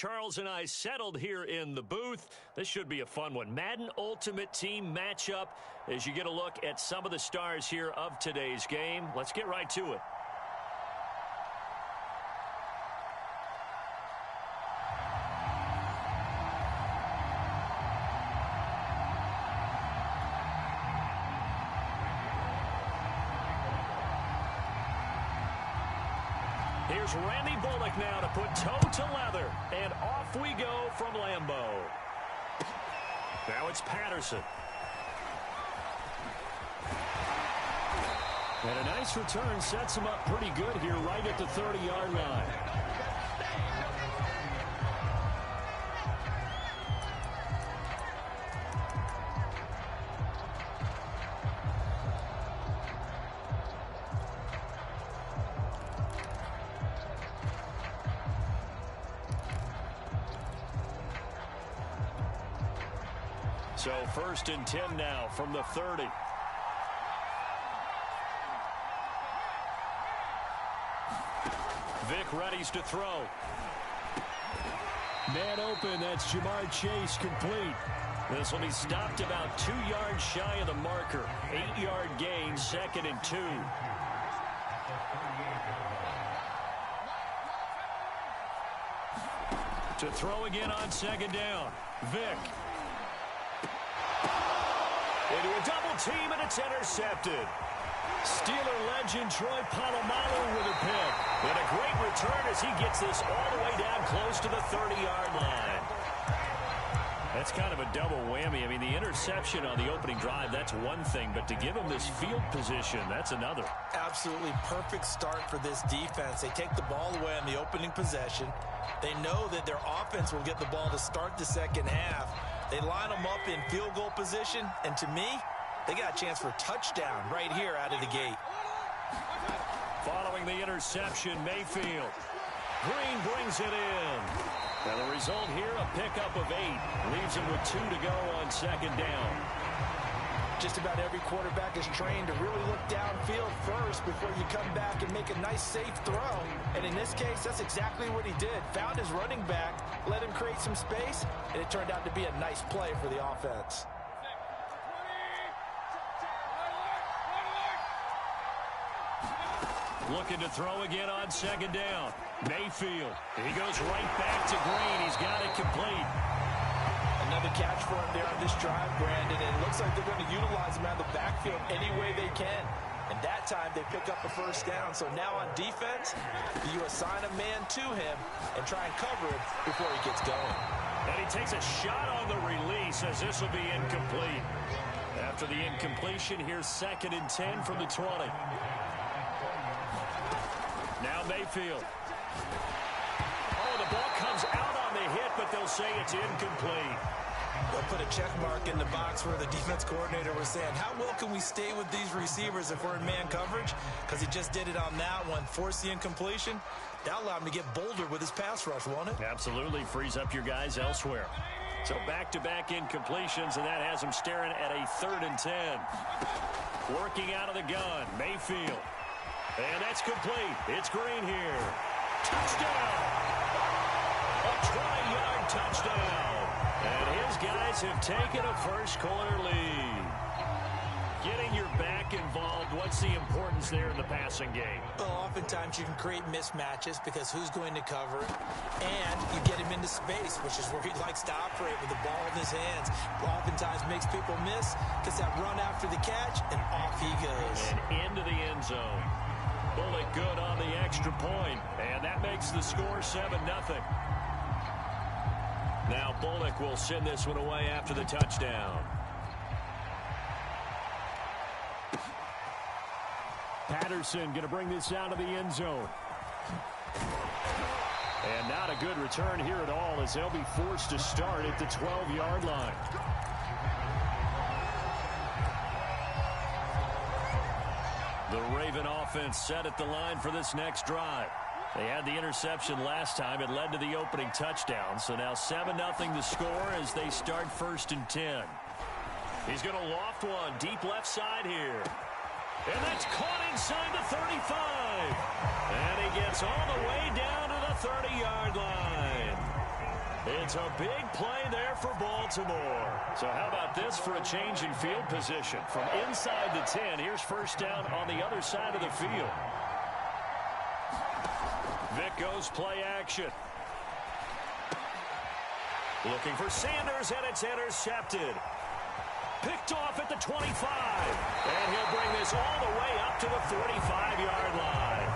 Charles and I settled here in the booth. This should be a fun one. Madden Ultimate Team matchup as you get a look at some of the stars here of today's game. Let's get right to it. Here's Randy Bullock now to put toe to leather. And off we go from Lambeau. Now it's Patterson. And a nice return sets him up pretty good here right at the 30-yard line. So 1st and 10 now from the 30. Vic readies to throw. Man open, that's Jamar Chase complete. This will be stopped about 2 yards shy of the marker. 8-yard gain, 2nd and 2. To throw again on 2nd down. Vic. Into a double team, and it's intercepted. Steeler legend Troy Polamalu with a pick. And a great return as he gets this all the way down close to the 30-yard line. That's kind of a double whammy. I mean, the interception on the opening drive, that's one thing. But to give him this field position, that's another. Absolutely perfect start for this defense. They take the ball away on the opening possession. They know that their offense will get the ball to start the second half. They line them up in field goal position, and to me, they got a chance for a touchdown right here out of the gate. Following the interception, Mayfield. Green brings it in. And the result here, a pickup of 8. Leaves him with 2 to go on 2nd down. Just about every quarterback is trained to really look downfield first before you come back and make a nice, safe throw. And in this case, that's exactly what he did. Found his running back, let him create some space, and it turned out to be a nice play for the offense. Looking to throw again on 2nd down. Mayfield. He goes right back to Green. He's got it complete. Another catch for him there on this drive, Brandon. And it looks like they're going to utilize him out of the backfield any way they can. And that time they pick up a 1st down. So now on defense, you assign a man to him and try and cover him before he gets going. And he takes a shot on the release as this will be incomplete. After the incompletion, here's 2nd and 10 from the 20. Now Mayfield. Oh, the ball comes out on the hit, but they'll say it's incomplete. They'll put a check mark in the box where the defense coordinator was saying, how well can we stay with these receivers if we're in man coverage? Because he just did it on that one, forced the incompletion. That'll allow him to get bolder with his pass rush, won't it? Absolutely, frees up your guys elsewhere. So back-to-back incompletions, and that has him staring at a 3rd and 10. Working out of the gun, Mayfield. And that's complete. It's Green here. Touchdown! A 20-yard touchdown. And his guys have taken a first-quarter lead. Getting your back involved, what's the importance there in the passing game? Well, oftentimes you can create mismatches because who's going to cover it? And you get him into space, which is where he likes to operate with the ball in his hands. Oftentimes makes people miss, gets that run after the catch, and off he goes. And into the end zone. Bullock good on the extra point, and that makes the score 7-0. Now Bullock will send this one away after the touchdown. Patterson going to bring this out of the end zone. And not a good return here at all as they'll be forced to start at the 12-yard line. The Raven offense set at the line for this next drive. They had the interception last time. It led to the opening touchdown. So now 7-0 the score as they start 1st and 10. He's going to loft one deep left side here. And that's caught inside the 35. And he gets all the way down to the 30-yard line. It's a big play there for Baltimore. So how about this for a change in field position? From inside the 10, here's first down on the other side of the field. Vic goes play action. Looking for Sanders, and it's intercepted. Picked off at the 25. And he'll bring this all the way up to the 45-yard line.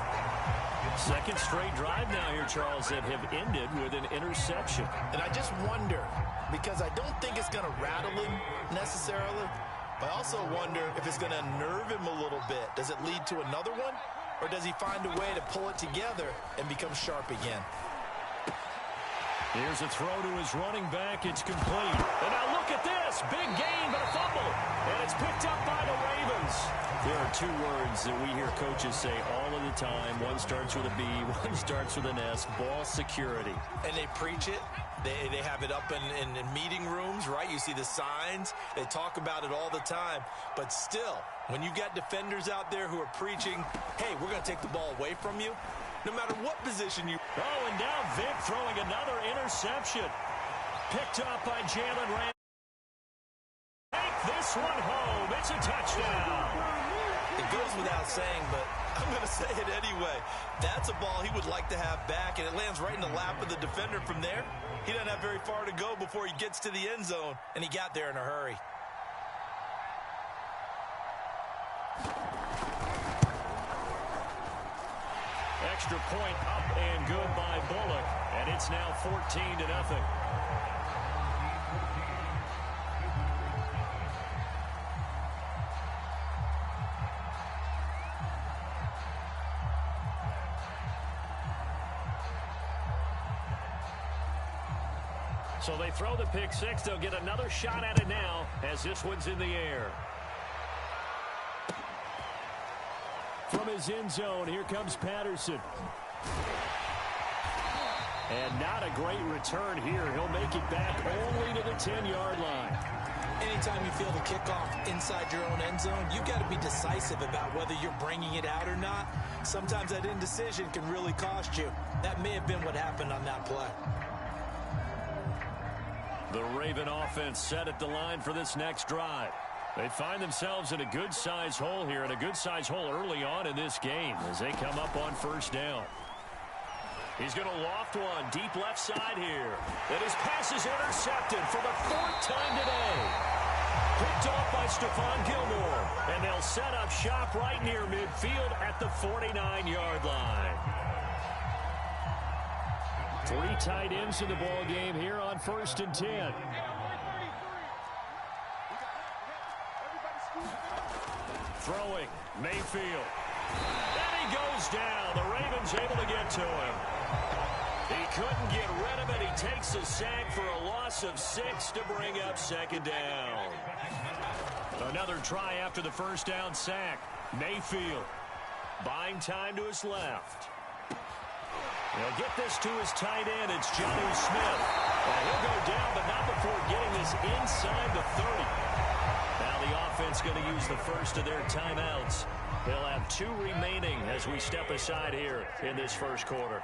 Second straight drive now here, Charles, that have ended with an interception. And I just wonder, because I don't think it's going to rattle him necessarily, but I also wonder if it's going to unnerve him a little bit. Does it lead to another one? Or does he find a way to pull it together and become sharp again? Here's a throw to his running back. It's complete. And now look at this. Big gain, but a fumble. And it's picked up by the Ravens. There are two words that we hear coaches say all of the time. One starts with a B, one starts with an S. Ball security. And they preach it. They have it up in meeting rooms, right? You see the signs. They talk about it all the time. But still, when you've got defenders out there who are preaching, hey, we're going to take the ball away from you, no matter what position you... Oh, and now Vic throwing another interception. Picked up by Jalen Ramsey. Take this one home. It's a touchdown. It goes without saying, but I'm going to say it anyway. That's a ball he would like to have back, and it lands right in the lap of the defender from there. He doesn't have very far to go before he gets to the end zone, and he got there in a hurry. Extra point up and good by Bullock, and it's now 14-0. So they throw the pick six. They'll get another shot at it now as this one's in the air. From his end zone, here comes Patterson. And not a great return here. He'll make it back only to the 10-yard line. Anytime you feel the kickoff inside your own end zone, you've got to be decisive about whether you're bringing it out or not. Sometimes that indecision can really cost you. That may have been what happened on that play. The Raven offense set at the line for this next drive. They find themselves in a good-sized hole here, and a good-sized hole early on in this game as they come up on first down. He's going to loft one deep left side here. And his pass is intercepted for the fourth time today. Picked off by Stephon Gilmore. And they'll set up shop right near midfield at the 49-yard line. Three tight ends in the ball game here on 1st and 10. Throwing, Mayfield. And he goes down. The Ravens able to get to him. He couldn't get rid of it. He takes a sack for a loss of 6 to bring up second down. Another try after the first down sack. Mayfield buying time to his left. He'll get this to his tight end. It's Jonnu Smith. And he'll go down, but not before getting this inside the 30. Now the offense going to use the first of their timeouts. They'll have 2 remaining as we step aside here in this first quarter.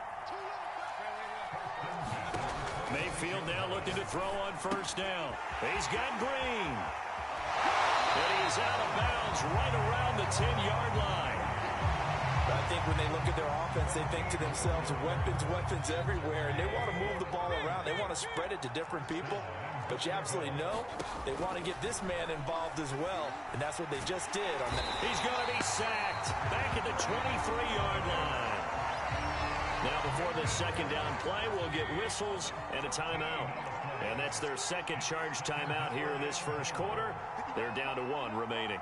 Mayfield now looking to throw on first down. He's got Green. And he's out of bounds right around the 10-yard line. I think when they look at their offense, they think to themselves, weapons everywhere, and they want to move the ball around. They want to spread it to different people. But you absolutely know they want to get this man involved as well, and that's what they just did on that. He's going to be sacked back at the 23-yard line. Now before the second down play, we'll get whistles and a timeout. And that's their second charge timeout here in this first quarter. They're down to 1 remaining.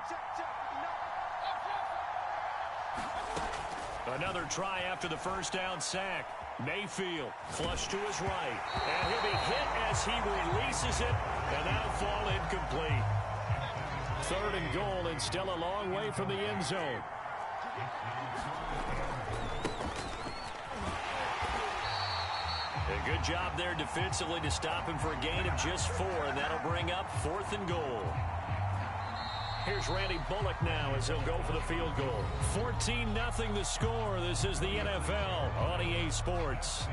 Another try after the first down sack. Mayfield flush to his right. And he'll be hit as he releases it. And that'll fall incomplete. 3rd and goal and still a long way from the end zone. A good job there defensively to stop him for a gain of just 4. And that'll bring up 4th and goal. Here's Randy Bullock now as he'll go for the field goal. 14-0 the score. This is the NFL on EA Sports.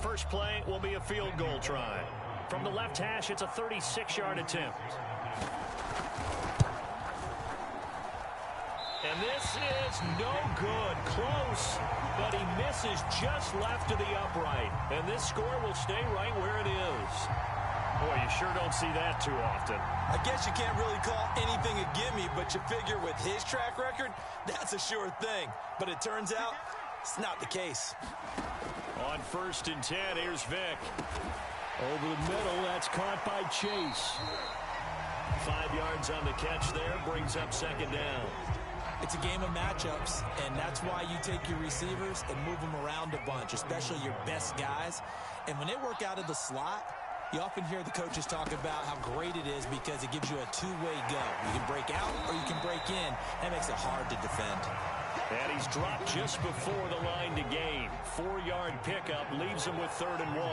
first play will be a field goal try. From the left hash, it's a 36-yard attempt. And this is no good. Close, but he misses just left to the upright. And this score will stay right where it is. Boy, you sure don't see that too often. I guess you can't really call anything a gimme, but you figure with his track record, that's a sure thing. But it turns out it's not the case. On 1st and 10, here's Vick. Over the middle, that's caught by Chase. 5 yards on the catch there, brings up 2nd down. It's a game of matchups, and that's why you take your receivers and move them around a bunch, especially your best guys. And when they work out of the slot, you often hear the coaches talk about how great it is because it gives you a two-way go. You can break out or you can break in. That makes it hard to defend. And he's dropped just before the line to gain. 4-yard pickup leaves him with 3rd and 1.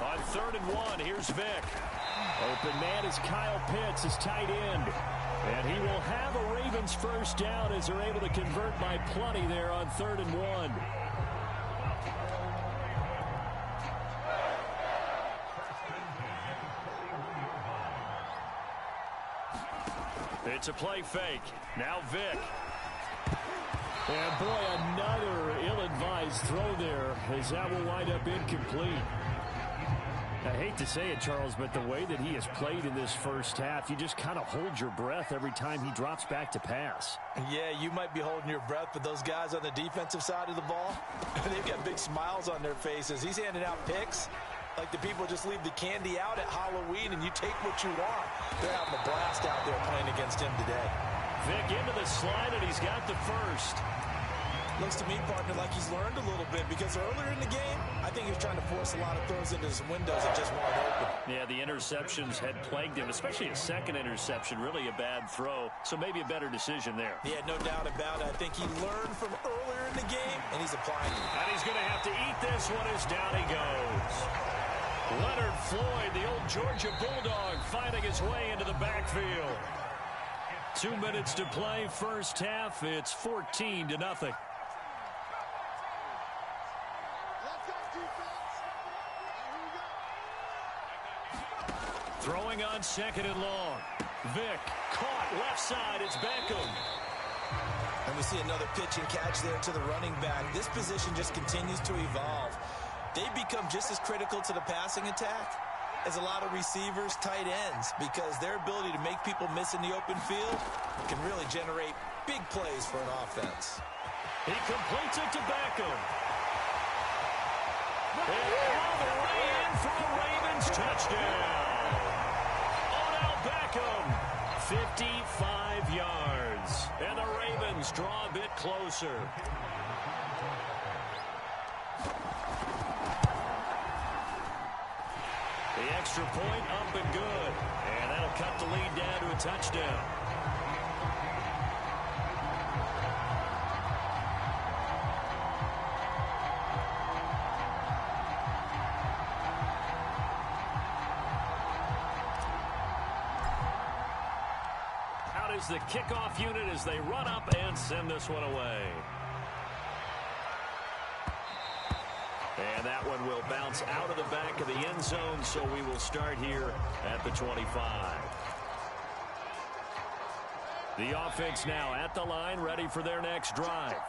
On 3rd and 1, here's Vick. Open man is Kyle Pitts, his tight end. And he will have a Ravens first down as they're able to convert by plenty there on 3rd and 1. It's a play fake. Now Vick. And boy, another ill-advised throw there as that will wind up incomplete. I hate to say it, Charles, but the way that he has played in this first half, you just kind of hold your breath every time he drops back to pass. Yeah, you might be holding your breath, but those guys on the defensive side of the ball, they've got big smiles on their faces. He's handing out picks like the people just leave the candy out at Halloween and you take what you want. They're having a blast out there playing against him today. Vick into the slide, and he's got the first. Looks to me, partner, like he's learned a little bit because earlier in the game, I think he was trying to force a lot of throws into some windows that just weren't open. Yeah, the interceptions had plagued him, especially a second interception, really a bad throw, so maybe a better decision there. Yeah, no doubt about it. I think he learned from earlier in the game, and he's applying it. And he's going to have to eat this one as down he goes. Leonard Floyd, the old Georgia Bulldog, fighting his way into the backfield. 2 minutes to play, first half. It's 14-0. Throwing on 2nd and long. Vick caught left side. It's Beckham. And we see another pitch and catch there to the running back. This position just continues to evolve. They become just as critical to the passing attack as a lot of receivers, tight ends, because their ability to make people miss in the open field can really generate big plays for an offense. He completes it to Beckham. And all the way in for a Ravens touchdown. Odell Beckham, 55 yards. And the Ravens draw a bit closer. The extra point up and good. And that'll cut the lead down to a touchdown. Out is the kickoff unit as they run up and send this one away. And that one will bounce out of the back of the end zone, so we will start here at the 25. The offense now at the line, ready for their next drive.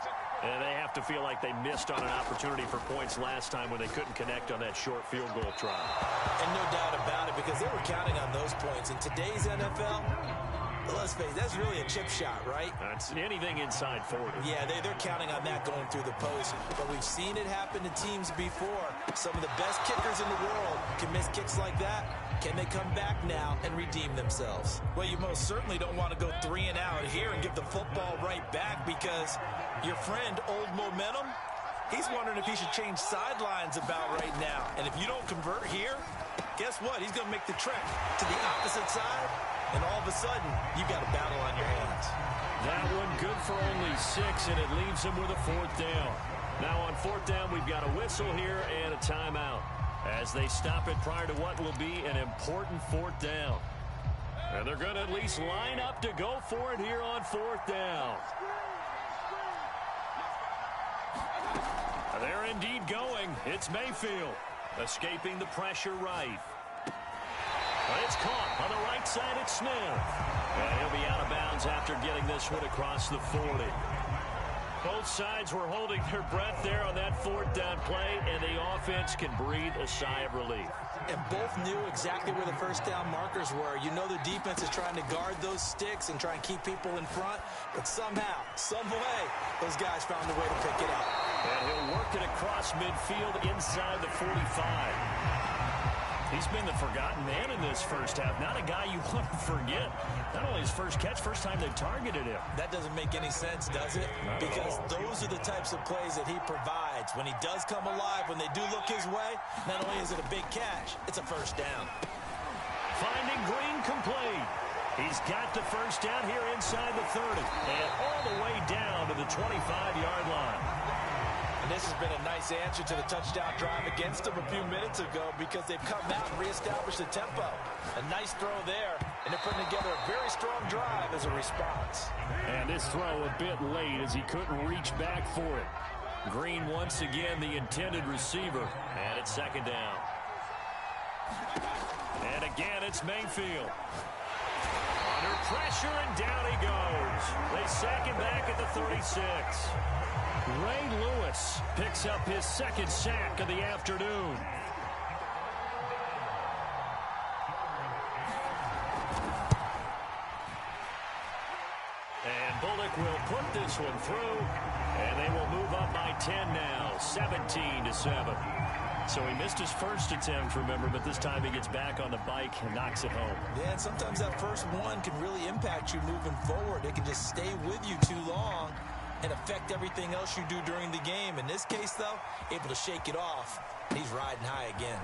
And they have to feel like they missed on an opportunity for points last time when they couldn't connect on that short field goal try. And no doubt about it, because they were counting on those points. In today's NFL, let's face it, that's really a chip shot, right? That's anything inside 40. Yeah, they're counting on that going through the post. But we've seen it happen to teams before. Some of the best kickers in the world can miss kicks like that. Can they come back now and redeem themselves? Well, you most certainly don't want to go 3 and out here and give the football right back, because your friend, Old Momentum, he's wondering if he should change sidelines about right now. And if you don't convert here, guess what? He's going to make the trek to the opposite side. And all of a sudden, you've got a battle on your hands. That one good for only 6, and it leaves him with a 4th down. Now on 4th down, we've got a whistle here and a timeout as they stop it prior to what will be an important 4th down. And they're going to at least line up to go for it here on 4th down. They're indeed going. It's Mayfield. Escaping the pressure right. It's caught on the right side. It's Smith. And he'll be out of bounds after getting this one across the 40. Both sides were holding their breath there on that fourth down play, and the offense can breathe a sigh of relief. And both knew exactly where the first down markers were. You know the defense is trying to guard those sticks and try and keep people in front, but somehow, some way, those guys found a way to pick it up. And he'll work it across midfield inside the 45. He's been the forgotten man in this first half. Not a guy you want to forget. Not only his first catch, first time they targeted him. That doesn't make any sense, does it? Because those are the types of plays that he provides. When he does come alive, when they do look his way, not only is it a big catch, it's a first down. Finding Green complete. He's got the first down here inside the 30. And all the way down to the 25-yard line. And this has been a nice answer to the touchdown drive against them a few minutes ago because they've come out and reestablished the tempo. A nice throw there, and they're putting together a very strong drive as a response. And this throw a bit late as he couldn't reach back for it. Green once again the intended receiver. And it's second down. And again it's Mayfield. Under pressure and down he goes. They sack him back at the 36. Ray Lewis picks up his second sack of the afternoon. And Bullock will put this one through, and they will move up by 10 now, 17-7. So he missed his first attempt, remember, but this time he gets back on the bike and knocks it home. Yeah, and sometimes that first one can really impact you moving forward. It can just stay with you too long and affect everything else you do during the game. In this case, though, able to shake it off. He's riding high again.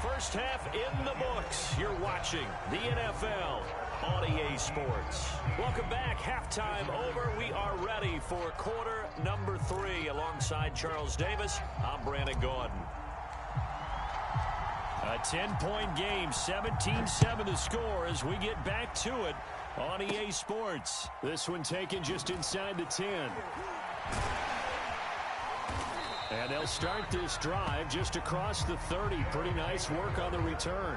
First half in the books. You're watching the NFL on EA Sports. Welcome back. Halftime over. We are ready for quarter number 3 alongside Charles Davis. I'm Brandon Gaudin. A 10-point game, 17-7 to score as we get back to it on EA Sports. This one taken just inside the 10. And they'll start this drive just across the 30. Pretty nice work on the return.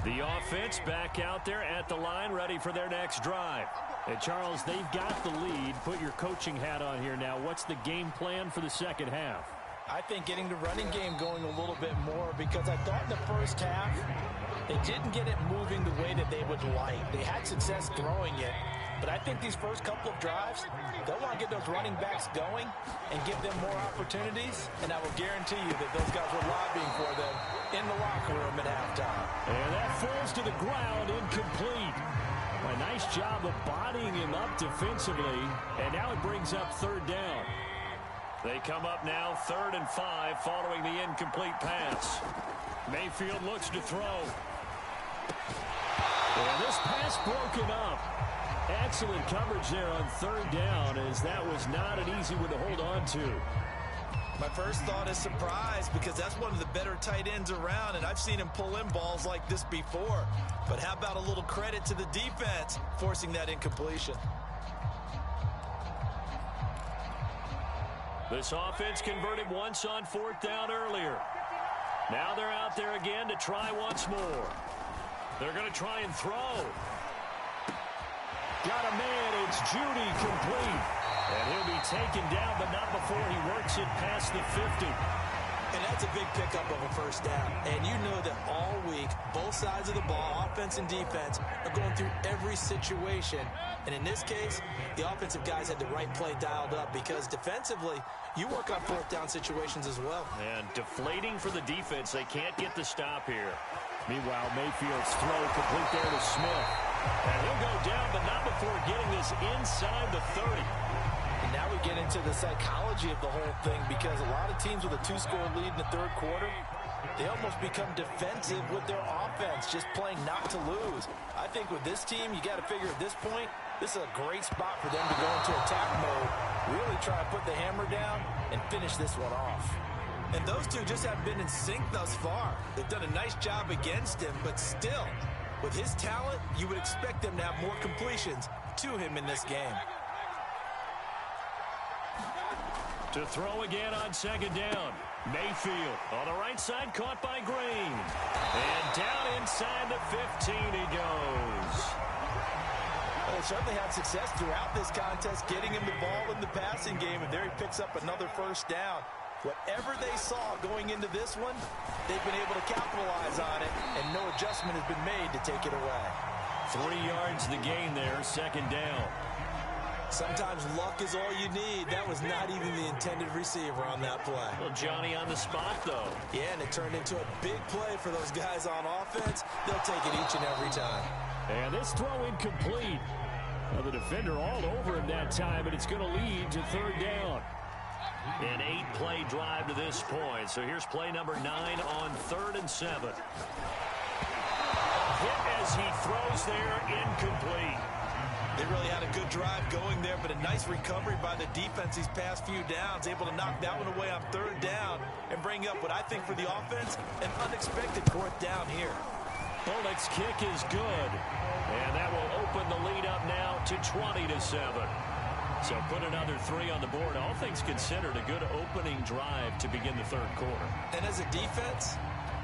The offense back out there at the line, ready for their next drive. And Charles, they've got the lead. Put your coaching hat on here now. What's the game plan for the second half? I think getting the running game going a little bit more because I thought in the first half they didn't get it moving the way that they would like. They had success throwing it, but I think these first couple of drives, they'll want to get those running backs going and give them more opportunities, and I will guarantee you that those guys were lobbying for them in the locker room at halftime. And that falls to the ground, incomplete. A nice job of bodying him up defensively, and now it brings up third down. They come up now 3rd and 5 following the incomplete pass. Mayfield looks to throw. And this pass broken up. Excellent coverage there on third down, as that was not an easy one to hold on to. My first thought is surprise because that's one of the better tight ends around, and I've seen him pull in balls like this before. But how about a little credit to the defense forcing that incompletion? This offense converted once on 4th down earlier. Now they're out there again to try once more. They're going to try and throw. Got a man, it's Judy, complete. And he'll be taken down, but not before he works it past the 50. And that's a big pickup of a first down. And you know that all week, both sides of the ball, offense and defense, are going through every situation. And in this case, the offensive guys had the right play dialed up because defensively, you work on 4th down situations as well. And deflating for the defense. They can't get the stop here. Meanwhile, Mayfield's throw complete there to Smith. And he'll go down, but not before getting this inside the 30. And now we get into the psychology of the whole thing because a lot of teams with a 2-score lead in the 3rd quarter, They almost become defensive with their offense, just playing not to lose. I think with this team, you got to figure at this point, this is a great spot for them to go into attack mode, really try to put the hammer down and finish this one off. And those two just haven't been in sync thus far. They've done a nice job against him, but still, with his talent, you would expect them to have more completions to him in this game. To throw again on second down. Mayfield on the right side, caught by Green. And down inside the 15 he goes. Well, they certainly had success throughout this contest, getting him the ball in the passing game, and there he picks up another first down. Whatever they saw going into this one, they've been able to capitalize on it, and no adjustment has been made to take it away. 3 yards the gain there, second down. Sometimes luck is all you need. That was not even the intended receiver on that play. Well, Johnny on the spot, though. Yeah, and it turned into a big play for those guys on offense. They'll take it each and every time. And this throw incomplete. Well, the defender all over him that time, and it's going to lead to third down. An 8-play drive to this point. So here's play number 9 on 3rd and 7. Hit as he throws there, incomplete. They really had a good drive going there, but a nice recovery by the defense these past few downs, able to knock that one away on 3rd down and bring up what I think for the offense, an unexpected 4th down here. Bullock's kick is good, and that will open the lead up now to 20-7. So put another 3 on the board. All things considered, a good opening drive to begin the 3rd quarter. And as a defense,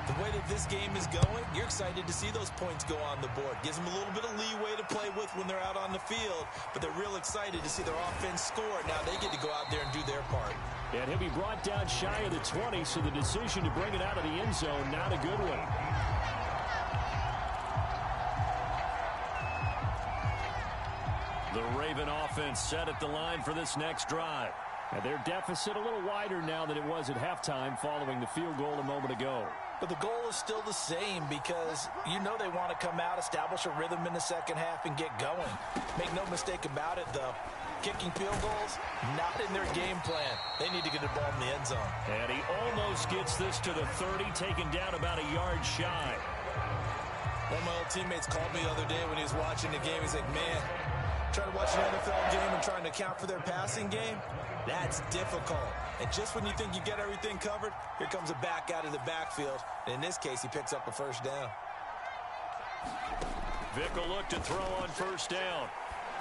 the way that this game is going, you're excited to see those points go on the board. Gives them a little bit of leeway to play with when they're out on the field, but they're real excited to see their offense score. Now they get to go out there and do their part. And he'll be brought down shy of the 20, so the decision to bring it out of the end zone, not a good one. The Raven offense set at the line for this next drive. And their deficit a little wider now than it was at halftime following the field goal a moment ago. But the goal is still the same because you know they want to come out, establish a rhythm in the second half, and get going. Make no mistake about it, though. Kicking field goals, not in their game plan. They need to get the ball in the end zone. And he almost gets this to the 30, taken down about a yard shy. One of my old teammates called me the other day when he was watching the game. He's like, man, trying to watch an NFL game and trying to account for their passing game, that's difficult. And just when you think you get everything covered, here comes a back out of the backfield. And in this case, he picks up a first down. Vick will look to throw on first down.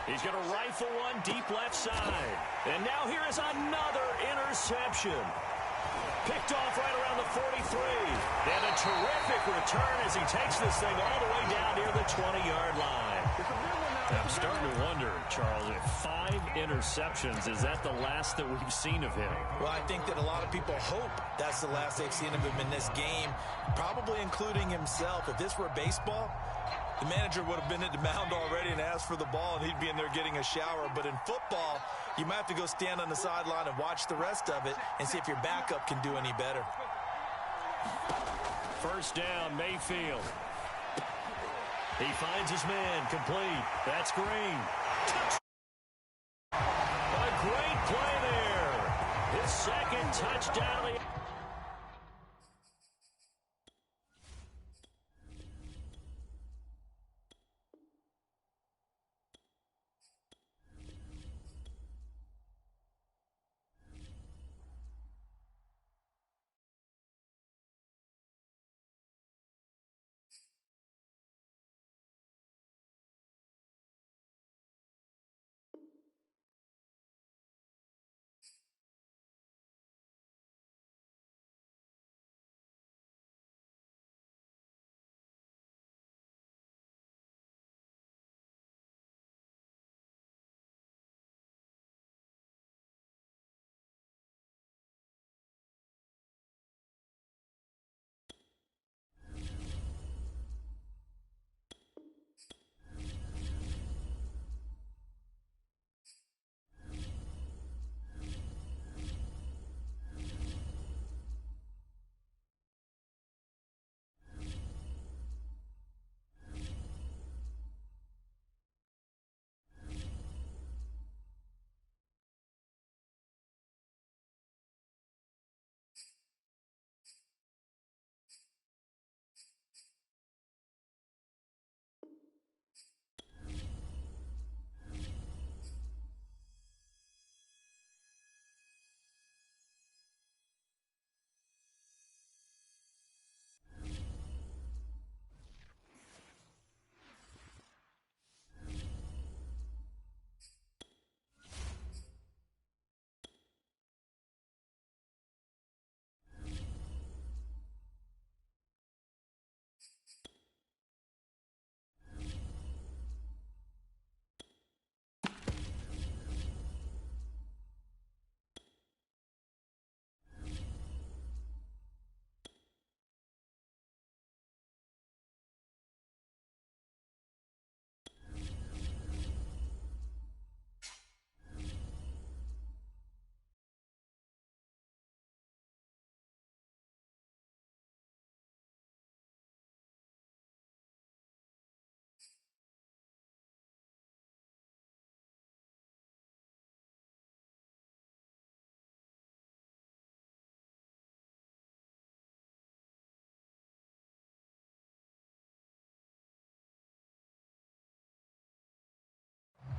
He's going to rifle one deep left side. And now here is another interception. Picked off right around the 43. And a terrific return as he takes this thing all the way down near the 20-yard line. I'm starting to wonder, Charles, if 5 interceptions, is that the last that we've seen of him? Well, I think that a lot of people hope that's the last they've seen of him in this game, probably including himself. If this were baseball, the manager would have been at the mound already and asked for the ball, and he'd be in there getting a shower. But in football, you might have to go stand on the sideline and watch the rest of it and see if your backup can do any better. First down, Mayfield. He finds his man, complete. That's Green. A great play there. His second touchdown.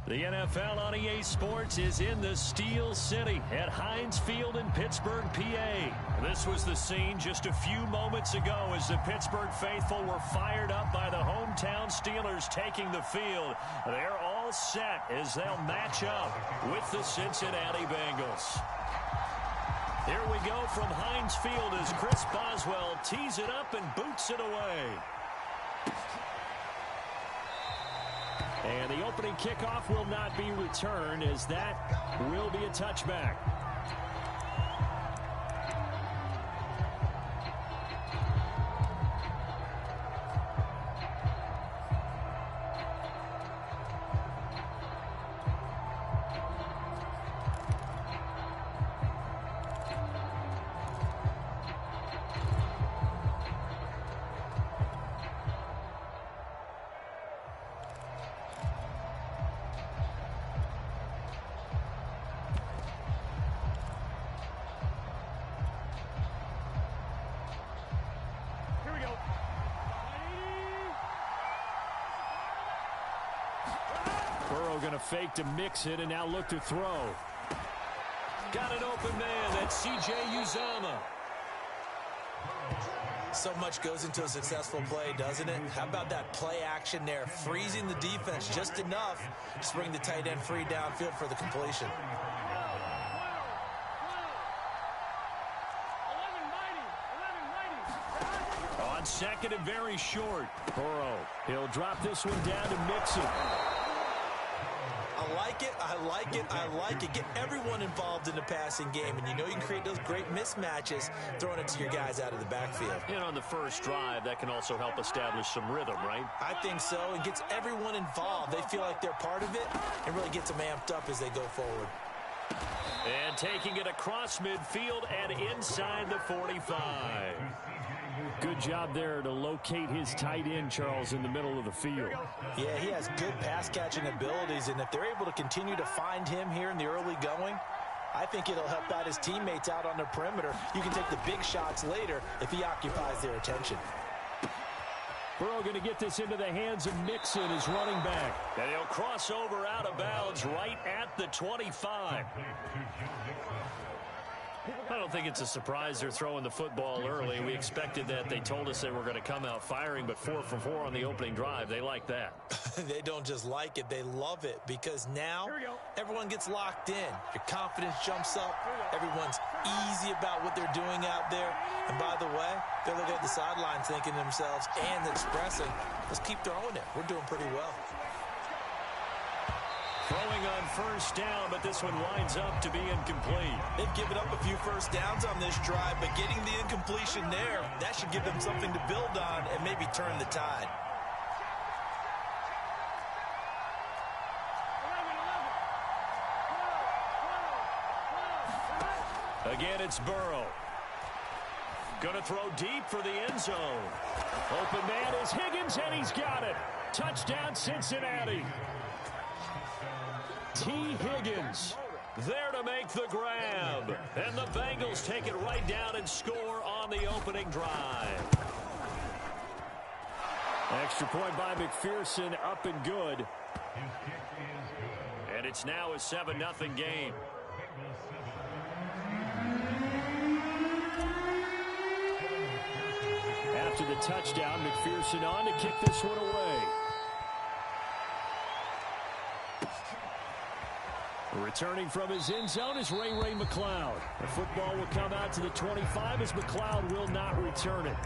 The NFL on EA Sports is in the Steel City at Heinz Field in Pittsburgh, PA. This was the scene just a few moments ago as the Pittsburgh faithful were fired up by the hometown Steelers taking the field. They're all set as they'll match up with the Cincinnati Bengals. Here we go from Heinz Field as Chris Boswell tees it up and boots it away. And the opening kickoff will not be returned as that will be a touchback. Going to fake to mix it and now look to throw. Got an open man. That's C.J. Uzomah. So much goes into a successful play, doesn't it? How about that play action there? Freezing the defense just enough to bring the tight end free downfield for the completion. On second and very short. Burrow. He'll drop this one down to mix it. I like it, I like it, I like it. Get everyone involved in the passing game, and you know you can create those great mismatches throwing it to your guys out of the backfield. And on the first drive, that can also help establish some rhythm, right? I think so. It gets everyone involved. They feel like they're part of it and really gets them amped up as they go forward. And taking it across midfield and inside the 45. Good job there to locate his tight end, Charles, in the middle of the field. Yeah, he has good pass-catching abilities, and if they're able to continue to find him here in the early going, I think it'll help out his teammates out on the perimeter. You can take the big shots later if he occupies their attention. Burrow going to get this into the hands of Mixon, his running back. And he'll cross over out of bounds right at the 25. I don't think it's a surprise they're throwing the football early. We expected that. They told us they were going to come out firing, but 4 for 4 on the opening drive. They like that. They don't just like it, they love it, because now everyone gets locked in. Your confidence jumps up. Everyone's easy about what they're doing out there. And by the way, they're looking at the sidelines thinking to themselves and expressing, let's keep throwing it. We're doing pretty well. Throwing on first down, but this one winds up to be incomplete. They've given up a few first downs on this drive, but getting the incompletion there, that should give them something to build on and maybe turn the tide. Again, it's Burrow. Going to throw deep for the end zone. Open man is Higgins, and he's got it. Touchdown, Cincinnati. T. Higgins there to make the grab. And the Bengals take it right down and score on the opening drive. Extra point by McPherson, up and good. And it's now a 7-0 game. After the touchdown, McPherson on to kick this one away. Returning from his end zone is Ray McLeod. The football will come out to the 25 as McLeod will not return it.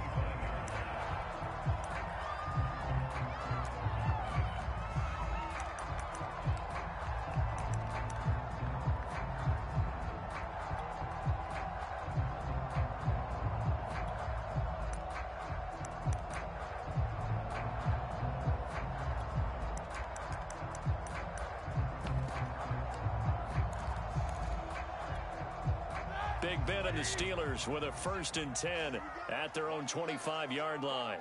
Big Ben and the Steelers with a 1st and 10 at their own 25-yard line.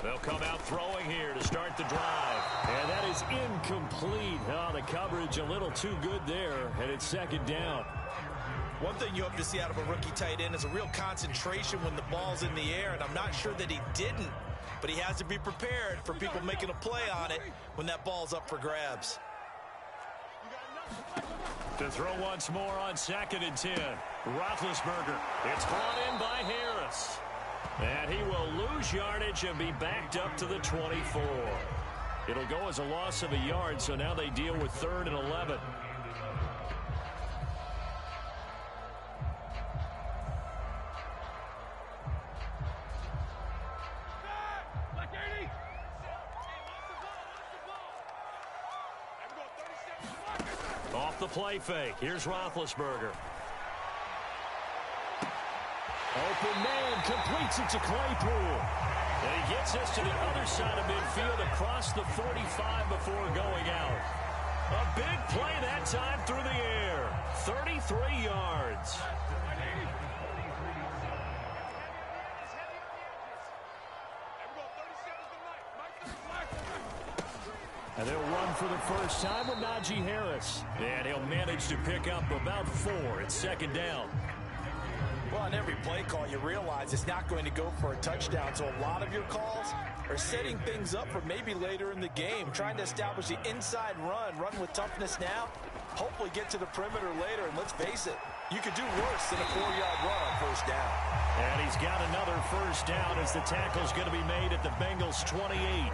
They'll come out throwing here to start the drive. And that is incomplete. Oh, the coverage a little too good there, and it's 2nd down. One thing you hope to see out of a rookie tight end is a real concentration when the ball's in the air, and I'm not sure that he didn't, but he has to be prepared for people making a play on it when that ball's up for grabs. To throw once more on 2nd and 10. Roethlisberger. It's brought in by Harris. And he will lose yardage and be backed up to the 24. It'll go as a loss of a yard, so now they deal with 3rd and 11. Off the play fake. Here's Roethlisberger. Open man completes it to Claypool. And he gets us to the other side of midfield across the 45 before going out. A big play that time through the air. 33 yards. And they'll run for the first time with Najee Harris. And he'll manage to pick up about 4. It's 2nd down. Well, on every play call, you realize it's not going to go for a touchdown. So a lot of your calls are setting things up for maybe later in the game, trying to establish the inside run with toughness now, hopefully get to the perimeter later. And let's face it, you could do worse than a 4-yard run on 1st down. And he's got another 1st down as the tackle's going to be made at the Bengals' 28.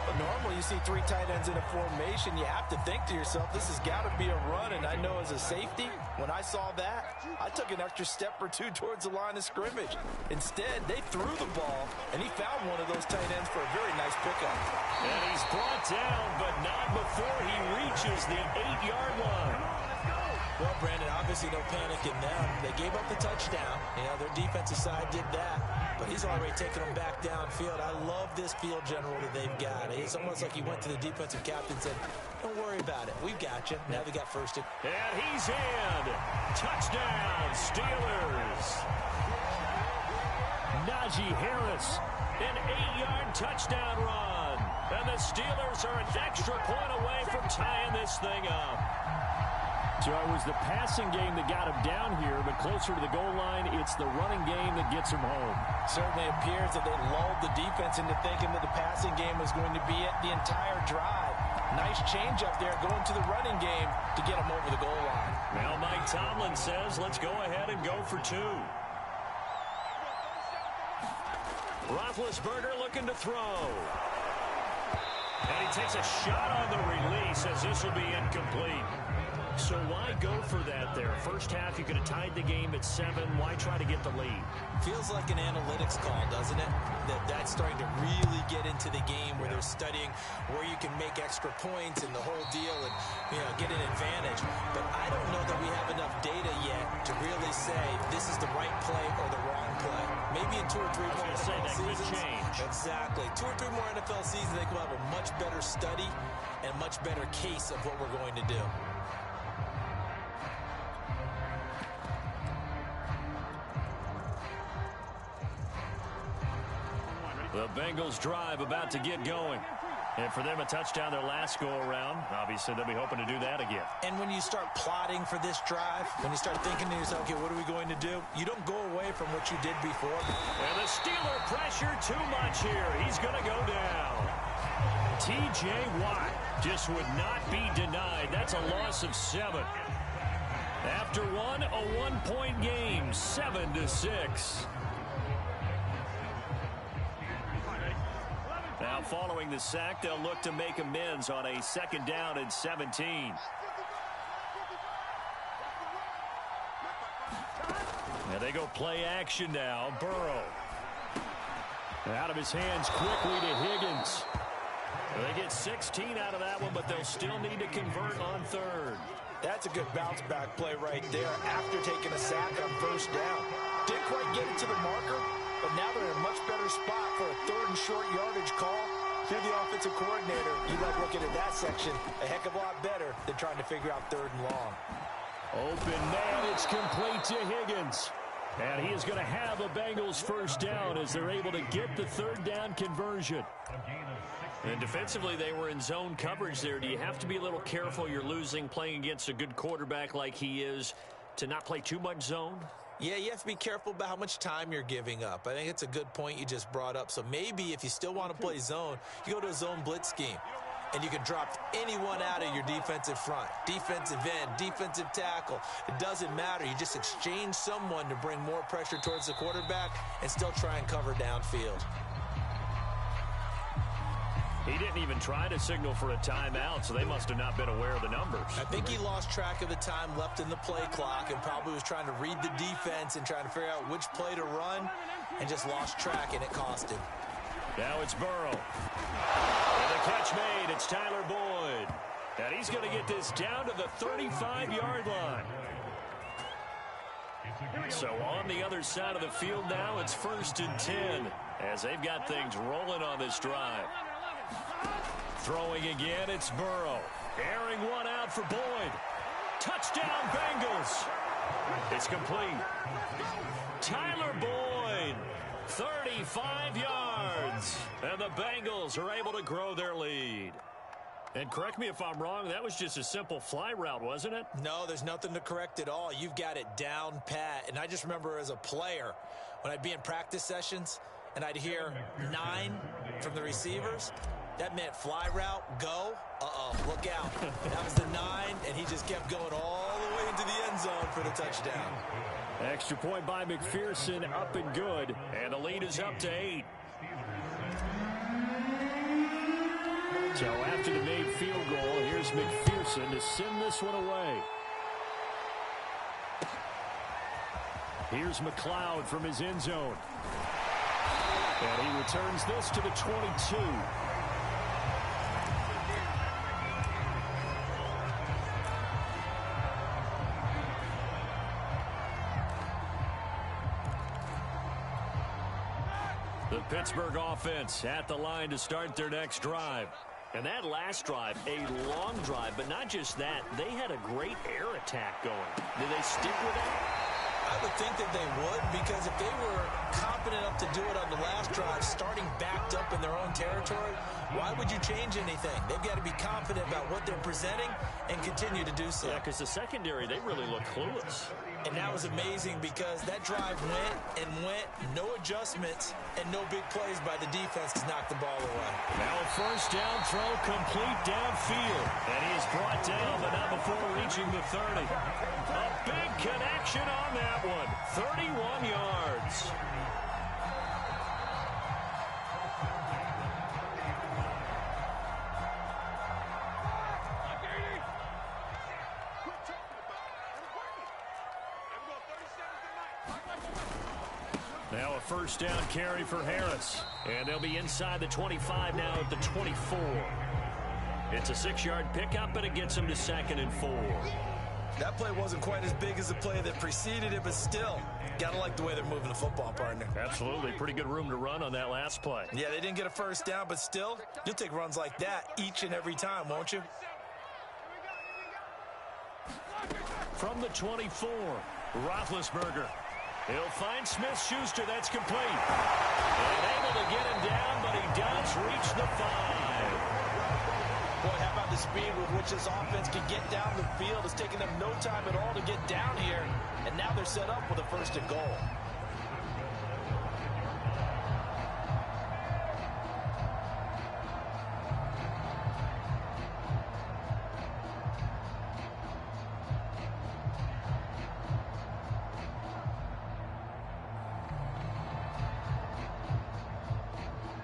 But normally you see 3 tight ends in a formation, you have to think to yourself, this has got to be a run. And I know as a safety, when I saw that, I took an extra step or 2 towards the line of scrimmage. Instead, they threw the ball, and he found one of those tight ends for a very nice pickup. And he's brought down, but not before he reaches the 8-yard line. Well, Brandon, obviously no panic in them. They gave up the touchdown. You know, their defensive side did that. But he's already taken them back downfield. I love this field general that they've got. It's almost like he went to the defensive captain and said, don't worry about it. We've got you. Now they got 1st. And he's in. Touchdown, Steelers. Najee Harris, an 8-yard touchdown run. And the Steelers are an extra point away from tying this thing up. So it was the passing game that got him down here, but closer to the goal line, it's the running game that gets him home. Certainly appears that they lulled the defense into thinking that the passing game was going to be it the entire drive. Nice change up there going to the running game to get him over the goal line. Well, Mike Tomlin says, let's go ahead and go for 2. Roethlisberger looking to throw. And he takes a shot on the release as this will be incomplete. So why go for that there? First half, you could have tied the game at 7. Why try to get the lead? Feels like an analytics call, doesn't it? That's starting to really get into the game where they're studying where you can make extra points and the whole deal and, you know, get an advantage. But I don't know that we have enough data yet to really say this is the right play or the wrong play. Maybe in 2 or 3 more NFL seasons. Change. Exactly. 2 or 3 more NFL seasons, they will have a much better study and much better case of what we're going to do. The Bengals drive about to get going. And for them, a touchdown their last go-around. Obviously, they'll be hoping to do that again. And when you start plotting for this drive, when you start thinking to yourself, okay, what are we going to do? You don't go away from what you did before. And the Steeler pressure too much here. He's going to go down. T.J. Watt just would not be denied. That's a loss of 7. After one, a 1-point game, 7-6. Now, following the sack, they'll look to make amends on a 2nd down and 17. And they go play action now. Burrow. Out of his hands quickly to Higgins. They get 16 out of that one, but they'll still need to convert on 3rd. That's a good bounce-back play right there after taking a sack on 1st down. Didn't quite get it to the marker, but now they're in a much better spot for a 3rd and short yardage call. If you're the offensive coordinator, you like looking at that section a heck of a lot better than trying to figure out 3rd and long. Open man, it's complete to Higgins. And he is going to have a Bengals 1st down as they're able to get the 3rd down conversion. And defensively, they were in zone coverage there. Do you have to be a little careful? You're losing playing against a good quarterback like he is. to not play too much zone? Yeah, you have to be careful about how much time you're giving up. I think it's a good point you just brought up. So maybe if you still want to play zone, you go to a zone blitz scheme. And you can drop anyone out of your defensive front. Defensive end, defensive tackle. It doesn't matter. You just exchange someone to bring more pressure towards the quarterback and still try and cover downfield. He didn't even try to signal for a timeout, so they must have not been aware of the numbers. I think he lost track of the time left in the play clock and probably was trying to read the defense and trying to figure out which play to run and just lost track, and it cost him. Now it's Burrow. And the catch made. It's Tyler Boyd. And he's going to get this down to the 35-yard line. So on the other side of the field now, it's 1st and 10 as they've got things rolling on this drive. Throwing again, it's Burrow. Airing one out for Boyd. Touchdown, Bengals. It's complete. Tyler Boyd, 35 yards. And the Bengals are able to grow their lead. And correct me if I'm wrong, that was just a simple fly route, wasn't it? No, there's nothing to correct at all. You've got it down pat. And I just remember as a player, when I'd be in practice sessions and I'd hear 9 from the receivers, that meant fly route, go. Look out. That was the 9, and he just kept going all the way into the end zone for the touchdown. Extra point by McPherson, up and good. And the lead is up to 8. So after the made field goal, here's McPherson to send this one away. Here's McLeod from his end zone. And he returns this to the 22. The Pittsburgh offense at the line to start their next drive. And that last drive, a long drive, but not just that. They had a great air attack going. Did they stick with that? I would think that they would, because if they were confident enough to do it on the last drive, starting backed up in their own territory, why would you change anything? They've got to be confident about what they're presenting and continue to do so. Yeah, because the secondary, they really look clueless. And that was amazing because that drive went and went, no adjustments, and no big plays by the defense to knock the ball away. Now a first down throw complete downfield. And he is brought down, but not before reaching the 30. A big connection on that one. 31 yards. Now a first down carry for Harris. And they'll be inside the 25 now at the 24. It's a 6-yard pickup, and it gets them to 2nd and 4. That play wasn't quite as big as the play that preceded it, but still, gotta like the way they're moving the football, partner. Absolutely. Pretty good room to run on that last play. Yeah, they didn't get a first down, but still, you'll take runs like that each and every time, won't you? From the 24, Roethlisberger. He'll find Smith-Schuster. That's complete. And able to get him down, but he does reach the 5. Boy, how about the speed with which this offense can get down the field? It's taking them no time at all to get down here, and now they're set up with a 1st and goal.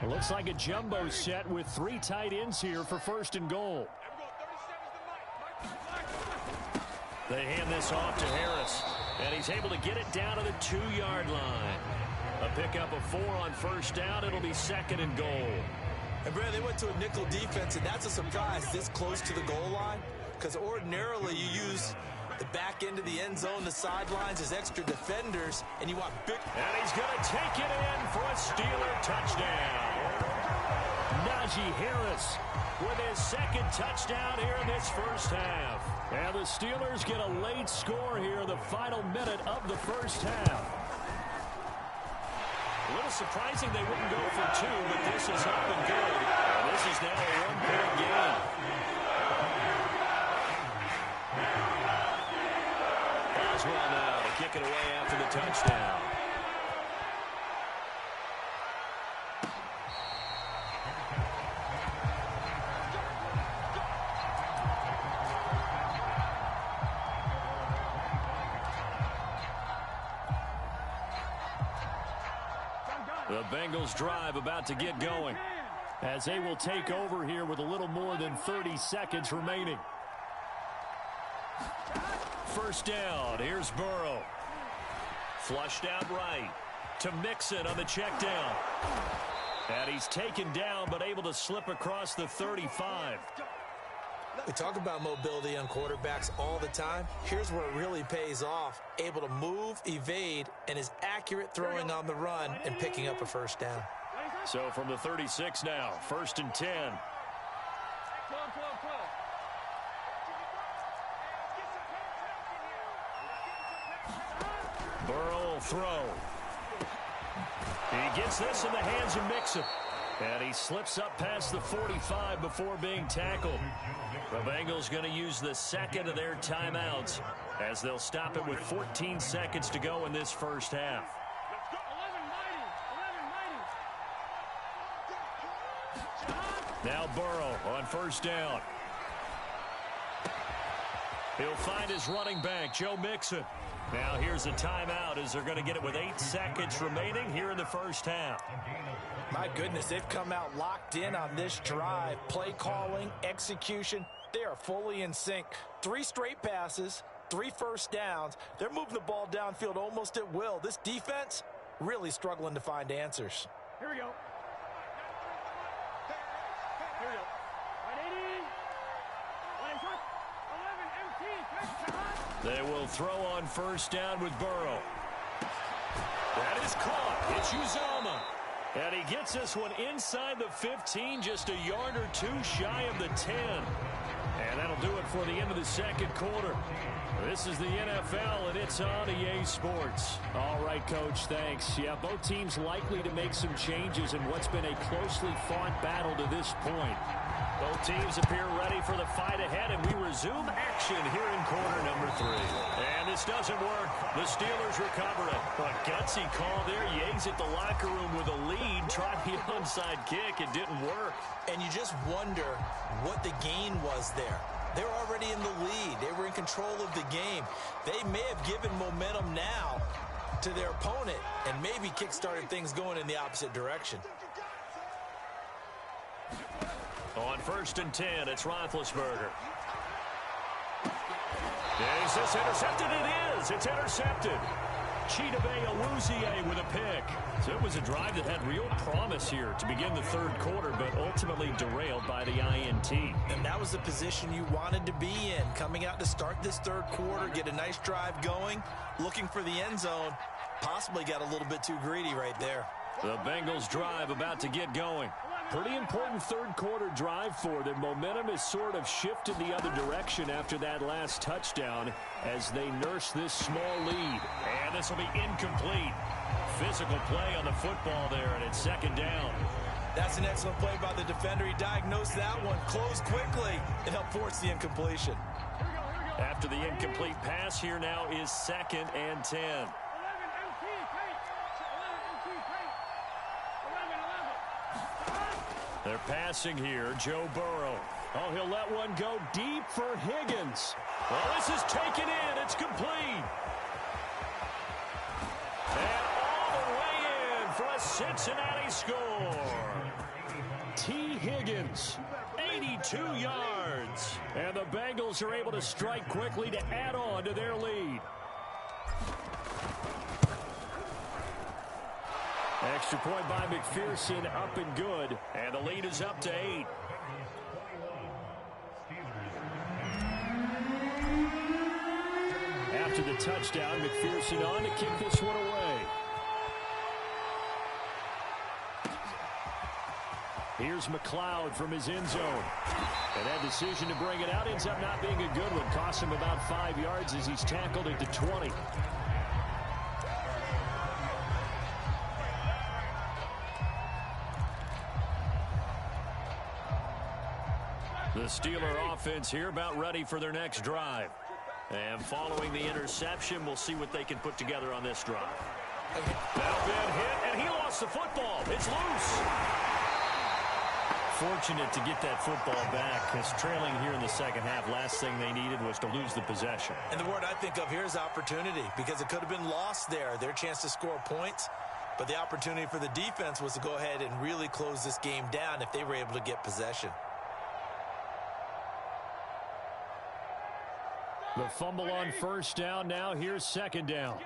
It looks like a jumbo set with 3 tight ends here for 1st and goal. They hand this off to Harris, and he's able to get it down to the 2-yard line. A pickup of 4 on first down. It'll be 2nd and goal. And, Brad, they went to a nickel defense, and that's a surprise this close to the goal line, because ordinarily you use the back end of the end zone, the sidelines as extra defenders, and you want big. And he's going to take it in for a Steeler touchdown. Najee Harris with his 2nd touchdown here in this first half. And the Steelers get a late score here in the final minute of the first half. A little surprising they wouldn't go for 2, but this is up and good. And this is now a 1-point game. Boswell kick it away after the touchdown. The Bengals drive about to get going as they will take over here with a little more than 30 seconds remaining. First down. Here's Burrow. Flushed out right to Mixon on the check down. And he's taken down but able to slip across the 35. We talk about mobility on quarterbacks all the time. Here's where it really pays off. Able to move, evade, and is accurate throwing on the run and picking up a first down. So from the 36 now, 1st and 10. Burrow will throw. He gets this in the hands of Mixon. And he slips up past the 45 before being tackled. The Bengals going to use the second of their timeouts as they'll stop it with 14 seconds to go in this first half. Now Burrow on first down. He'll find his running back, Joe Mixon. Now here's a timeout as they're going to get it with 8 seconds remaining here in the first half. My goodness, they've come out locked in on this drive. Play calling, execution, they are fully in sync. 3 straight passes, 3 first downs. They're moving the ball downfield almost at will. This defense really struggling to find answers. Here we go. They will throw on first down with Burrow. That is caught. It's Uzomah. And he gets this one inside the 15, just a yard or 2 shy of the 10. And that'll do it for the end of the second quarter. This is the NFL, and it's on EA Sports. All right, Coach, thanks. Yeah, both teams likely to make some changes in what's been a closely fought battle to this point. Both teams appear ready for the fight ahead, and we resume action here in quarter number 3. And this doesn't work. The Steelers recover it. A gutsy call there. Yates at the locker room with a lead. Tried the onside kick. It didn't work. And you just wonder what the gain was there. They're already in the lead. They were in control of the game. They may have given momentum now to their opponent and maybe kick-started things going in the opposite direction. On 1st and 10, it's Roethlisberger. Is this intercepted? It is. It's intercepted. Chidobe Awuzie with a pick. So it was a drive that had real promise here to begin the third quarter, but ultimately derailed by the INT. And that was the position you wanted to be in. Coming out to start this third quarter, get a nice drive going, looking for the end zone. Possibly got a little bit too greedy right there. The Bengals drive about to get going. Pretty important third quarter drive for them. Momentum has sort of shifted the other direction after that last touchdown as they nurse this small lead. And this will be incomplete. Physical play on the football there, and it's 2nd down. That's an excellent play by the defender. He diagnosed that one, closed quickly, and helped force the incompletion. After the incomplete pass, here now is 2nd and 10. They're passing here, Joe Burrow. Oh, he'll let one go deep for Higgins. Well, this is taken in. It's complete. And all the way in for a Cincinnati score. T. Higgins, 82 yards. And the Bengals are able to strike quickly to add on to their lead. Extra point by McPherson, up and good. And the lead is up to 8. After the touchdown, McPherson on to kick this one away. Here's McLeod from his end zone. And that decision to bring it out ends up not being a good one. Cost him about 5 yards as he's tackled at the 20. The Steeler offense here about ready for their next drive. And following the interception, we'll see what they can put together on this drive. That'll be a hit, and he lost the football. It's loose. Fortunate to get that football back, because trailing here in the second half, last thing they needed was to lose the possession. And the word I think of here is opportunity, because it could have been lost there, their chance to score points. But the opportunity for the defense was to go ahead and really close this game down if they were able to get possession. The fumble on first down. Now here's second down.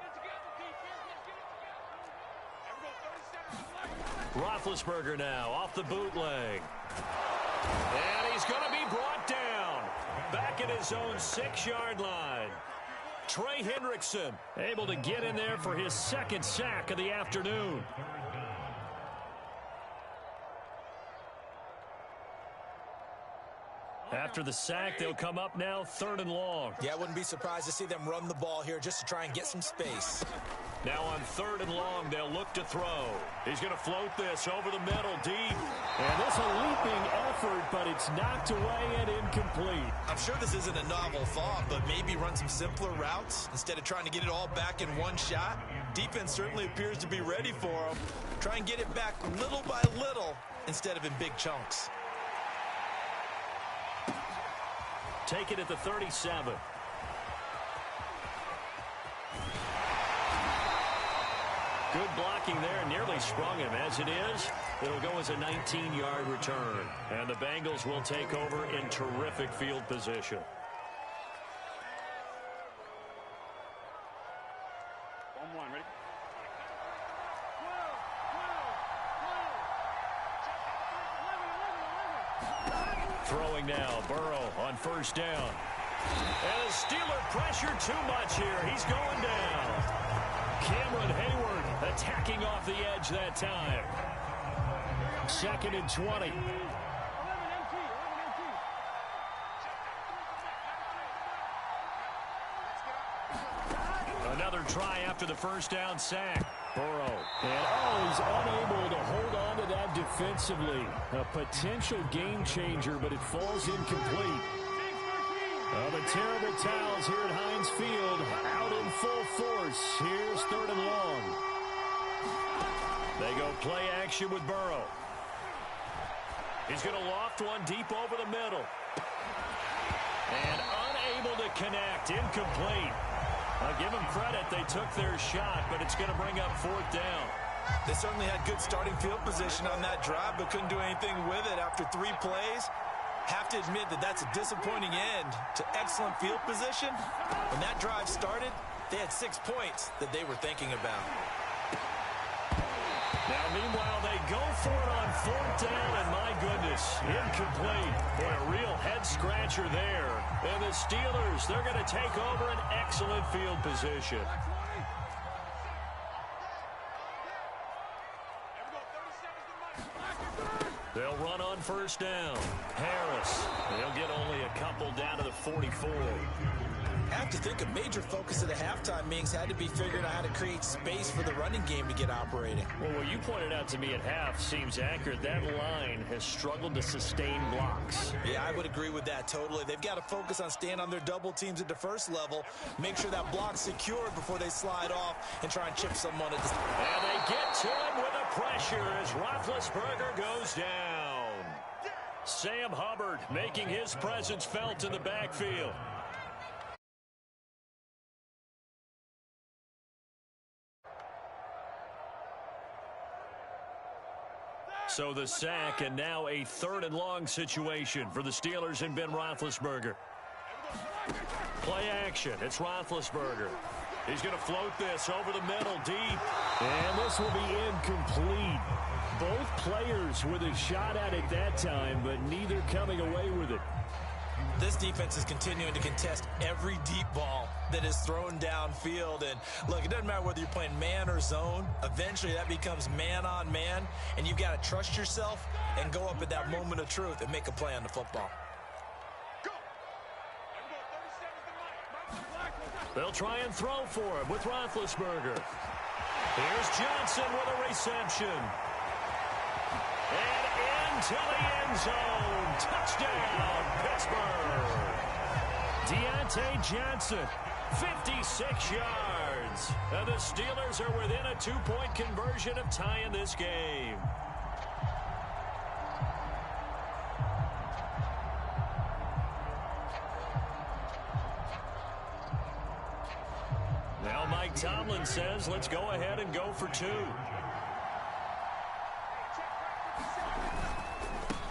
Roethlisberger now off the bootleg. And he's going to be brought down. Back at his own 6-yard line. Trey Hendrickson able to get in there for his second sack of the afternoon. After the sack, they'll come up now 3rd and long. Yeah, I wouldn't be surprised to see them run the ball here just to try and get some space. Now on 3rd and long, they'll look to throw. He's going to float this over the middle, deep. And this a leaping effort, but it's knocked away and incomplete. I'm sure this isn't a novel thought, but maybe run some simpler routes instead of trying to get it all back in one shot. Defense certainly appears to be ready for them. Try and get it back little by little instead of in big chunks. Take it at the 37. Good blocking there, nearly sprung him. As it is, it'll go as a 19-yard return. And the Bengals will take over in terrific field position. Ready? Throwing now, Burrow on first down. And the Steeler pressure too much here. He's going down. Cameron Hayward attacking off the edge that time. 2nd and 20. Another try after the first down sack. Burrow. And he's unable to hold on to that defensively. A potential game changer, but it falls incomplete. The terrible towels here at Heinz Field, out in full force. Here's 3rd and long. They go play action with Burrow. He's going to loft one deep over the middle. And unable to connect, incomplete. I'll give them credit, they took their shot, but it's going to bring up 4th down. They certainly had good starting field position on that drive, but couldn't do anything with it after 3 plays. Have to admit that that's a disappointing end to excellent field position. When that drive started, they had 6 points that they were thinking about. Now, meanwhile, they go for it on 4th down, and my goodness, incomplete. Boy, a real head-scratcher there. And the Steelers, they're going to take over an excellent field position. They'll run on first down. Harris, they'll get only a couple down to the 44. I have to think a major focus of the halftime meetings had to be figuring out how to create space for the running game to get operating. Well, what you pointed out to me at half seems accurate. That line has struggled to sustain blocks. Yeah, I would agree with that totally. They've got to focus on staying on their double teams at the first level, make sure that block's secured before they slide off and try and chip someone at the... And they get to him with the pressure as Roethlisberger goes down. Sam Hubbard making his presence felt in the backfield. So the sack, and now a 3rd and long situation for the Steelers and Ben Roethlisberger. Play action. It's Roethlisberger. He's going to float this over the middle, deep. And this will be incomplete. Both players with a shot at it that time, but neither coming away with it. This defense is continuing to contest every deep ball that is thrown downfield. And look, it doesn't matter whether you're playing man or zone. Eventually that becomes man on man, and you've got to trust yourself and go up at that moment of truth and make a play on the football. They'll try and throw for him with Roethlisberger. Here's Johnson with a reception. And into the end zone. Touchdown, Pittsburgh. Deontay Johnson, 56 yards. And the Steelers are within a 2-point conversion of tying this game. Now Mike Tomlin says, let's go ahead and go for 2.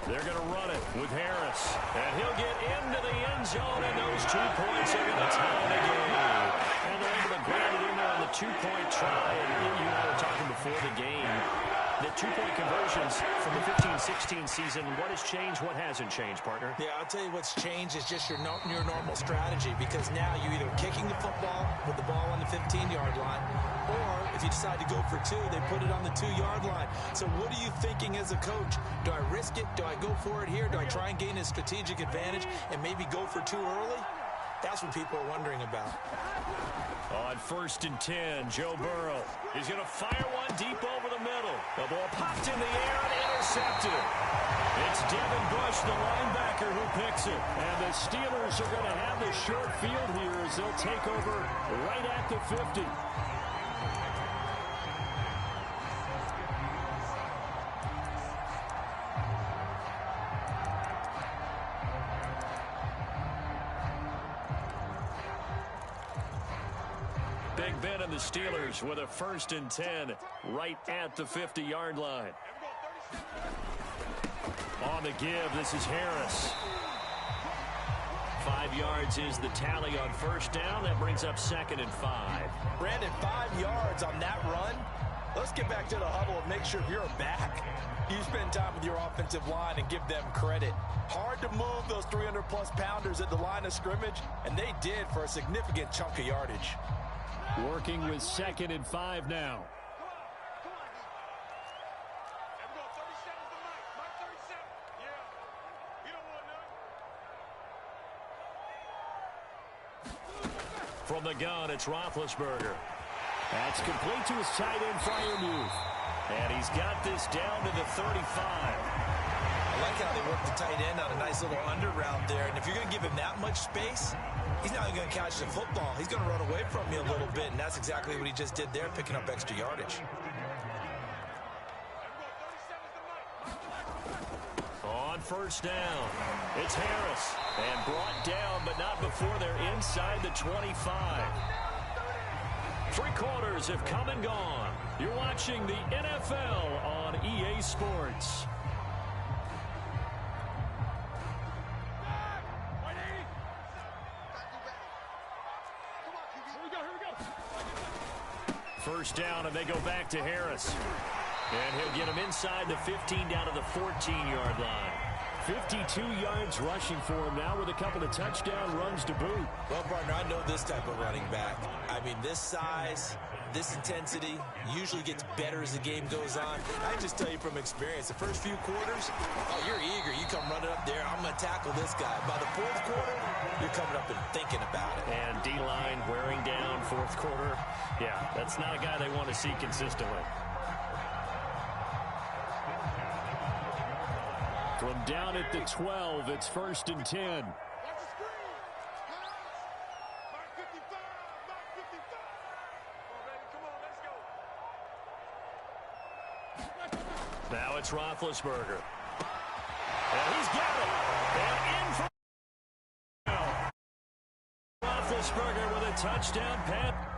They're going to run it with Harris. And he'll get into the end zone, and those 2 points are going to tie the game. And they're able to grab it in there on the 2-point try. And you and I were talking before the game. The 2-point conversions from the 15-16 season, what has changed, what hasn't changed, partner? Yeah, I'll tell you what's changed is just your normal strategy, because now you're either kicking the football with the ball on the 15-yard line, or if you decide to go for 2, they put it on the 2-yard line. So what are you thinking as a coach? Do I risk it? Do I go for it here? Do I try and gain a strategic advantage and maybe go for 2 early? That's what people are wondering about. On 1st and 10, Joe Burrow. He's going to fire one deep over the middle. The ball popped in the air and intercepted. It's Devin Bush, the linebacker, who picks it. And the Steelers are going to have the short field here as they'll take over right at the 50. Big Ben and the Steelers with a 1st and 10 right at the 50-yard line. On the give, this is Harris. 5 yards is the tally on 1st down. That brings up 2nd and 5. Brandon, 5 yards on that run. Let's get back to the huddle and make sure if you're a back, you spend time with your offensive line and give them credit. Hard to move those 300-plus pounders at the line of scrimmage, and they did for a significant chunk of yardage. Working with 2nd and 5 now. From the gun, it's Roethlisberger. That's complete to his tight end Freiermuth. And he's got this down to the 35. I like how they work the tight end on a nice little under route there. And if you're going to give him that much space, he's not going to catch the football. He's going to run away from you a little bit, and that's exactly what he just did there, picking up extra yardage. On 1st down, it's Harris. And brought down, but not before they're inside the 25. 3 quarters have come and gone. You're watching the NFL on EA Sports. First down, and they go back to Harris. And he'll get him inside the 15 down to the 14-yard line. 52 yards rushing for him now with a couple of touchdown runs to boot. Well, partner, I know this type of running back. I mean, this size, this intensity usually gets better as the game goes on. I can just tell you from experience, the first few quarters, oh, you're eager. You come running up there, I'm going to tackle this guy. By the 4th quarter, you're coming up and thinking about it. And D-line wearing down 4th quarter. Yeah, that's not a guy they want to see consistently. From down at the 12, it's 1st and 10. Now it's Roethlisberger. And he's got it. And in for Roethlisberger with a touchdown pass.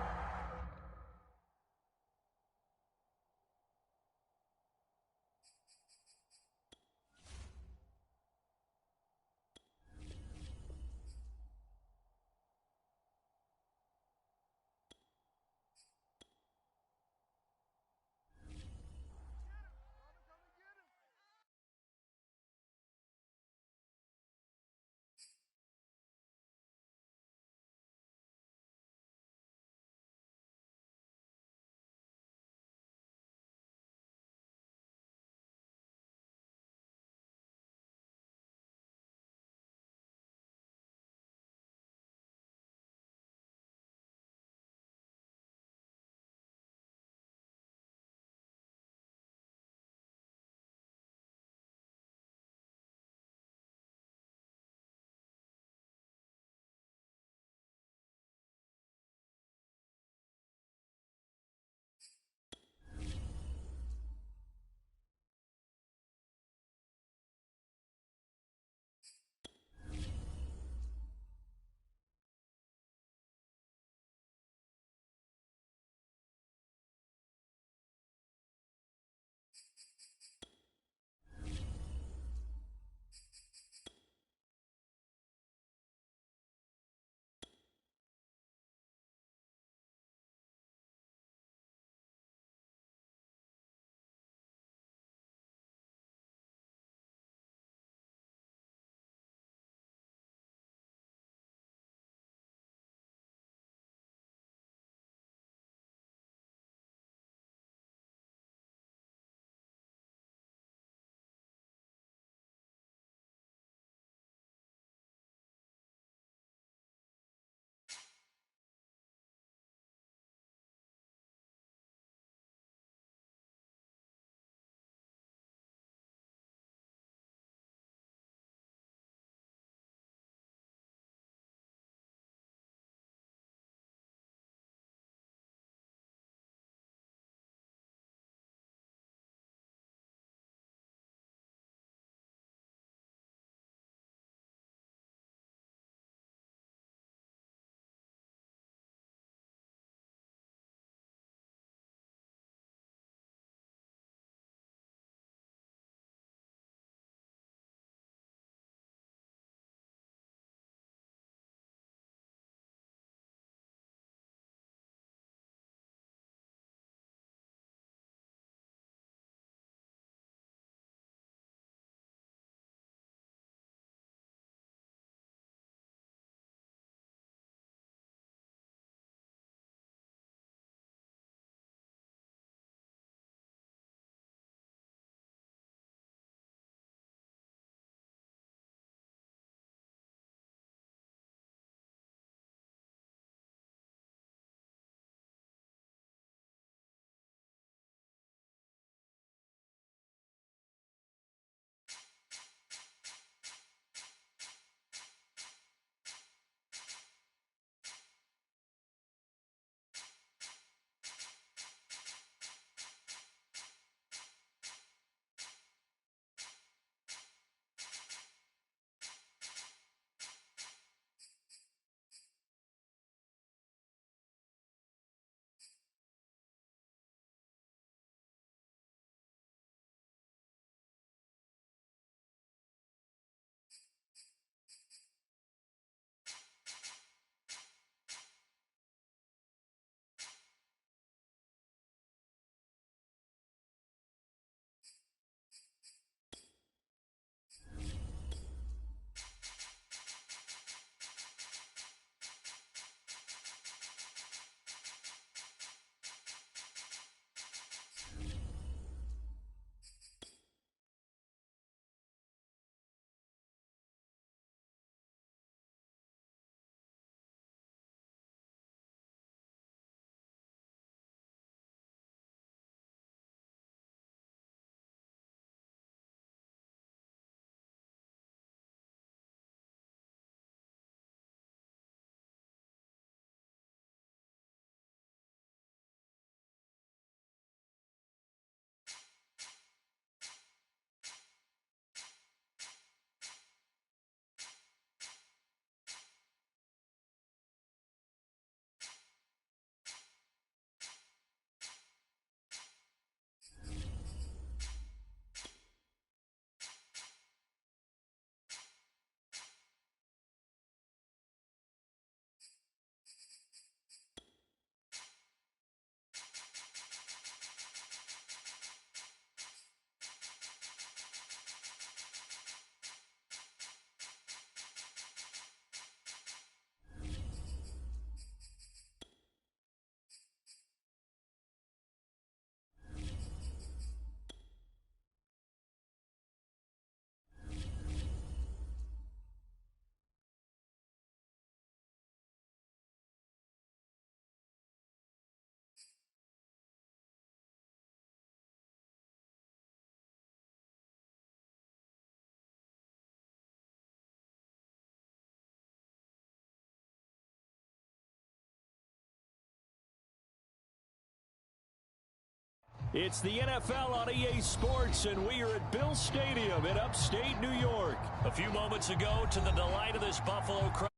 It's the NFL on EA Sports, and we are at Bill Stadium in upstate New York. A few moments ago, to the delight of this Buffalo crowd,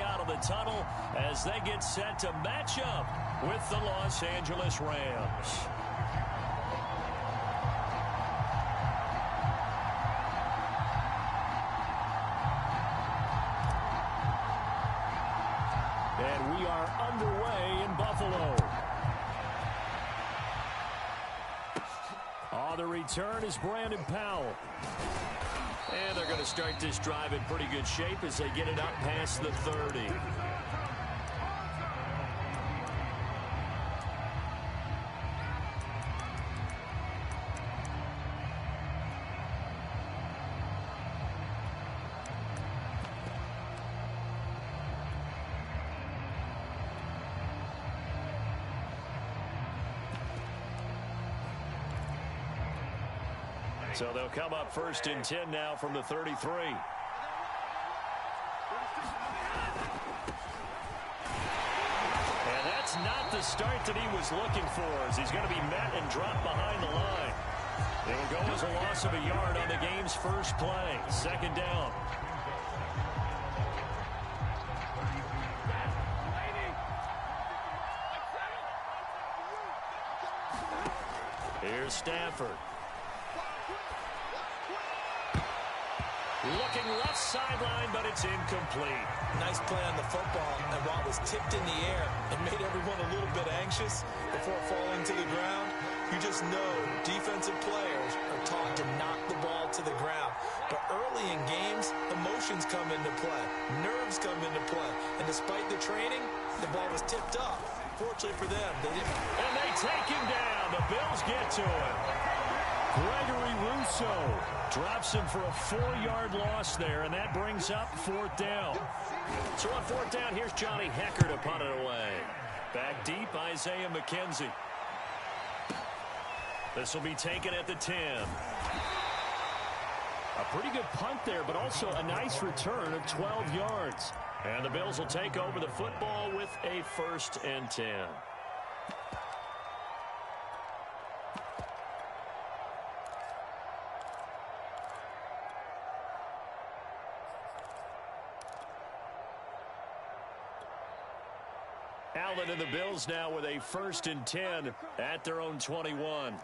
out of the tunnel as they get set to match up with the Los Angeles Rams. And we are underway in Buffalo. On the return is Brandon Powell. And they're going to start this drive in pretty good shape as they get it up past the 30. So they'll come up 1st and 10 now from the 33. And that's not the start that he was looking for, as he's going to be met and dropped behind the line. It'll go as a loss of a yard on the game's first play. 2nd down. Here's Stafford. Looking left sideline, but it's incomplete. Nice play on the football, and while it was tipped in the air and made everyone a little bit anxious before falling to the ground, you just know defensive players are taught to knock the ball to the ground. But early in games, emotions come into play. Nerves come into play. And despite the training, the ball was tipped up. Fortunately for them, they didn't. And they take him down. The Bills get to him. Gregory Rousseau drops him for a 4-yard loss there, and that brings up 4th down. So on 4th down, here's Johnny Hecker to punt it away. Back deep, Isaiah McKenzie. This will be taken at the 10. A pretty good punt there, but also a nice return of 12 yards. And the Bills will take over the football with a 1st and 10. Allen and the Bills now with a 1st and 10 at their own 21.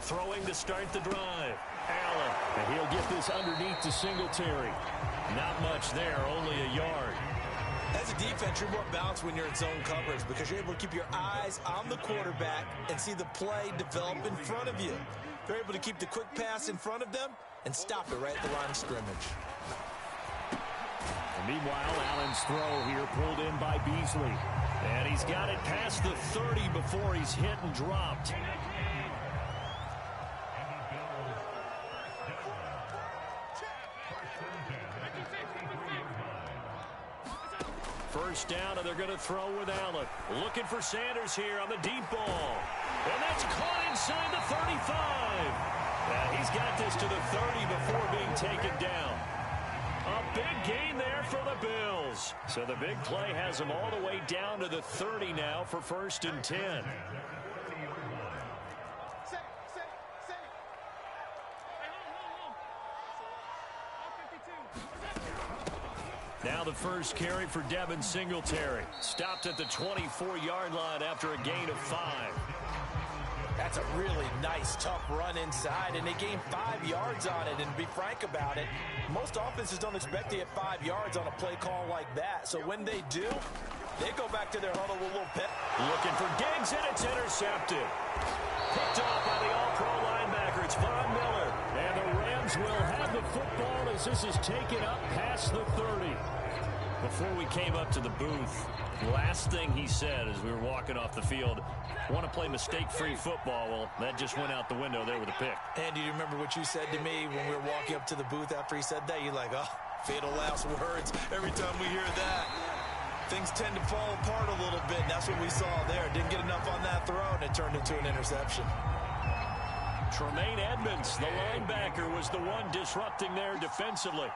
Throwing to start the drive. Allen. And he'll get this underneath to Singletary. Not much there, only a yard. As a defense, you're more balanced when you're in zone coverage because you're able to keep your eyes on the quarterback and see the play develop in front of you. They're able to keep the quick pass in front of them and stop it right at the line of scrimmage. And meanwhile, Allen's throw here pulled in by Beasley. And he's got it past the 30 before he's hit and dropped. First down, and they're going to throw with Allen. Looking for Sanders here on the deep ball. And that's caught inside the 35. And he's got this to the 30 before being taken down. A big gain there for the Bills. So the big play has them all the way down to the 30 now for 1st and 10. Now the first carry for Devin Singletary. Stopped at the 24-yard line after a gain of 5. That's a really nice, tough run inside, and they gained 5 yards on it. And to be frank about it, most offenses don't expect to get 5 yards on a play call like that. So when they do, they go back to their huddle with a little pep. Looking for Diggs, and it's intercepted. Picked off by the all-pro linebacker. It's Von Miller. And the Rams will have the football as this is taken up past the 30. Before we came up to the booth, last thing he said as we were walking off the field, want to play mistake-free football. Well, that just went out the window there with a pick. And do you remember what you said to me when we were walking up to the booth after he said that? You're like, oh, fatal last words. Every time we hear that, things tend to fall apart a little bit. And that's what we saw there. Didn't get enough on that throw, and it turned into an interception. Tremaine Edmonds, the linebacker, was the one disrupting there defensively.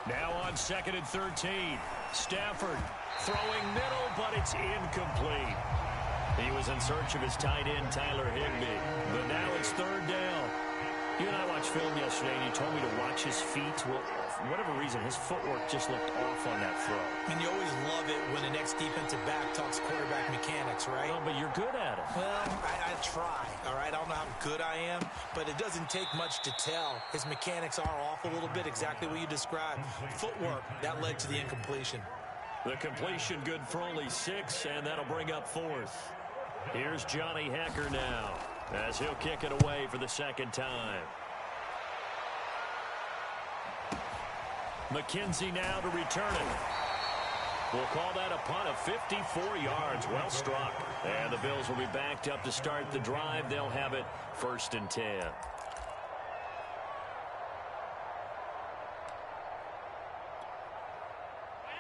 Now on 2nd and 13. Stafford throwing middle, but it's incomplete. He was in search of his tight end, Tyler Higbee. But now it's 3rd down. You and I watched film yesterday, and you told me to watch his feet. Well, for whatever reason, his footwork just looked off on that throw. I mean, you always love it when the next defensive back talks quarterback mechanics, right? Well, but you're good at it. Well, I try, all right? I don't know how good I am, but it doesn't take much to tell. His mechanics are off a little bit, exactly what you described. Footwork, that led to the incompletion. The completion good for only 6, and that'll bring up 4th. Here's Johnny Hacker now, as he'll kick it away for the 2nd time. McKenzie now to return it. We'll call that a punt of 54 yards. Well struck. And the Bills will be backed up to start the drive. They'll have it 1st and 10.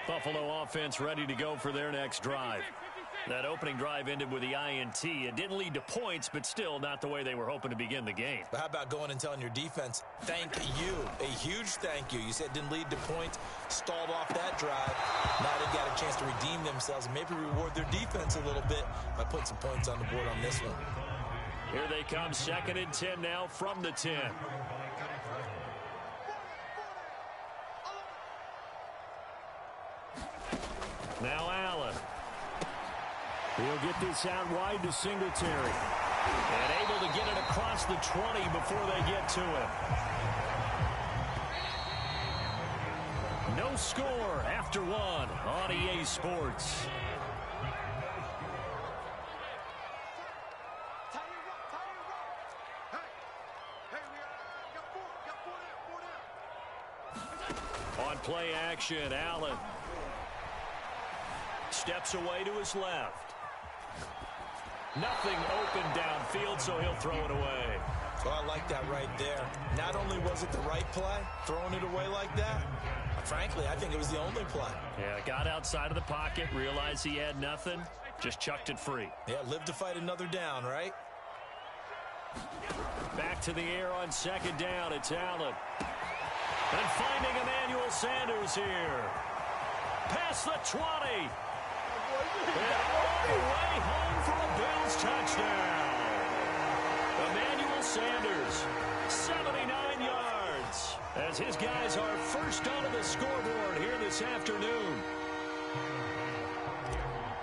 Buffalo offense ready to go for their next drive. That opening drive ended with the INT. It didn't lead to points, but still not the way they were hoping to begin the game. But how about going and telling your defense, thank you, a huge thank you. You said it didn't lead to points, stalled off that drive. Now they've got a chance to redeem themselves and maybe reward their defense a little bit by putting some points on the board on this one. Here they come, 2nd and 10 now from the 10. Now Allen. He'll get this out wide to Singletary. And able to get it across the 20 before they get to him. No score after 1 on EA Sports. On play action, Allen steps away to his left. Nothing open downfield, so he'll throw it away. Well, I like that right there. Not only was it the right play, throwing it away like that, frankly, I think it was the only play. Yeah, got outside of the pocket, realized he had nothing, just chucked it free. Yeah, live to fight another down, right? Back to the air on 2nd down, it's Allen. And finding Emmanuel Sanders here. Past the 20. And all the way home for a Bills touchdown. Emmanuel Sanders, 79 yards, as his guys are first onto the scoreboard here this afternoon.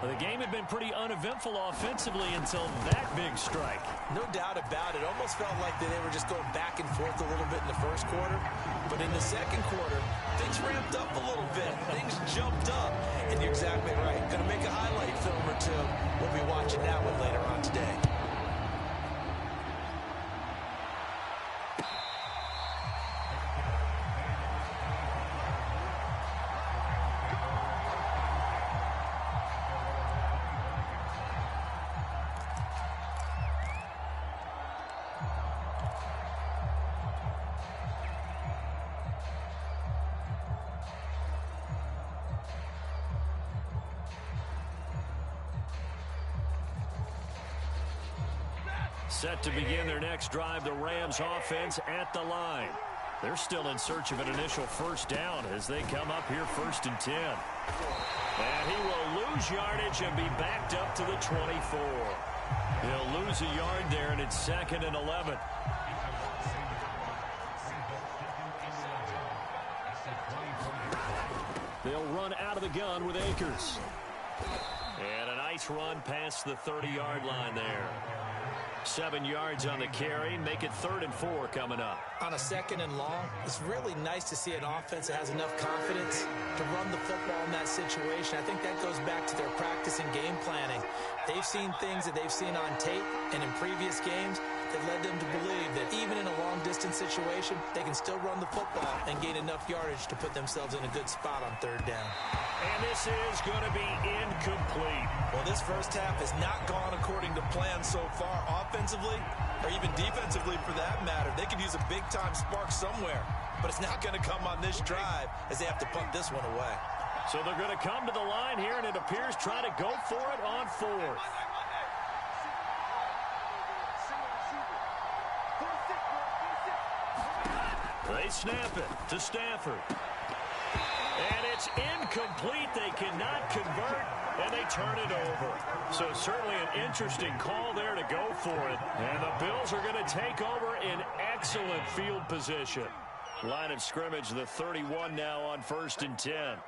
Well, the game had been pretty uneventful offensively until that big strike. No doubt about it. Almost felt like they were just going back and forth a little bit in the first quarter. But in the second quarter, things ramped up a little bit. Things jumped up. And you're exactly right. Going to make a highlight film or two. We'll be watching that one later on today. Set to begin their next drive, the Rams offense at the line. They're still in search of an initial 1st down as they come up here 1st and 10. And he will lose yardage and be backed up to the 24. He'll lose a yard there, and it's 2nd and 11. They'll run out of the gun with Akers. And a nice run past the 30-yard line there. 7 yards on the carry. Make it 3rd and 4 coming up. On a 2nd and long, it's really nice to see an offense that has enough confidence to run the football in that situation. I think that goes back to their practice and game planning. They've seen things that they've seen on tape and in previous games that led them to believe that even in a long-distance situation, they can still run the football and gain enough yardage to put themselves in a good spot on 3rd down. And this is going to be incomplete. Well, this first half has not gone according to plan so far, offensively or even defensively for that matter. They could use a big-time spark somewhere, but it's not going to come on this drive as they have to punt this one away. So they're going to come to the line here, and it appears try to go for it on 4th. They snap it to Stafford. And it's incomplete. They cannot convert, and they turn it over. So certainly an interesting call there to go for it. And the Bills are going to take over in excellent field position. Line of scrimmage, the 31 now on 1st and 10.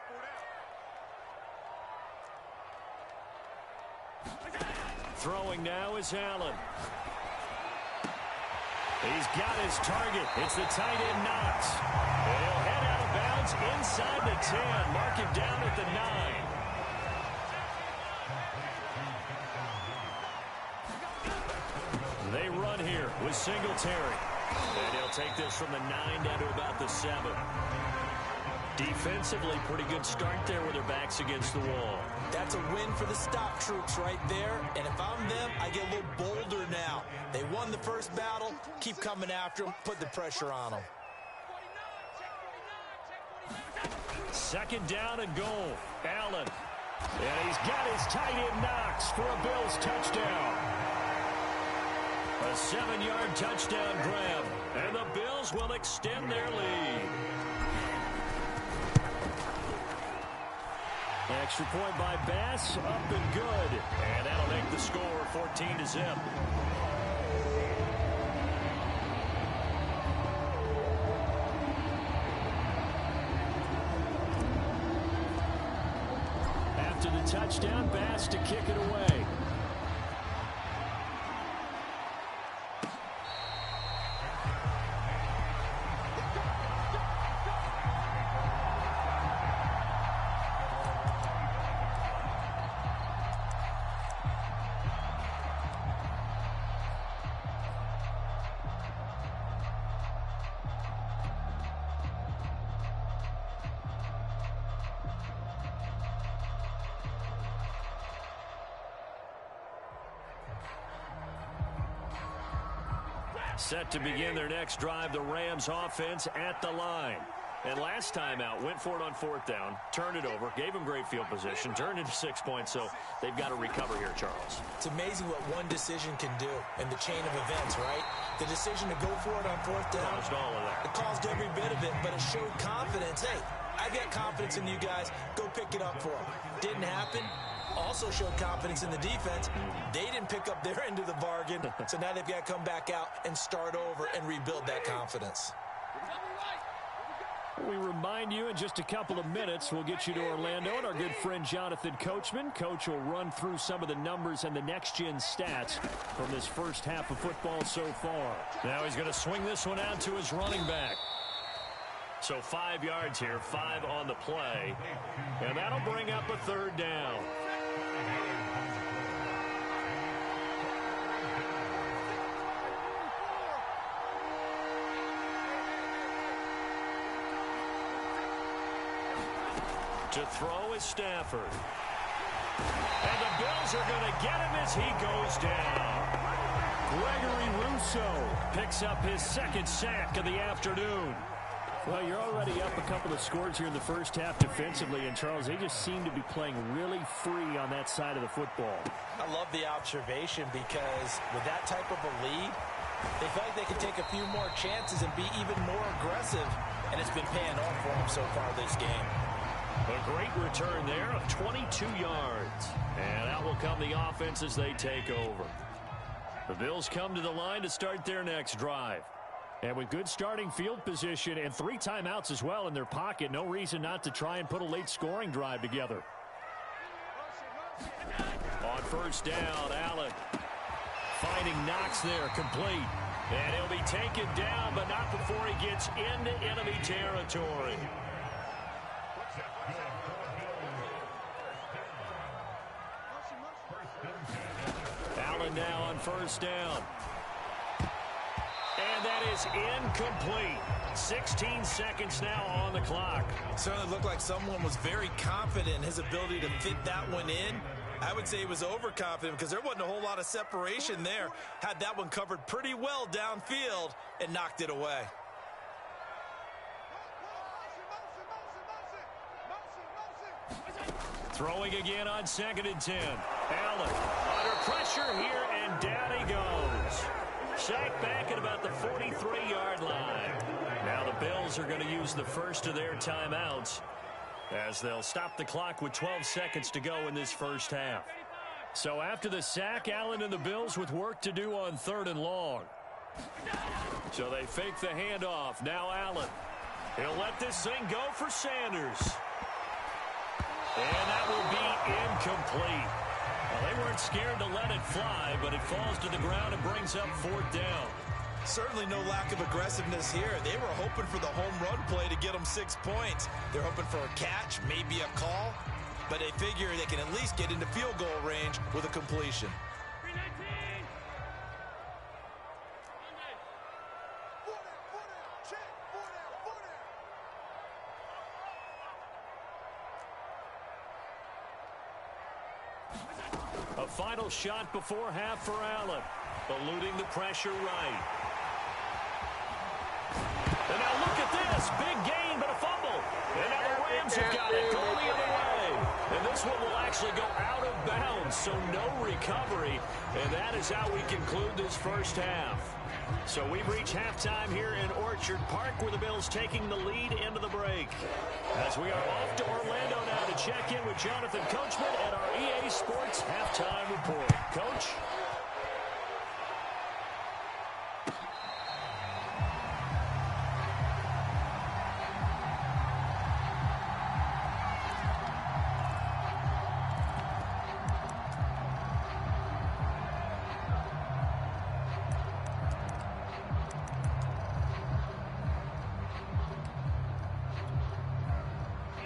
Throwing now is Allen. He's got his target. It's the tight end Knox. And he'll head out of bounds inside the 10. Mark him down at the 9. They run here with Singletary. And he'll take this from the 9 down to about the 7. Defensively, pretty good start there with their backs against the wall. That's a win for the stop troops right there. And if I'm them, I get a little bolder now. They won the first battle. Keep coming after them. Put the pressure on them. 2nd down and goal. Allen. And he's got his tight end Knox for a Bills touchdown. A 7-yard touchdown grab. And the Bills will extend their lead. Extra point by Bass, up and good. And that'll make the score 14-0. After the touchdown, Bass to kick it away. Set to begin their next drive, the Rams offense at the line. And last time out, went for it on 4th down, turned it over, gave them great field position, turned into 6 points, so they've got to recover here, Charles. It's amazing what one decision can do in the chain of events, right? The decision to go for it on 4th down. Caused all of that. It caused every bit of it, but it showed confidence. Hey, I've got confidence in you guys. Go pick it up for them. Didn't happen. Also showed confidence in the defense. They didn't pick up their end of the bargain, so now they've got to come back out and start over and rebuild that confidence. We remind you in just a couple of minutes, we'll get you to Orlando and our good friend Jonathan Coachman. Coach will run through some of the numbers and the next-gen stats from this first half of football so far. Now he's going to swing this one out to his running back. So 5 yards here, 5 on the play. And that'll bring up a 3rd down. To throw is Stafford. And the Bills are going to get him as he goes down. Gregory Rousseau picks up his 2nd sack of the afternoon. Well, you're already up a couple of scores here in the first half defensively, and Charles, they just seem to be playing really free on that side of the football. I love the observation because with that type of a lead, they feel like they can take a few more chances and be even more aggressive, and it's been paying off for them so far this game. A great return there of 22 yards. And out will come the offense as they take over. The Bills come to the line to start their next drive. And with good starting field position and 3 timeouts as well in their pocket, no reason not to try and put a late scoring drive together. On 1st down, Allen finding Knox there, complete. And he'll be taken down, but not before he gets into enemy territory. Allen now on 1st down. And that is incomplete. 16 seconds now on the clock. Certainly looked like someone was very confident in his ability to fit that one in. I would say he was overconfident because there wasn't a whole lot of separation there. Had that one covered pretty well downfield and knocked it away. Throwing again on 2nd and 10. Allen under pressure here, and down he goes. Sacked back at about the 43-yard line. Now the Bills are going to use the first of their timeouts. as they'll stop the clock with 12 seconds to go in this first half. So after the sack, Allen and the Bills with work to do on 3rd and long. So they fake the handoff. Now Allen. He'll let this thing go for Sanders. And that will be incomplete. Well, they weren't scared to let it fly, but it falls to the ground and brings up 4th down. Certainly no lack of aggressiveness here. They were hoping for the home run play to get them 6 points. They're hoping for a catch, maybe a call, but they figure they can at least get into field goal range with a completion. A final shot before half for Allen, eluding the pressure right. And now look at this. Big gain, but a fumble. And now the Rams have got it going the other way. And this one will actually go out of bounds, so no recovery. And that is how we conclude this first half. So we've reached halftime here in Orchard Park, where the Bills taking the lead into the break. As we are off to Orlando now to check in with Jonathan Coachman at our EA Sports Halftime Report. Coach?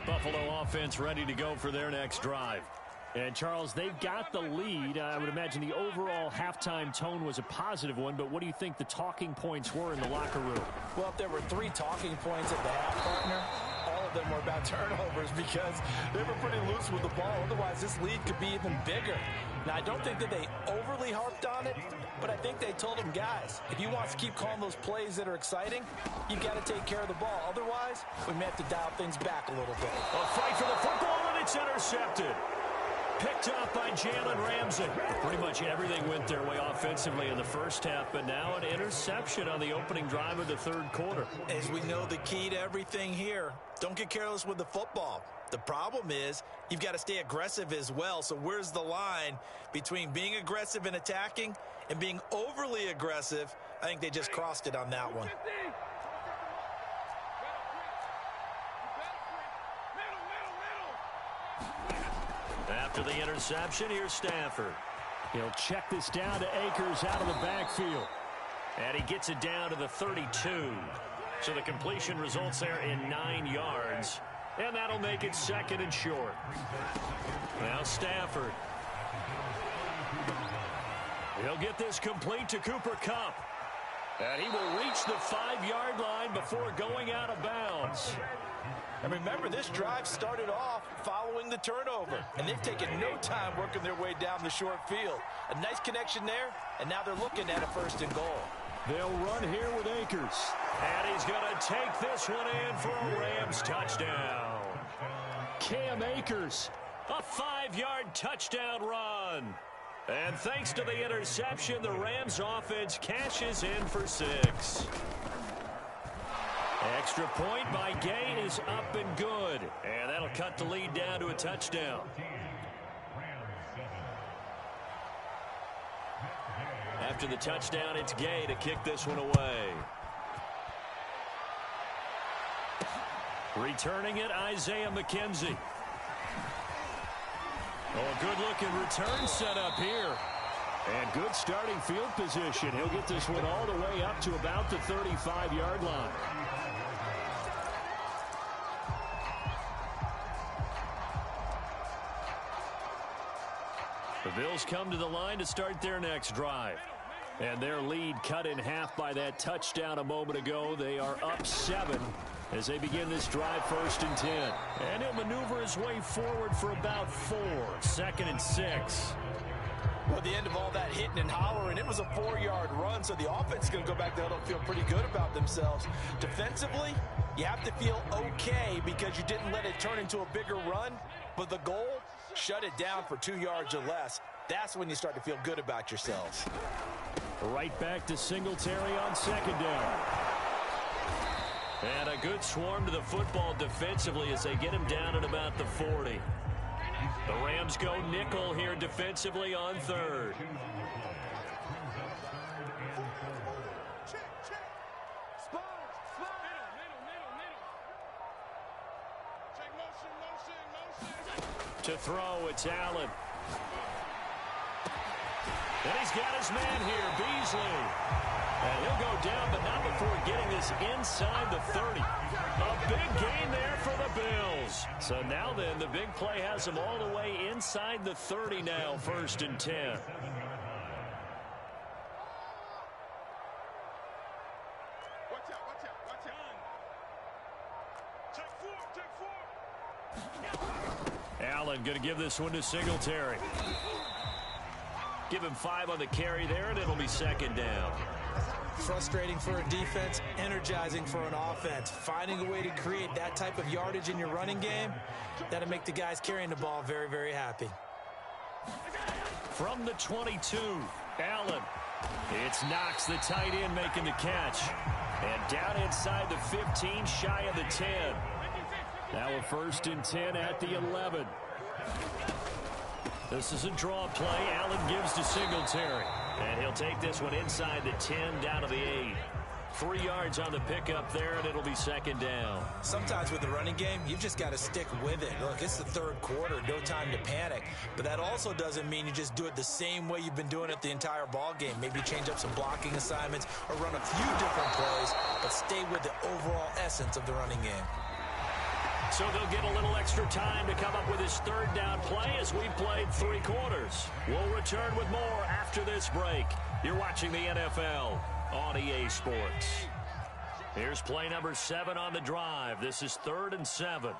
Buffalo offense ready to go for their next drive. And, Charles, they've got the lead. I would imagine the overall halftime tone was a positive one, but what do you think the talking points were in the locker room? Well, if there were 3 talking points at the half, partner, all of them were about turnovers because they were pretty loose with the ball. Otherwise, this lead could be even bigger. Now, I don't think that they overly harped on it, but I think they told them, guys, if you want to keep calling those plays that are exciting, you've got to take care of the ball. Otherwise, we may have to dial things back a little bit. A fight for the football, and it's intercepted. Picked up by Jalen Ramsey. Pretty much everything went their way offensively in the first half, but now an interception on the opening drive of the 3rd quarter. As we know, the key to everything here, don't get careless with the football. The problem is you've got to stay aggressive as well. So where's the line between being aggressive and attacking and being overly aggressive? I think they just crossed it on that one. After the interception, here's Stafford. He'll check this down to Akers out of the backfield. And he gets it down to the 32. So the completion results there in 9 yards. And that'll make it 2nd and short. Now Stafford. He'll get this complete to Cooper Kupp. And he will reach the 5-yard line before going out of bounds. And remember, this drive started off following the turnover, and they've taken no time working their way down the short field. A nice connection there, and now they're looking at a 1st and goal. They'll run here with Akers. And he's going to take this one in for a Rams touchdown. Cam Akers. A 5-yard touchdown run. And thanks to the interception, the Rams offense cashes in for 6. Extra point by Gay is up and good. And that'll cut the lead down to a touchdown. After the touchdown, it's Gay to kick this one away. Returning it, Isaiah McKenzie. Oh, a good-looking return set up here. And good starting field position. He'll get this one all the way up to about the 35-yard line. The Bills come to the line to start their next drive. And their lead cut in half by that touchdown a moment ago. They are up 7 as they begin this drive, 1st and 10. And he'll maneuver his way forward for about 4. 2nd and 6. Well, at the end of all that hitting and hollering, it was a 4-yard run, so the offense is going to go back there and feel pretty good about themselves. Defensively, you have to feel okay because you didn't let it turn into a bigger run, but the goal, shut it down for 2 yards or less. That's when you start to feel good about yourselves. Right back to Singletary on 2nd down. And a good swarm to the football defensively as they get him down at about the 40. The Rams go nickel here defensively on third. To throw, it's Allen. And he's got his man here, Beasley. And he'll go down, but not before getting this inside the 30. A big gain there for the Bills. So now then, the big play has them all the way inside the 30 now, 1st and 10. Allen going to give this one to Singletary. Give him 5 on the carry there, and it'll be 2nd down. Frustrating for a defense, energizing for an offense. Finding a way to create that type of yardage in your running game, that'll make the guys carrying the ball very, very happy. From the 22, Allen. It's Knox, the tight end, making the catch. And down inside the 15, shy of the 10. Now a 1st and 10 at the 11. This is a draw play. Allen gives to Singletary. And he'll take this one inside the 10 down to the 8. 3 yards on the pickup there, and it'll be 2nd down. Sometimes with the running game, you've just got to stick with it. Look, it's the 3rd quarter, no time to panic. But that also doesn't mean you just do it the same way you've been doing it the entire ball game. Maybe change up some blocking assignments or run a few different plays, but stay with the overall essence of the running game. So they'll get a little extra time to come up with his 3rd down play as we played 3 quarters. We'll return with more after this break. You're watching the NFL on EA Sports. Here's play number 7 on the drive. This is 3rd and 7.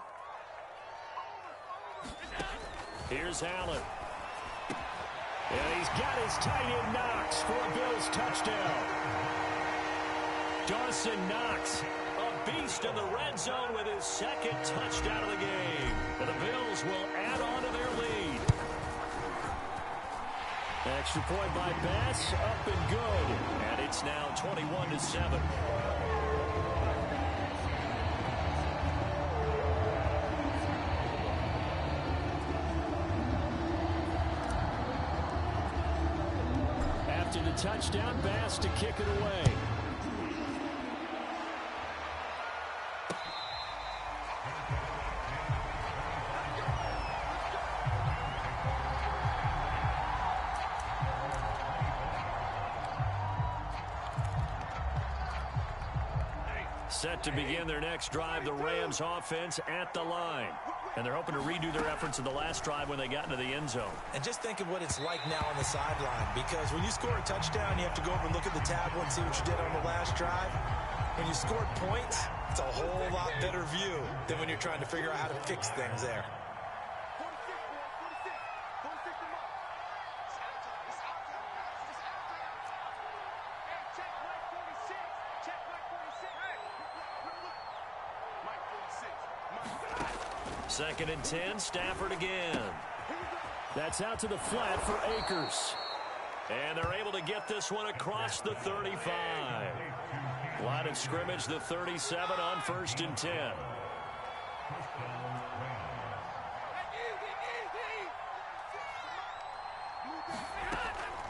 Here's Allen. And he's got his tight end Knox for a Bills touchdown. Dawson Knox, a beast in the red zone with his 2nd touchdown of the game. And the Bills will add on to their lead. Extra point by Bass, up and good. And it's now 21-7. After the touchdown, Bass to kick it away. Set to begin their next drive, the Rams offense at the line. And they're hoping to redo their efforts in the last drive when they got into the end zone. And just think of what it's like now on the sideline, because when you score a touchdown, you have to go over and look at the tablet and see what you did on the last drive. When you scored points, it's a whole lot better view than when you're trying to figure out how to fix things there. Second and 10, Stafford again. That's out to the flat for Akers. And they're able to get this one across the 35. Line of scrimmage, the 37 on 1st and 10.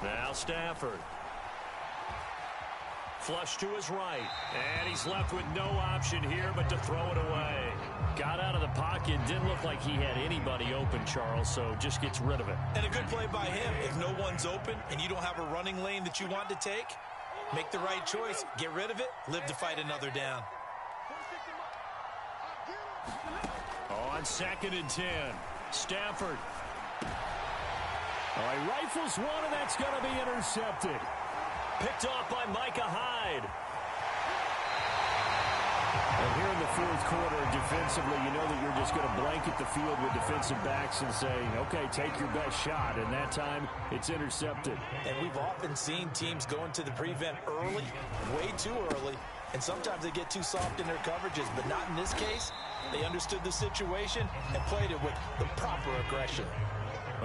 Now Stafford. Flush to his right. And he's left with no option here but to throw it away. Got out of the pocket. Didn't look like he had anybody open, Charles, so just gets rid of it. And a good play by him. If no one's open and you don't have a running lane that you want to take, make the right choice. Get rid of it. Live to fight another down. On 2nd and 10, Stafford. Oh, he rifles one, and that's going to be intercepted. Picked off by Micah Hyde. And here in the 4th quarter, defensively, you know that you're just going to blanket the field with defensive backs and say, okay, take your best shot. And that time, it's intercepted. And we've often seen teams go into the prevent early, way too early, and sometimes they get too soft in their coverages. But not in this case. They understood the situation and played it with the proper aggression.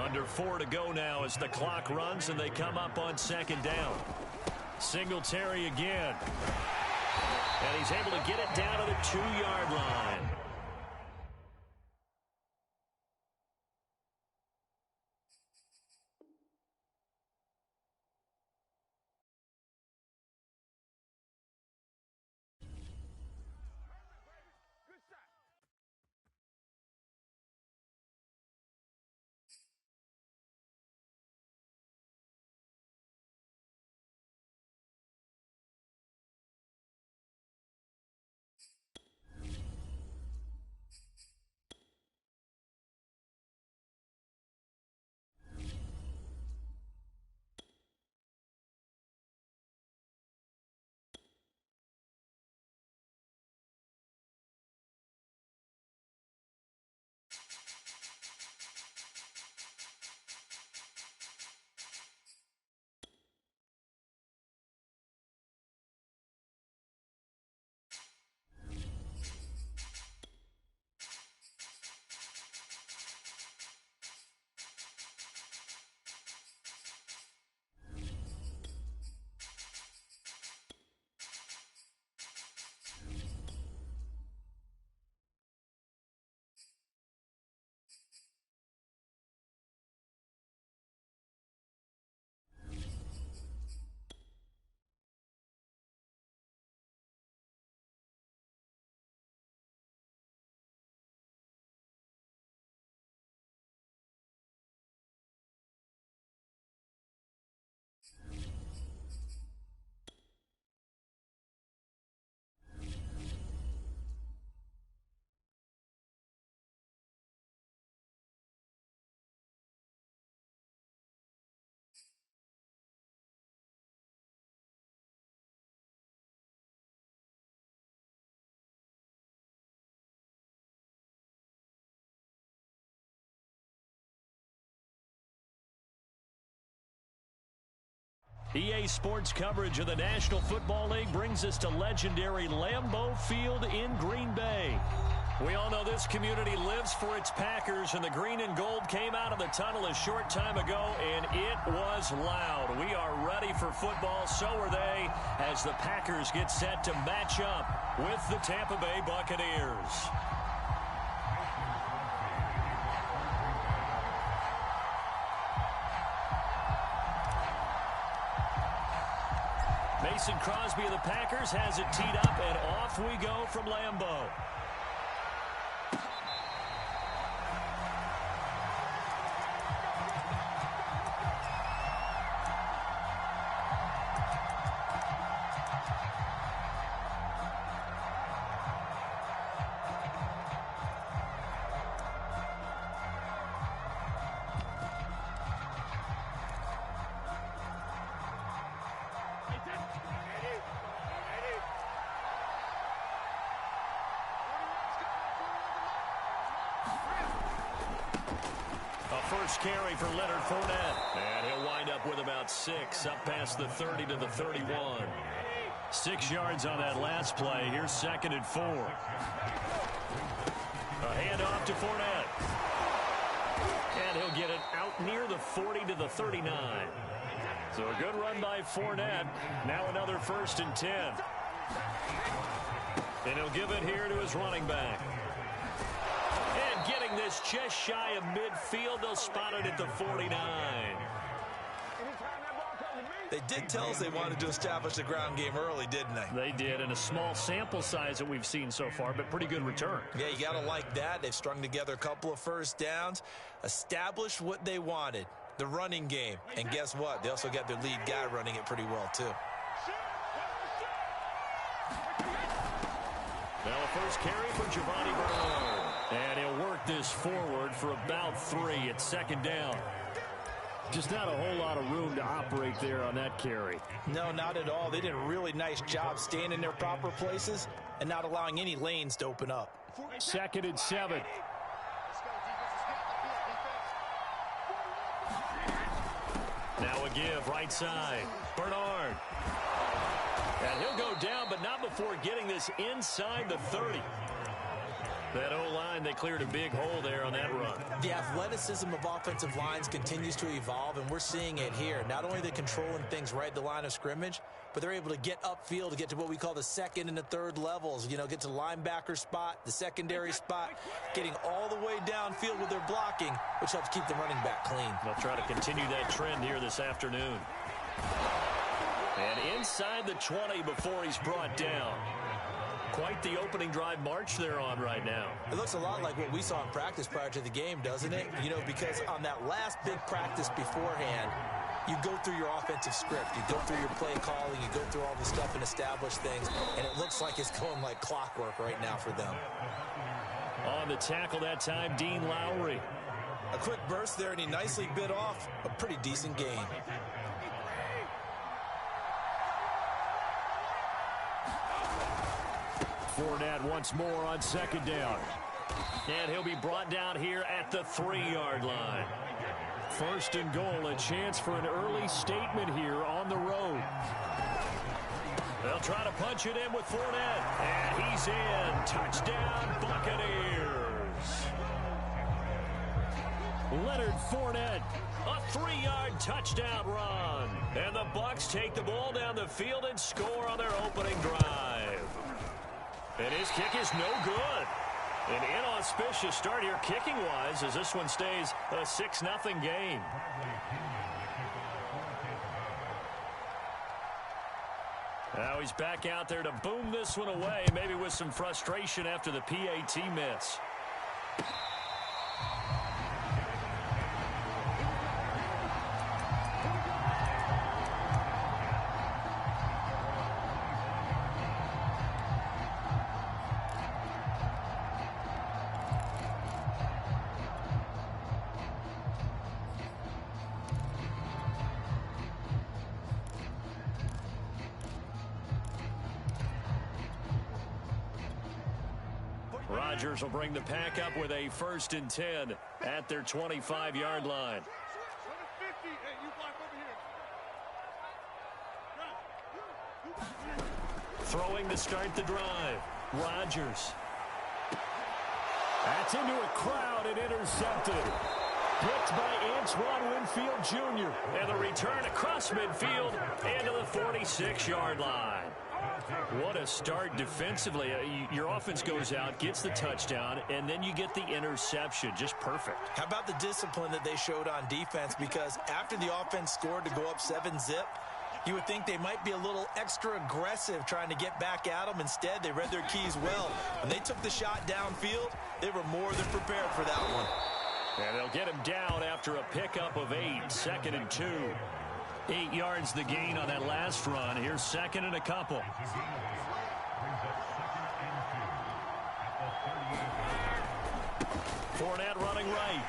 Under 4 to go now as the clock runs and they come up on 2nd down. Singletary again. And he's able to get it down to the 2-yard line. EA Sports coverage of the National Football League brings us to legendary Lambeau Field in Green Bay. We all know this community lives for its Packers, and the green and gold came out of the tunnel a short time ago, and it was loud. We are ready for football, so are they, as the Packers get set to match up with the Tampa Bay Buccaneers. Mason Crosby of the Packers has it teed up, and off we go from Lambeau. First carry for Leonard Fournette. And he'll wind up with about 6, up past the 30 to the 31. 6 yards on that last play. Here's 2nd and 4. A handoff to Fournette. And he'll get it out near the 40 to the 39. So a good run by Fournette. Now another 1st and 10. And he'll give it here to his running back. Getting this just shy of midfield. They'll spot it at the 49. They did tell us they wanted to establish the ground game early, didn't they? They did, and a small sample size that we've seen so far, but pretty good return. Yeah, you got to like that. They've strung together a couple of first downs, established what they wanted, the running game. And guess what? They also got their lead guy running it pretty well, too. Now a first carry for Giovanni Bernard. And he'll work this forward for about 3 at 2nd down. Just not a whole lot of room to operate there on that carry. No, not at all. They did a really nice job staying in their proper places and not allowing any lanes to open up. 2nd and 7. Now a give right side. Bernard. And he'll go down, but not before getting this inside the 30. That O-line, they cleared a big hole there on that run. The athleticism of offensive lines continues to evolve, and we're seeing it here. Not only are they controlling things right at the line of scrimmage, but they're able to get upfield to get to what we call the second and the third levels. You know, get to the linebacker spot, the secondary spot, getting all the way downfield with their blocking, which helps keep the running back clean. They'll try to continue that trend here this afternoon. And inside the 20 before he's brought down. Quite the opening drive march they're on right now. It looks a lot like what we saw in practice prior to the game, doesn't it? You know, because on that last big practice beforehand, you go through your offensive script. You go through your play calling. You go through all the stuff and establish things. And it looks like it's going like clockwork right now for them. On the tackle that time, Dean Lowry. A quick burst there, and he nicely bit off a pretty decent gain. Fournette once more on second down. And he'll be brought down here at the 3-yard line. First and goal, a chance for an early statement here on the road. They'll try to punch it in with Fournette. And he's in. Touchdown, Buccaneers. Leonard Fournette. A 3-yard touchdown run. And the Bucs take the ball down the field and score on their opening drive. And his kick is no good. An inauspicious start here kicking-wise as this one stays a 6-0 game. Now he's back out there to boom this one away, maybe with some frustration after the PAT miss. Rodgers will bring the pack up with a 1st and 10 at their 25-yard line. Throwing to start the drive. Rodgers. That's into a crowd and intercepted. Picked by Antoine Winfield Jr. And the return across midfield into the 46-yard line. What a start defensively. Your offense goes out, gets the touchdown, and then you get the interception. Just perfect. How about the discipline that they showed on defense? Because after the offense scored to go up 7-zip, you would think they might be a little extra aggressive trying to get back at them. Instead, they read their keys well. When they took the shot downfield, they were more than prepared for that one. And they'll get him down after a pickup of 8, 2nd and 2. 8 yards the gain on that last run. Here's 2nd and a couple. Fournette running right.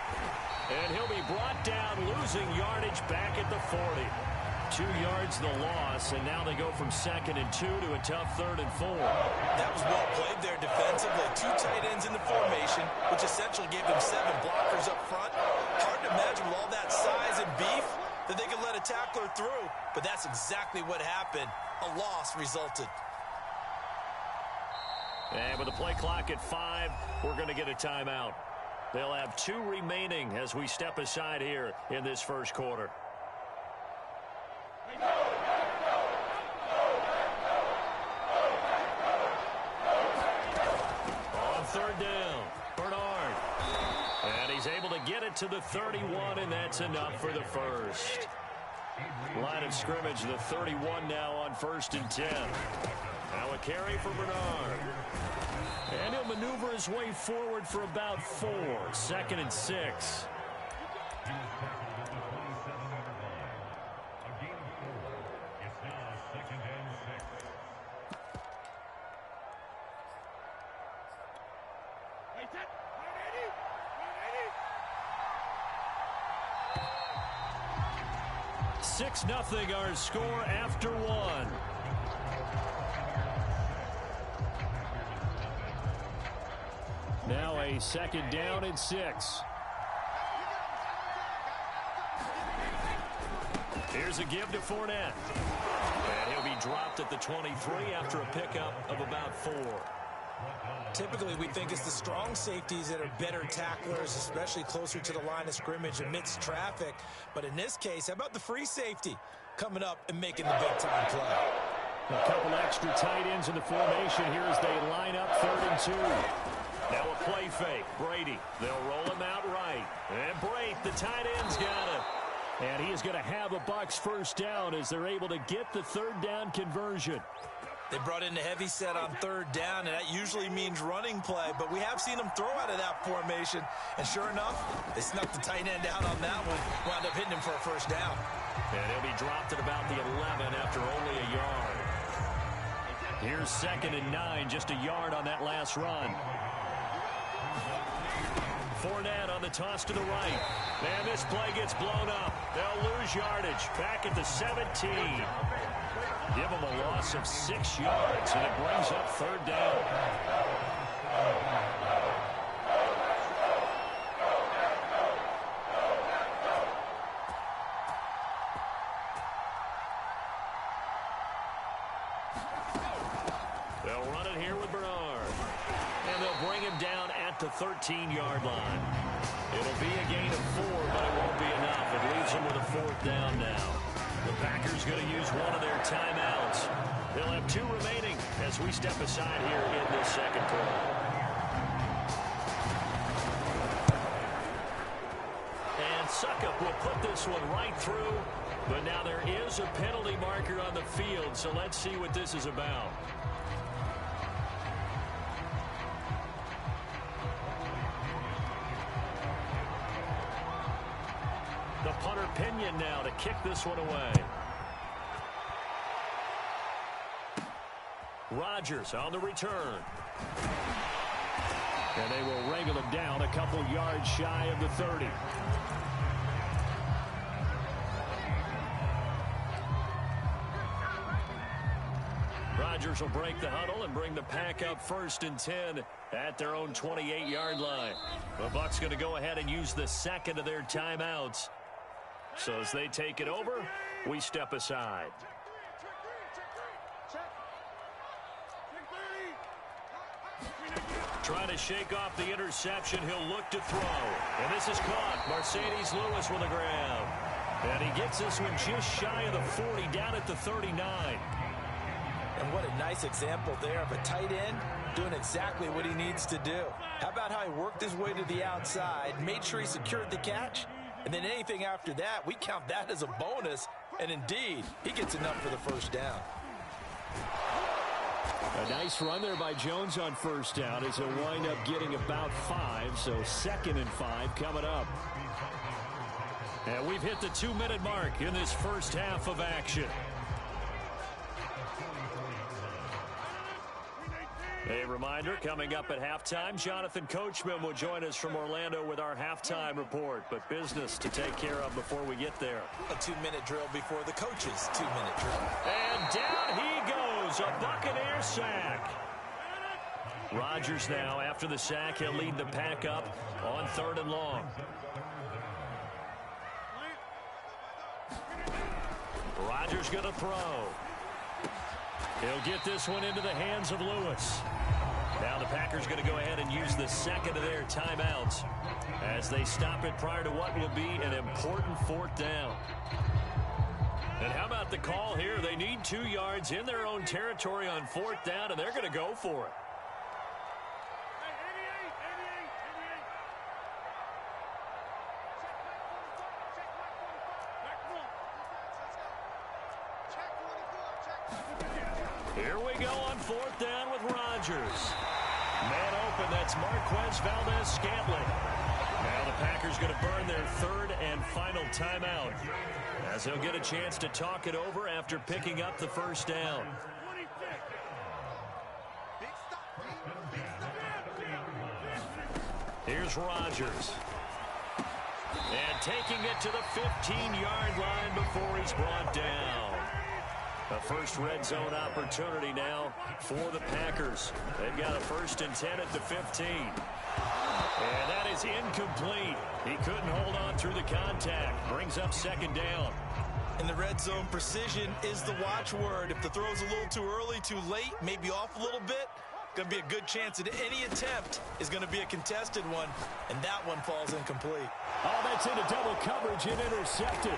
And he'll be brought down, losing yardage back at the 40. 2 yards the loss, and now they go from 2nd and 2 to a tough 3rd and 4. That was well played there defensively. 2 tight ends in the formation, which essentially gave them 7 blockers up front. Hard to imagine with all that size and beef that they could let a tackler through, but that's exactly what happened. A loss resulted. And with the play clock at 5, we're going to get a timeout. They'll have 2 remaining as we step aside here in this first quarter. On 3rd down, Bernard. And he's able to get it to the 31, and that's enough for the first. Line of scrimmage, the 31 now on 1st and 10. Now a carry for Bernard. And he'll maneuver his way forward for about 4. 2nd and 6. Six nothing our score after 1. Now a 2nd down and 6. Here's a give to Fournette. And he'll be dropped at the 23 after a pickup of about 4. Typically, we think it's the strong safeties that are better tacklers, especially closer to the line of scrimmage amidst traffic. But in this case, how about the free safety coming up and making the big-time play? A couple extra tight ends in the formation here as they line up 3rd and 2. Now a play fake. Brady. They'll roll him out right. And Brate, the tight end's got it. And he is going to have a Bucs first down as they're able to get the 3rd down conversion. They brought in the heavy set on 3rd down, and that usually means running play, but we have seen them throw out of that formation. And sure enough, they snuck the tight end out on that one, wound up hitting him for a first down. And he'll be dropped at about the 11 after only a yard. Here's 2nd and 9, just a yard on that last run. Fournette on the toss to the right. And this play gets blown up. They'll lose yardage. Back at the 17. Give them a loss of 6 yards, and it brings up 3rd down. They'll run it here with Bernard. And they'll bring him down at the 13-yard line. It'll be a gain of 4, but it won't be enough. It leaves them with a 4th down now. The Packers going to use one of their timeouts. They'll have 2 remaining as we step aside here in this 2nd quarter. And Suckup will put this one right through. But now there is a penalty marker on the field, so let's see what this is about. The punter Pinion now to kick this one away. Rodgers on the return. And they will wrangle him down a couple yards shy of the 30. Rodgers will break the huddle and bring the pack up 1st and 10 at their own 28-yard line. The Bucs going to go ahead and use the 2nd of their timeouts. So as they take it over, we step aside. Trying to shake off the interception. He'll look to throw. And this is caught. Mercedes Lewis with a grab. And he gets this one just shy of the 40, down at the 39. And what a nice example there of a tight end doing exactly what he needs to do. How about how he worked his way to the outside, made sure he secured the catch, and then anything after that, we count that as a bonus. And indeed, he gets enough for the first down. A nice run there by Jones on first down as he'll wind up getting about 5. So 2nd and 5 coming up. And we've hit the 2-minute mark in this first half of action. A reminder, coming up at halftime, Jonathan Coachman will join us from Orlando with our halftime report. But business to take care of before we get there. A 2-minute drill before the coach's 2-minute drill. And down he goes, a Buccaneer sack. Rodgers now, after the sack, he'll lead the pack up on 3rd and long. Rodgers going to throw. He'll get this one into the hands of Lewis. Now the Packers going to go ahead and use the 2nd of their timeouts as they stop it prior to what will be an important 4th down. And how about the call here? They need 2 yards in their own territory on 4th down, and they're going to go for it. Here we go on 4th down with Rodgers. Man open, that's Marquez Valdez-Scantling. Now the Packers going to burn their 3rd and final timeout as they'll get a chance to talk it over after picking up the first down. Here's Rodgers. And taking it to the 15-yard line before he's brought down. A first red zone opportunity now for the Packers. They've got a 1st and 10 at the 15. And that is incomplete. He couldn't hold on through the contact. Brings up 2nd down. In the red zone, precision is the watchword. If the throw's a little too early, too late, maybe off a little bit, Going to be a good chance that any attempt is going to be a contested one, and that one falls incomplete. Oh, that's into double coverage and intercepted.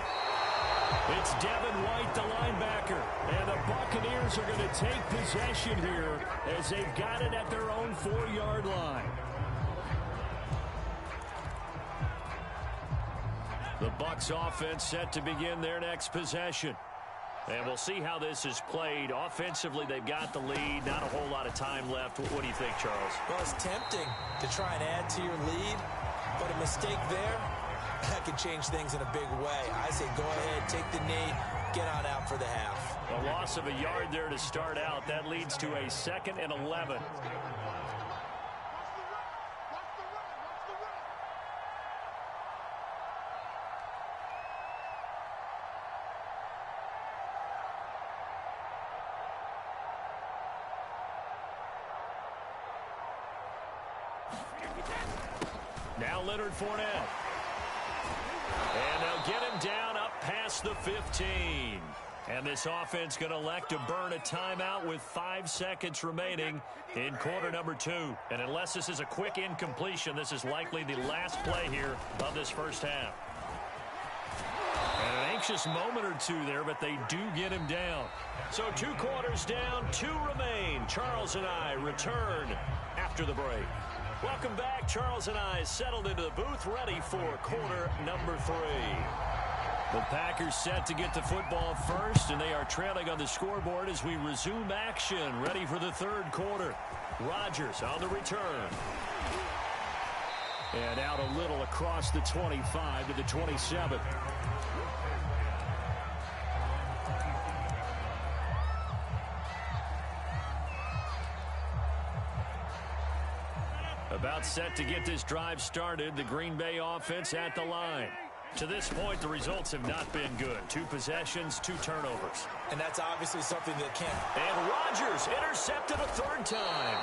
It's Devin White, the linebacker, and the Buccaneers are going to take possession here as they've got it at their own 4-yard line. The Bucs offense set to begin their next possession. And we'll see how this is played. Offensively, they've got the lead. Not a whole lot of time left. What do you think, Charles? Well, it's tempting to try and add to your lead, but a mistake there, that could change things in a big way. I say go ahead, take the knee, get on out for the half. A loss of a yard there to start out. That leads to a 2nd and 11. Now Leonard Fournette. And they'll get him down up past the 15. And this offense going to elect to burn a timeout with 5 seconds remaining in quarter number 2. And unless this is a quick incompletion, this is likely the last play here of this first half. And an anxious moment or two there, but they do get him down. So 2 quarters down, 2 remain. Charles and I return after the break. Welcome back. Charles and I settled into the booth, ready for quarter number 3. The Packers set to get the football first, and they are trailing on the scoreboard as we resume action, ready for the 3rd quarter. Rodgers on the return. And out a little across the 25 to the 27. About set to get this drive started. The Green Bay offense at the line. To this point, the results have not been good. 2 possessions, 2 turnovers. And that's obviously something that can't. And Rodgers intercepted a 3rd time.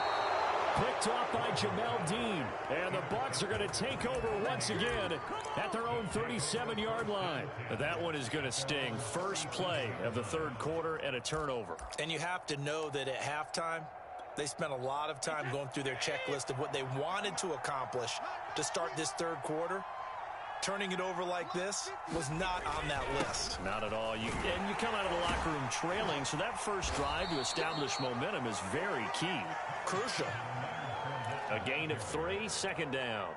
Picked off by Jamel Dean. And the Bucs are going to take over once again at their own 37-yard line. That one is going to sting. First play of the 3rd quarter and a turnover. And you have to know that at halftime, they spent a lot of time going through their checklist of what they wanted to accomplish to start this 3rd quarter. Turning it over like this was not on that list. Not at all. And you come out of the locker room trailing, so that first drive to establish momentum is very key. Crucial. A gain of 3, 2nd down.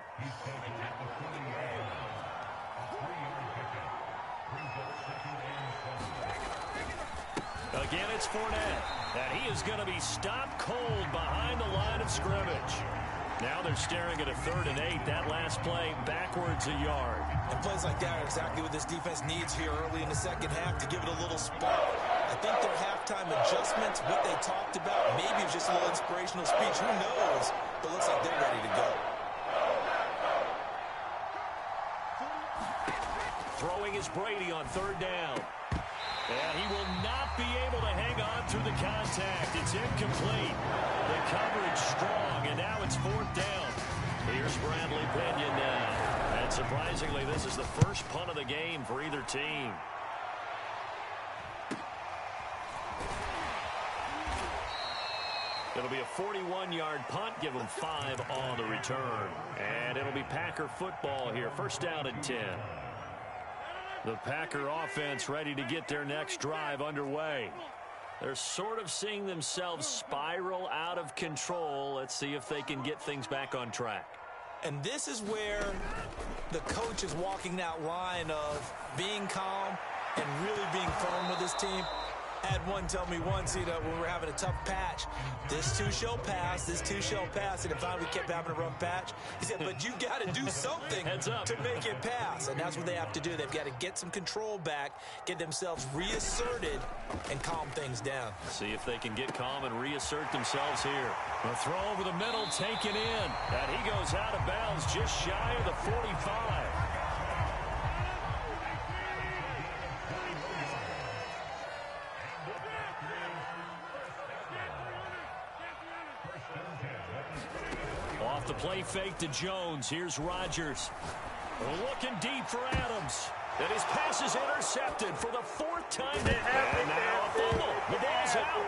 Again, it's Fournette. And he is going to be stopped cold behind the line of scrimmage. Now they're staring at a 3rd and 8. That last play backwards a yard. And plays like that are exactly what this defense needs here early in the 2nd half to give it a little spark. I think their halftime adjustments, what they talked about, maybe it was just a little inspirational speech. Who knows? But it looks like they're ready to go. Throwing is Brady on 3rd down. And he will not be able to hang on through the contact. It's incomplete. The coverage strong, and now it's 4th down. Here's Bradley Pinion now. And surprisingly, this is the first punt of the game for either team. It'll be a 41-yard punt. Give them 5 on the return. And it'll be Packer football here. 1st down and 10. The Packer offense ready to get their next drive underway. They're sort of seeing themselves spiral out of control. Let's see if they can get things back on track. And this is where the coach is walking that line of being calm and really being firm with his team. I had one tell me once, when we're having a tough patch, this too shall pass, this too shall pass. And if finally we kept having a rough patch, he said, but you got to do something to make it pass. And that's what they have to do. They've got to get some control back, get themselves reasserted, and calm things down. See if they can get calm and reassert themselves here. The throw over the middle, taken in. And he goes out of bounds just shy of the 45. Off the play fake to Jones. Here's Rodgers. Looking deep for Adams. And his pass is intercepted for the 4th time. And now a fumble. The ball's out.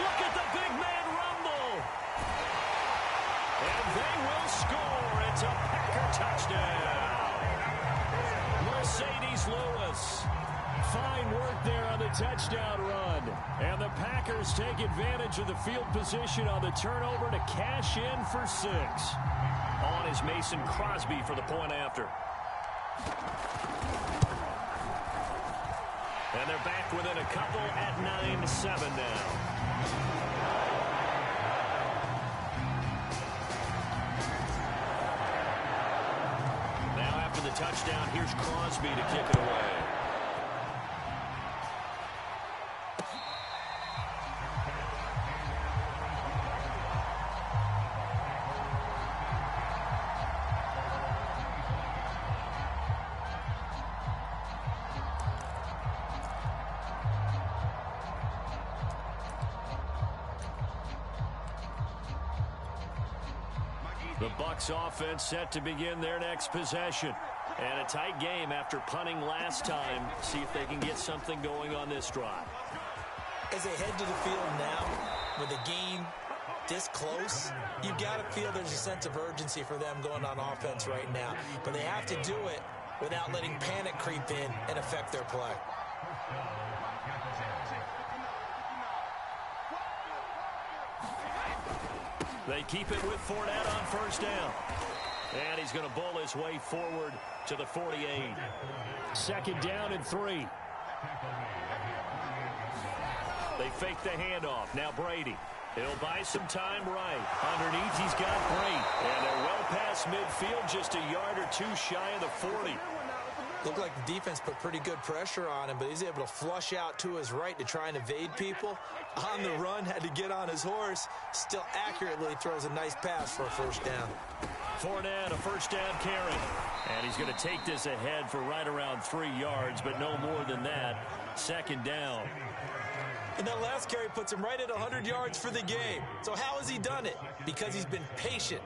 Look at the big man rumble. And they will score. It's a Packer touchdown. Mercedes Lewis. Fine work there on the touchdown run. And the Packers take advantage of the field position on the turnover to cash in for 6. On is Mason Crosby for the point after. And they're back within a couple at 9-7 now. Now after the touchdown, here's Crosby to kick it away. The Bucs offense set to begin their next possession. And a tight game after punting last time. See if they can get something going on this drive. As they head to the field now, with a game this close, you've got to feel there's a sense of urgency for them going on offense right now. But they have to do it without letting panic creep in and affect their play. They keep it with Fournette on first down. And he's going to bowl his way forward to the 48. Second down and 3. They fake the handoff. Now Brady. He'll buy some time right. Underneath, he's got Great. And they're well past midfield, just a yard or two shy of the 40. Looked like the defense put pretty good pressure on him, but he's able to flush out to his right to try and evade people. On the run, had to get on his horse. Still accurately throws a nice pass for a first down. Fournette, a first down carry. And he's going to take this ahead for right around 3 yards, but no more than that. Second down. And that last carry puts him right at 100 yards for the game. So how has he done it? Because he's been patient,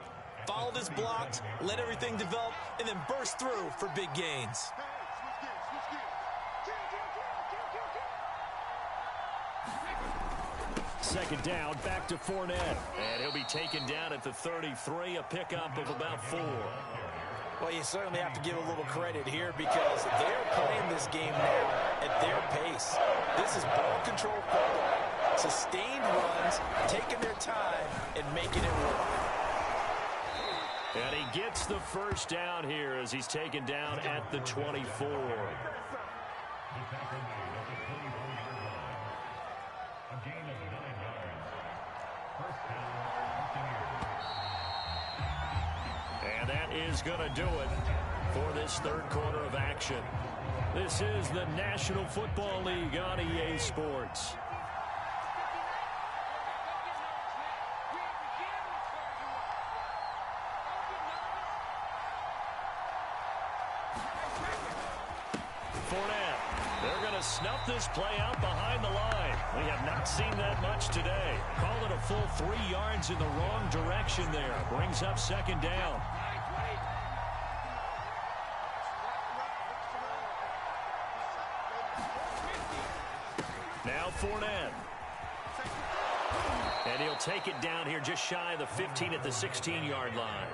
followed his blocks, let everything develop, and then burst through for big gains. Second down, back to Fournette. And he'll be taken down at the 33, a pickup of about 4. Well, you certainly have to give a little credit here because they're playing this game now at their pace. This is ball control football. Sustained runs, taking their time, and making it work. And he gets the first down here as he's taken down at the 24. And that is going to do it for this third quarter of action. This is the National Football League on EA Sports. Fournette. They're going to snuff this play out behind the line. We have not seen that much today. Call it a full 3 yards in the wrong direction there. Brings up second down. Now Fournette. And he'll take it down here just shy of the 15 at the 16-yard line.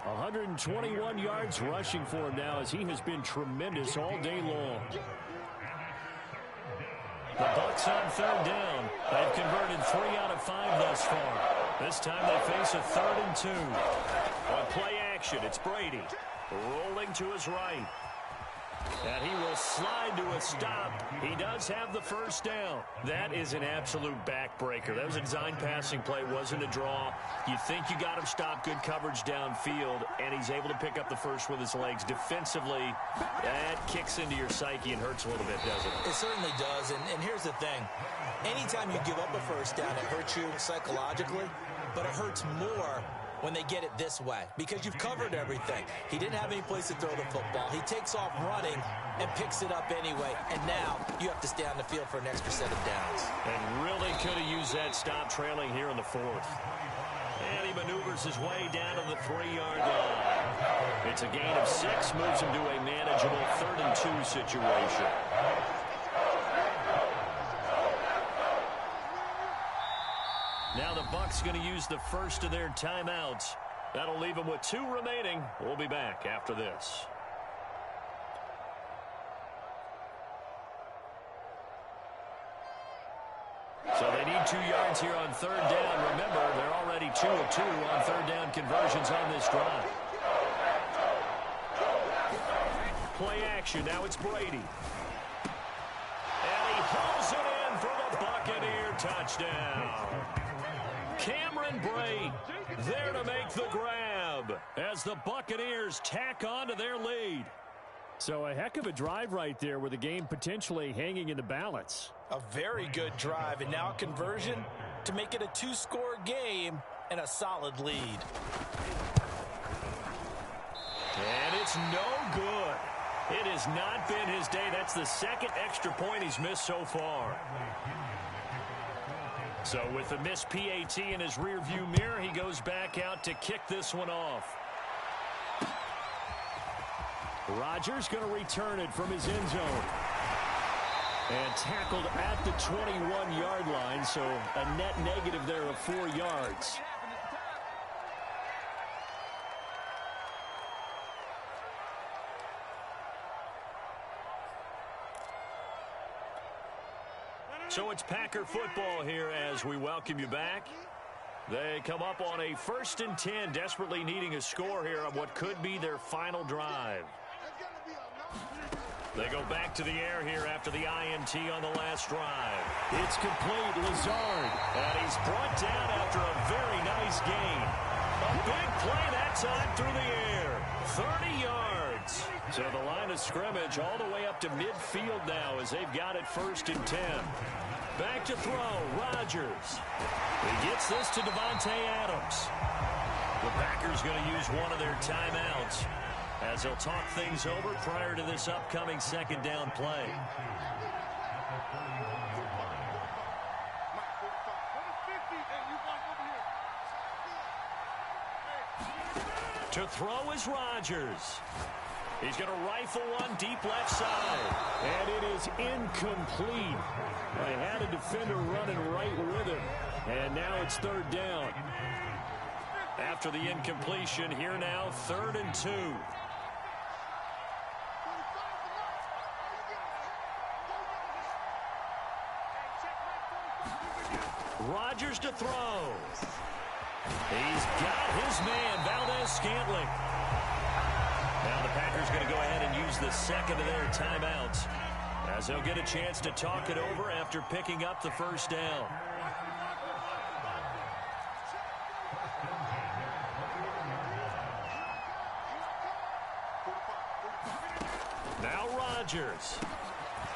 121 yards rushing for him now as he has been tremendous all day long. The Bucs on third down. They've converted 3 out of 5 thus far. This time they face a 3rd and 2. On play action, it's Brady. Rolling to his right. And he will slide to a stop. He does have the first down. That is an absolute backbreaker. That was a design passing play. Wasn't a draw. You think you got him stopped. Good coverage downfield. And he's able to pick up the first with his legs. Defensively, that kicks into your psyche and hurts a little bit, doesn't it? It certainly does. And here's the thing. Anytime you give up a first down, it hurts you psychologically. But it hurts more when they get it this way, because you've covered everything. He didn't have any place to throw the football. He takes off running and picks it up anyway, and now you have to stay on the field for an extra set of downs. And really could have used that stop trailing here in the 4th. And he maneuvers his way down to the 3-yard line. It's a gain of 6, moves him to a manageable 3rd and 2 situation. Now the Bucs going to use the first of their timeouts. That'll leave them with 2 remaining. We'll be back after this. So they need 2 yards here on 3rd down. Remember, they're already 2 of 2 on 3rd down conversions on this drive. Play action. Now it's Brady. And he hauls it in for the Buccaneer touchdown. Cameron Brate there to make the grab as the Buccaneers tack on to their lead. So a heck of a drive right there with the game potentially hanging in the balance. A very good drive, and now a conversion to make it a 2-score game and a solid lead. And it's no good. It has not been his day. That's the 2nd extra point he's missed so far. So with a missed PAT in his rearview mirror, he goes back out to kick this one off. Rodgers going to return it from his end zone. And tackled at the 21-yard line, so a net negative there of 4 yards. So it's Packer football here as we welcome you back. They come up on a 1st and 10, desperately needing a score here on what could be their final drive. They go back to the air here after the INT on the last drive. It's complete. Lazard. And he's brought down after a very nice gain. A big play that time through the air. 30 yards. So the line of scrimmage all the way up to midfield now as they've got it 1st and 10. Back to throw. Rodgers. He gets this to Devontae Adams. The Packers going to use one of their timeouts as they'll talk things over prior to this upcoming 2nd down play. To throw is Rodgers. He's going to rifle one deep left side. And it is incomplete. They had a defender running right with him. And now it's 3rd down. After the incompletion, here now 3rd and 2. Rodgers to throw. He's got his man, Valdez-Scantling. Now the Packers going to go ahead and use the 2nd of their timeouts as they'll get a chance to talk it over after picking up the 1st down. Now Rodgers.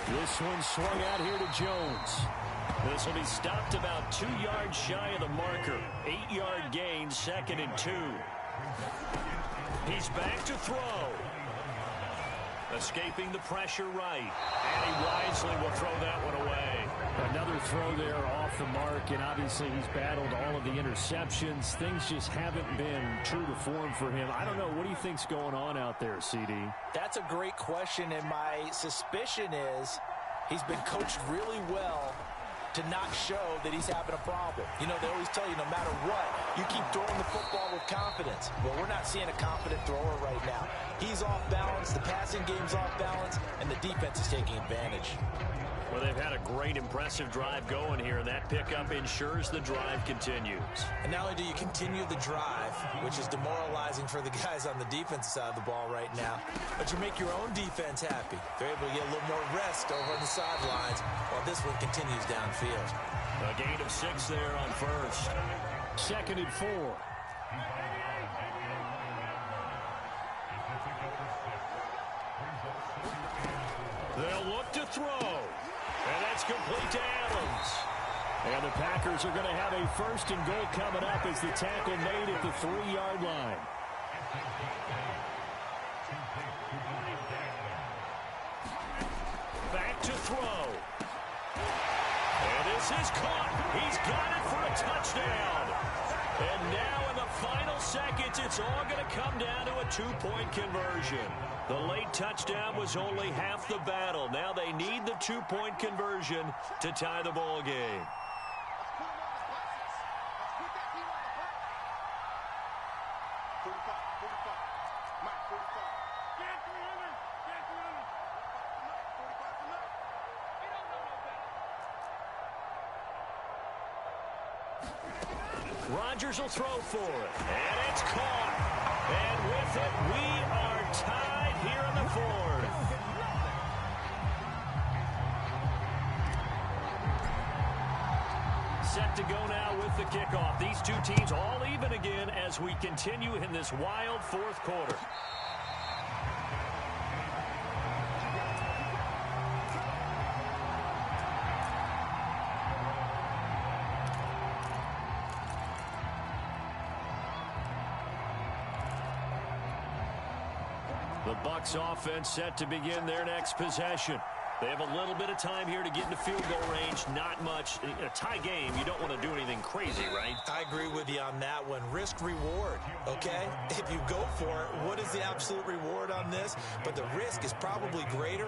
This one swung out here to Jones. This will be stopped about 2 yards shy of the marker. 8-yard gain, 2nd and 2. He's back to throw. Escaping the pressure right. And he wisely will throw that one away. Another throw there off the mark, and obviously he's battled all of the interceptions. Things just haven't been true to form for him. I don't know. What do you think's going on out there, CD? That's a great question, and my suspicion is he's been coached really well to not show that he's having a problem. You know, they always tell you no matter what, you keep throwing the football with confidence. Well, we're not seeing a confident thrower right now. He's off balance, the passing game's off balance, and the defense is taking advantage. Well, they've had a great, impressive drive going here, and that pickup ensures the drive continues. And not only do you continue the drive, which is demoralizing for the guys on the defensive side of the ball right now, but you make your own defense happy. They're able to get a little more rest over on the sidelines while this one continues downfield. A gain of 6 there on 1st. 2nd and 4. They'll look to throw. And that's complete to Adams. And the Packers are going to have a 1st and goal coming up as the tackle made at the 3-yard line. Back to throw. And this is caught. He's got it for a touchdown. And now in the final seconds, it's all going to come down to a 2-point conversion. The late touchdown was only half the battle. Now they need the 2-point conversion to tie the ball game. Rodgers will throw for it. And it's caught. And with it, we are tied here in the fourth. Set to go now with the kickoff. These two teams all even again as we continue in this wild fourth quarter. The Bucs offense set to begin their next possession. They have a little bit of time here to get into field goal range. Not much. In a tie game, you don't want to do anything crazy, right? I agree with you on that one. Risk reward, okay? If you go for it, what is the absolute reward on this? But the risk is probably greater.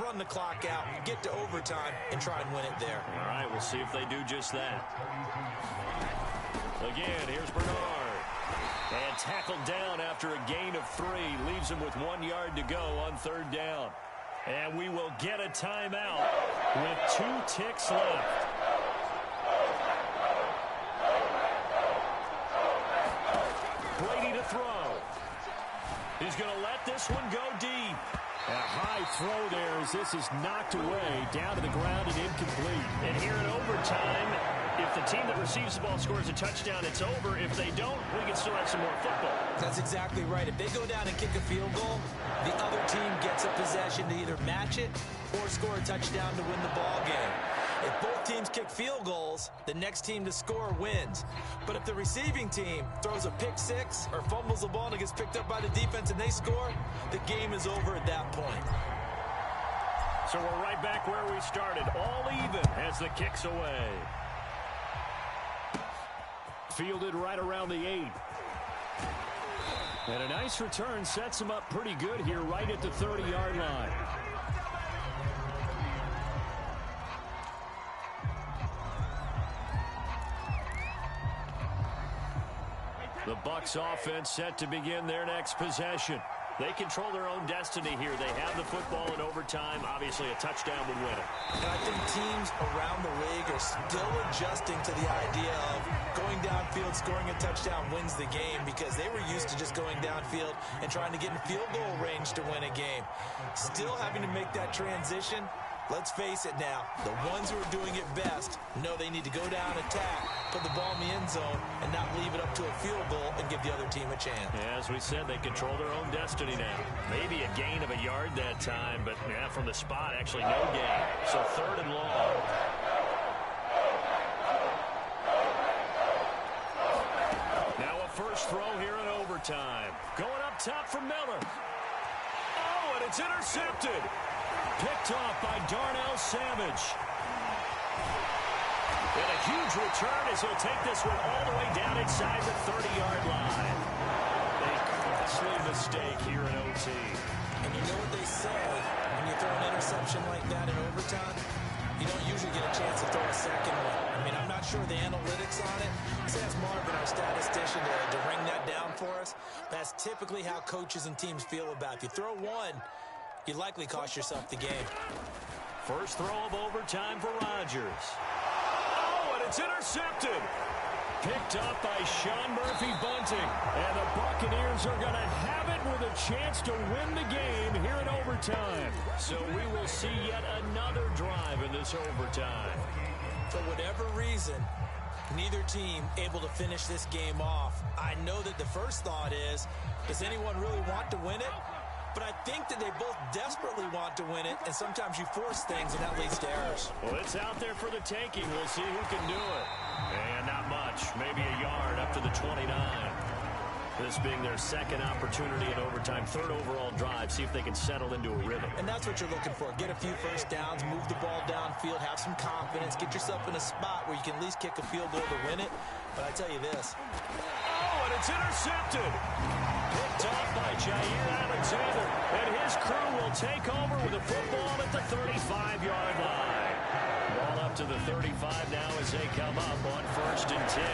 Run the clock out, get to overtime, and try and win it there. All right, we'll see if they do just that. Again, here's Bernard. And tackled down after a gain of 3. Leaves him with 1 yard to go on third down. And we will get a timeout with 2 ticks left. Brady to throw. He's going to let this one go deep. A high throw there as this is knocked away, down to the ground and incomplete. And here in overtime, if the team that receives the ball scores a touchdown, it's over. If they don't, we can still have some more football. That's exactly right. If they go down and kick a field goal, the other team gets a possession to either match it or score a touchdown to win the ball game. If both teams kick field goals, the next team to score wins. But if the receiving team throws a pick six or fumbles the ball and it gets picked up by the defense and they score, the game is over at that point. So we're right back where we started, all even as the kick's away. Fielded right around the 8. And a nice return sets him up pretty good here right at the 30-yard line. The Bucs offense set to begin their next possession. They control their own destiny here. They have the football in overtime. Obviously, a touchdown would win it. And I think teams around the league are still adjusting to the idea of going downfield, scoring a touchdown wins the game because they were used to just going downfield and trying to get in field goal range to win a game. Still having to make that transition. Let's face it now, the ones who are doing it best know they need to go down, attack, put the ball in the end zone, and not leave it up to a field goal and give the other team a chance. Yeah, as we said, they control their own destiny now. Maybe a gain of a yard that time, but yeah, from the spot, actually no gain. So third and long. Now a first throw here in overtime. Going up top for Miller. Oh, and it's intercepted. Picked off by Darnell Savage. And a huge return as he'll take this one all the way down inside the 30-yard line. A costly mistake here in OT. And you know what they say, when you throw an interception like that in overtime, you don't usually get a chance to throw a second one. I mean, I'm not sure the analytics on it. Let's ask Marvin, our statistician, to ring that down for us. That's typically how coaches and teams feel about it. If you throw one, you likely cost yourself the game. First throw of overtime for Rodgers. Oh, and it's intercepted. Picked up by Sean Murphy-Bunting. And the Buccaneers are going to have it with a chance to win the game here in overtime. So we will see yet another drive in this overtime. For whatever reason, neither team able to finish this game off. I know that the first thought is, does anyone really want to win it? But I think that they both desperately want to win it, and sometimes you force things, and that leads to errors. Well, it's out there for the taking. We'll see who can do it. And not much. Maybe a yard up to the 29. This being their second opportunity in overtime, third overall drive. See if they can settle into a rhythm. And that's what you're looking for. Get a few first downs, move the ball downfield, have some confidence, get yourself in a spot where you can at least kick a field goal to win it. But I tell you this. Oh, and it's intercepted. Picked off by Jair Alexander. And his crew will take over with the football at the 35-yard line. Ball up to the 35 now as they come up on 1st and 10.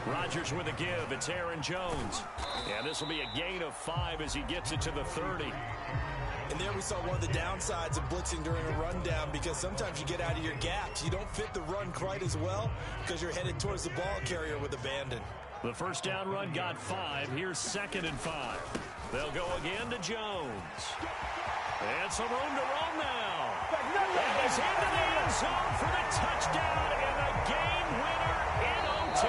Rodgers with a give. It's Aaron Jones. And this will be a gain of 5 as he gets it to the 30. And there we saw one of the downsides of blitzing during a rundown, because sometimes you get out of your gaps. You don't fit the run quite as well because you're headed towards the ball carrier with abandon. The first down run got 5. Here's 2nd and 5. They'll go again to Jones. And some room to run now. That is into the end zone for the touchdown and a game winner in OT.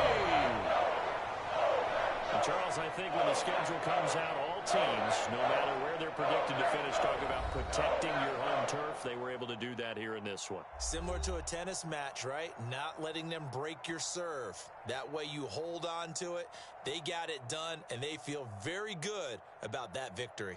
And Charles, I think when the schedule comes out, all teams, no matter where they're predicted to finish, talk about protecting your home turf. They were able to do that here in this one. Similar to a tennis match, right? Not letting them break your serve. That way you hold on to it. They got it done, and they feel very good about that victory.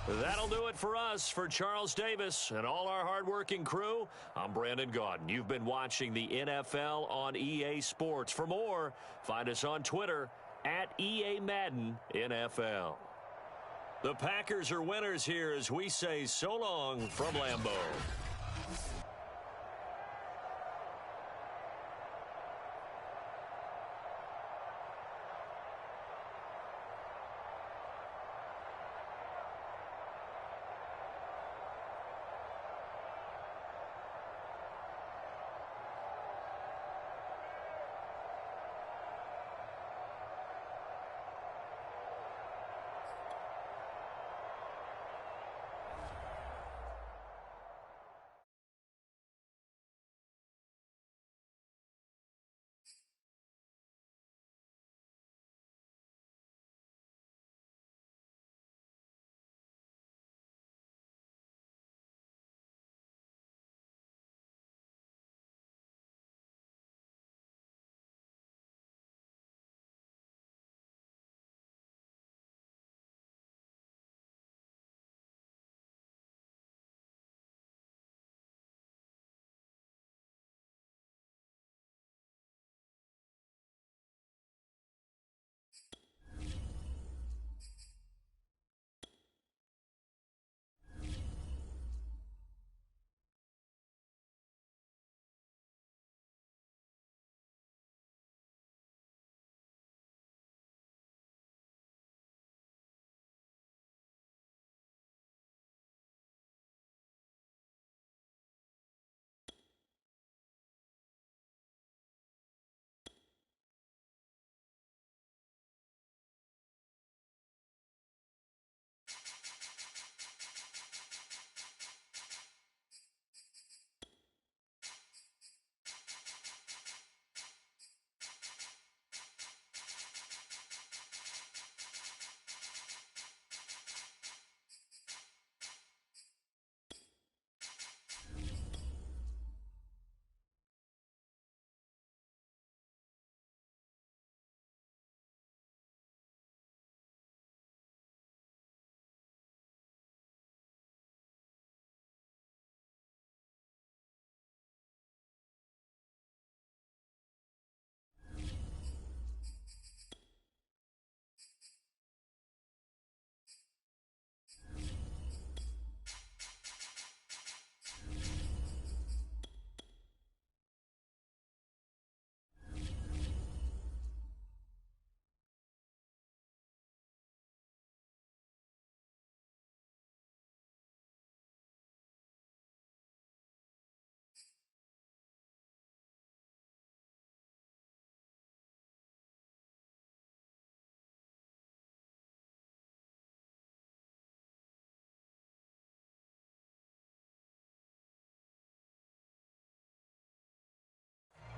That'll do it for us. For Charles Davis and all our hardworking crew, I'm Brandon Gaudin. You've been watching the NFL on EA Sports. For more, find us on Twitter at EA Madden NFL. The Packers are winners here as we say so long from Lambeau.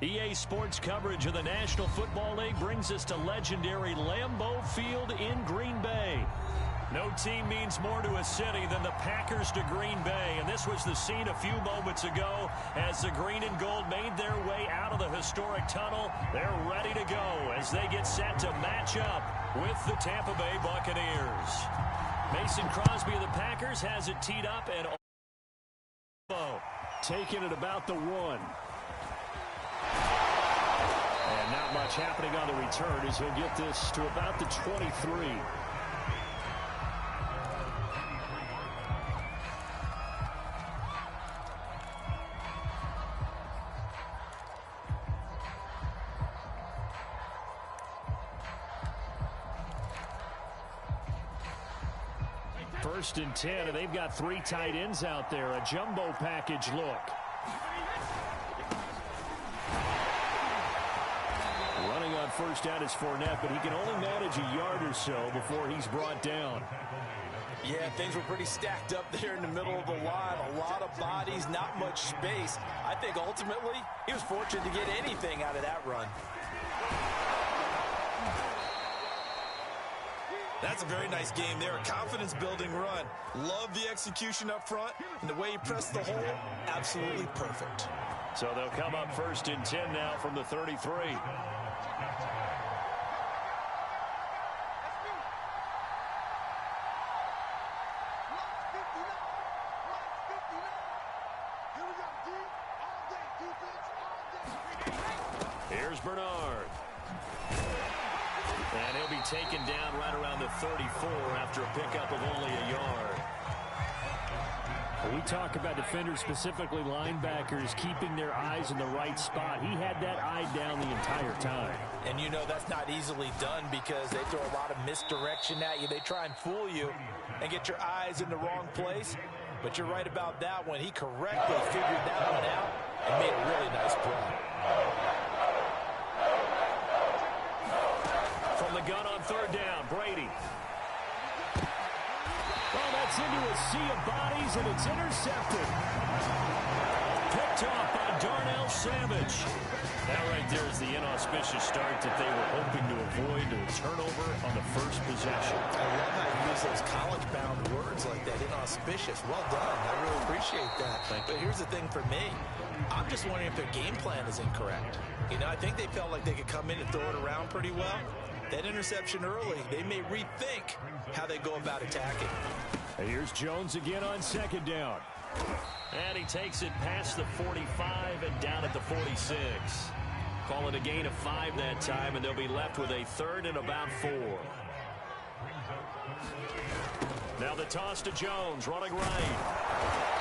EA Sports coverage of the National Football League brings us to legendary Lambeau Field in Green Bay. No team means more to a city than the Packers to Green Bay, and this was the scene a few moments ago as the green and gold made their way out of the historic tunnel. They're ready to go as they get set to match up with the Tampa Bay Buccaneers. Mason Crosby of the Packers has it teed up and taking it about the 1. And not much happening on the return as he'll get this to about the 23. 1st and 10, and they've got 3 tight ends out there. A jumbo package look. Running on 1st down is Fournette, but he can only manage a yard or so before he's brought down. Yeah, things were pretty stacked up there in the middle of the line. A lot of bodies, not much space. I think ultimately he was fortunate to get anything out of that run. That's a very nice game there. A confidence-building run. Love the execution up front. And the way he pressed the hole, absolutely perfect. So they'll come up 1st and 10 now from the 33. Here's Bernard. And he'll be taken down right around the 34 after a pickup of only a yard. We talk about defenders, specifically linebackers, keeping their eyes in the right spot. He had that eye down the entire time. And you know that's not easily done because they throw a lot of misdirection at you. They try and fool you and get your eyes in the wrong place. But you're right about that one. He correctly figured that one out and made a really nice play. From the gun on 3rd down, Brady. Well, that's into a sea of bodies, and it's intercepted. Picked off by Darnell Savage. That right there is the inauspicious start that they were hoping to avoid, a turnover on the 1st possession. I love how you use those college-bound words like that, inauspicious. Well done. I really appreciate that. But here's the thing for me. I'm just wondering if their game plan is incorrect. You know, I think they felt like they could come in and throw it around pretty well. That interception early, they may rethink how they go about attacking. And here's Jones again on 2nd down. And he takes it past the 45 and down at the 46. Call it a gain of 5 that time, and they'll be left with a 3rd and about 4. Now the toss to Jones, running right.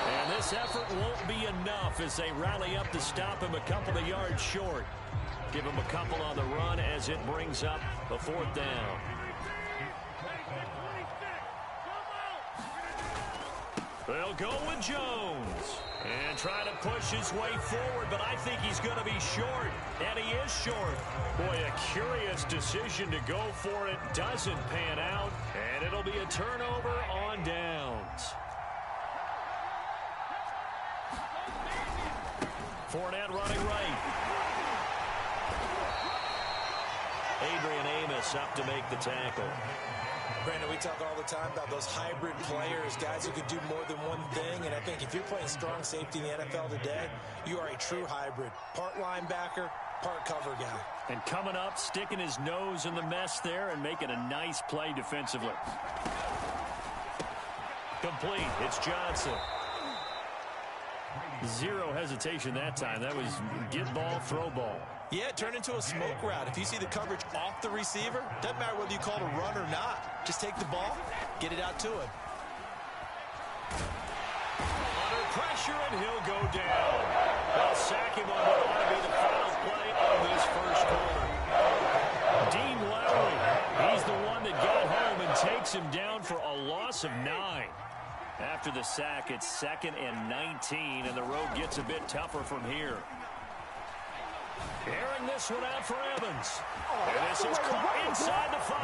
And this effort won't be enough as they rally up to stop him a couple of yards short. Give him a couple on the run as it brings up the 4th down. They'll go with Jones and try to push his way forward, but I think he's going to be short, and he is short. Boy, a curious decision to go for it. Doesn't pan out, and it'll be a turnover on downs. Fournette running right. Adrian Amos up to make the tackle. Brandon, we talk all the time about those hybrid players, guys who can do more than one thing. And I think if you're playing strong safety in the NFL today, you are a true hybrid. Part linebacker, part cover guy. And coming up, sticking his nose in the mess there and making a nice play defensively. Complete. It's Johnson. Zero hesitation that time. That was get ball, throw ball. Yeah, it turned into a smoke route. If you see the coverage off the receiver, doesn't matter whether you call it a run or not. Just take the ball, get it out to him. Under pressure, and he'll go down. They'll sack him on what ought to be the final play of this first quarter. Dean Lowry, he's the one that got home and takes him down for a loss of 9. After the sack, it's 2nd and 19, and the road gets a bit tougher from here. Airing this one out for Evans. And this is caught inside the 5.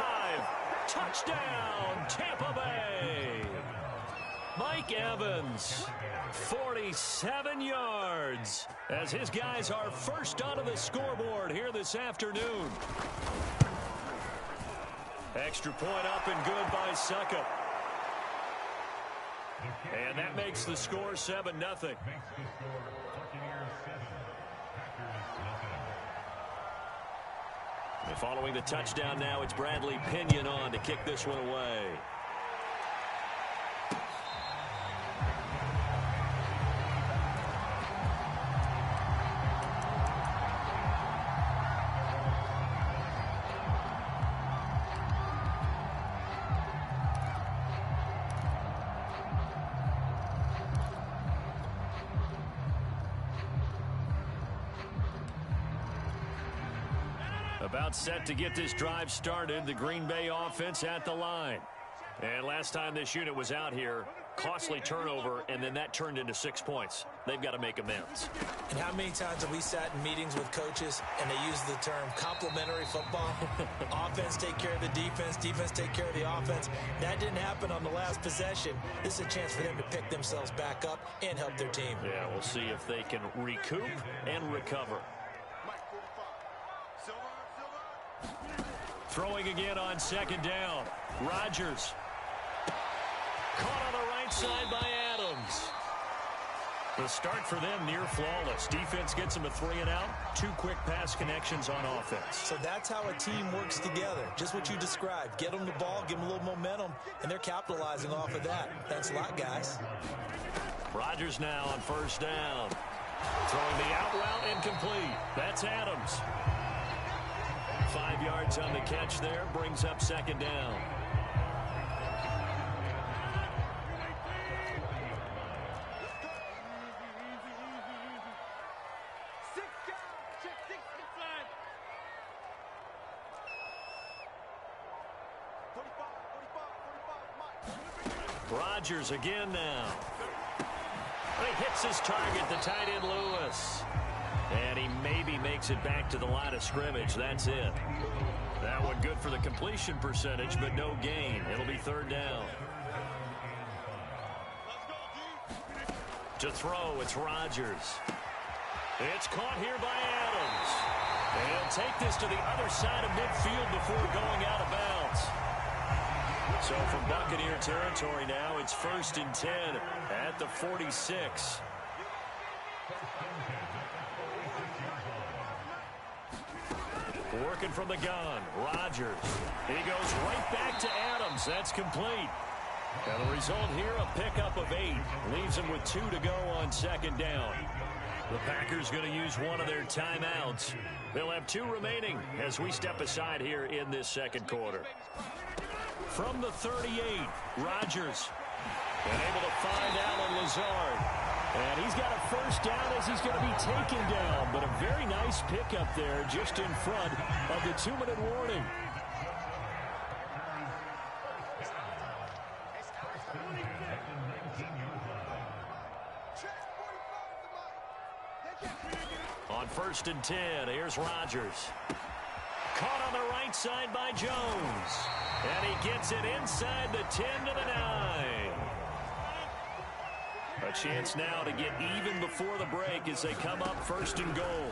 Touchdown, Tampa Bay. Mike Evans, 47 yards, as his guys are first onto the scoreboard here this afternoon. Extra point up and good by Suckup. And that makes the score 7-0. And following the touchdown now, it's Bradley Pinion on to kick this one away. About set to get this drive started. The Green Bay offense at the line. And last time this unit was out here, costly turnover, and then that turned into 6 points. They've got to make amends. And how many times have we sat in meetings with coaches and they use the term complementary football? Offense take care of the defense, defense take care of the offense. That didn't happen on the last possession. This is a chance for them to pick themselves back up and help their team. Yeah, we'll see if they can recoup and recover. Throwing again on second down. Rodgers. Caught on the right side by Adams. The start for them near flawless. Defense gets them a 3 and out. 2 quick pass connections on offense. So that's how a team works together. Just what you described. Get them the ball, give them a little momentum, and they're capitalizing off of that. Thanks a lot, guys. Rodgers now on first down. Throwing the out route incomplete. That's Adams. 5 yards on the catch there. Brings up second down. Rodgers again now. He hits his target, the tight end Lewis. And he maybe makes it back to the line of scrimmage. That's it. That one good for the completion percentage, but no gain. It'll be third down. To throw, it's Rodgers. It's caught here by Adams. They'll take this to the other side of midfield before going out of bounds. So from Buccaneer territory now, it's 1st and 10 at the 46. Working from the gun, Rodgers. He goes right back to Adams. That's complete. And the result here, a pickup of 8. Leaves him with 2 to go on second down. The Packers going to use one of their timeouts. They'll have 2 remaining as we step aside here in this second quarter. From the 38, Rodgers. And able to find Allen Lazard. And he's got a first down as he's going to be taken down. But a very nice pickup there just in front of the 2-minute warning. On 1st and 10, here's Rodgers. Caught on the right side by Jones. And he gets it inside the 10 to the 9. A chance now to get even before the break as they come up 1st and goal.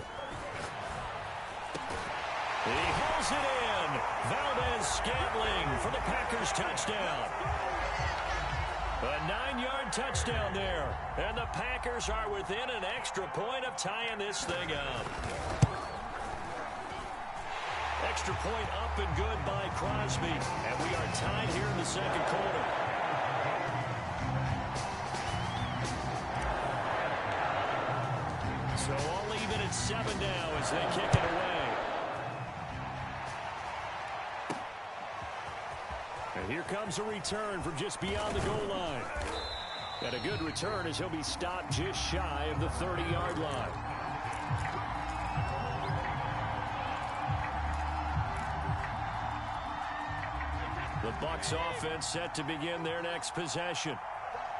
He hauls it in. Valdez-Scantling for the Packers touchdown. A 9-yard touchdown there. And the Packers are within an extra point of tying this thing up. Extra point up and good by Crosby. And we are tied here in the second quarter. So all even at 7 now as they kick it away. And here comes a return from just beyond the goal line. And a good return as he'll be stopped just shy of the 30-yard line. The Bucs offense set to begin their next possession.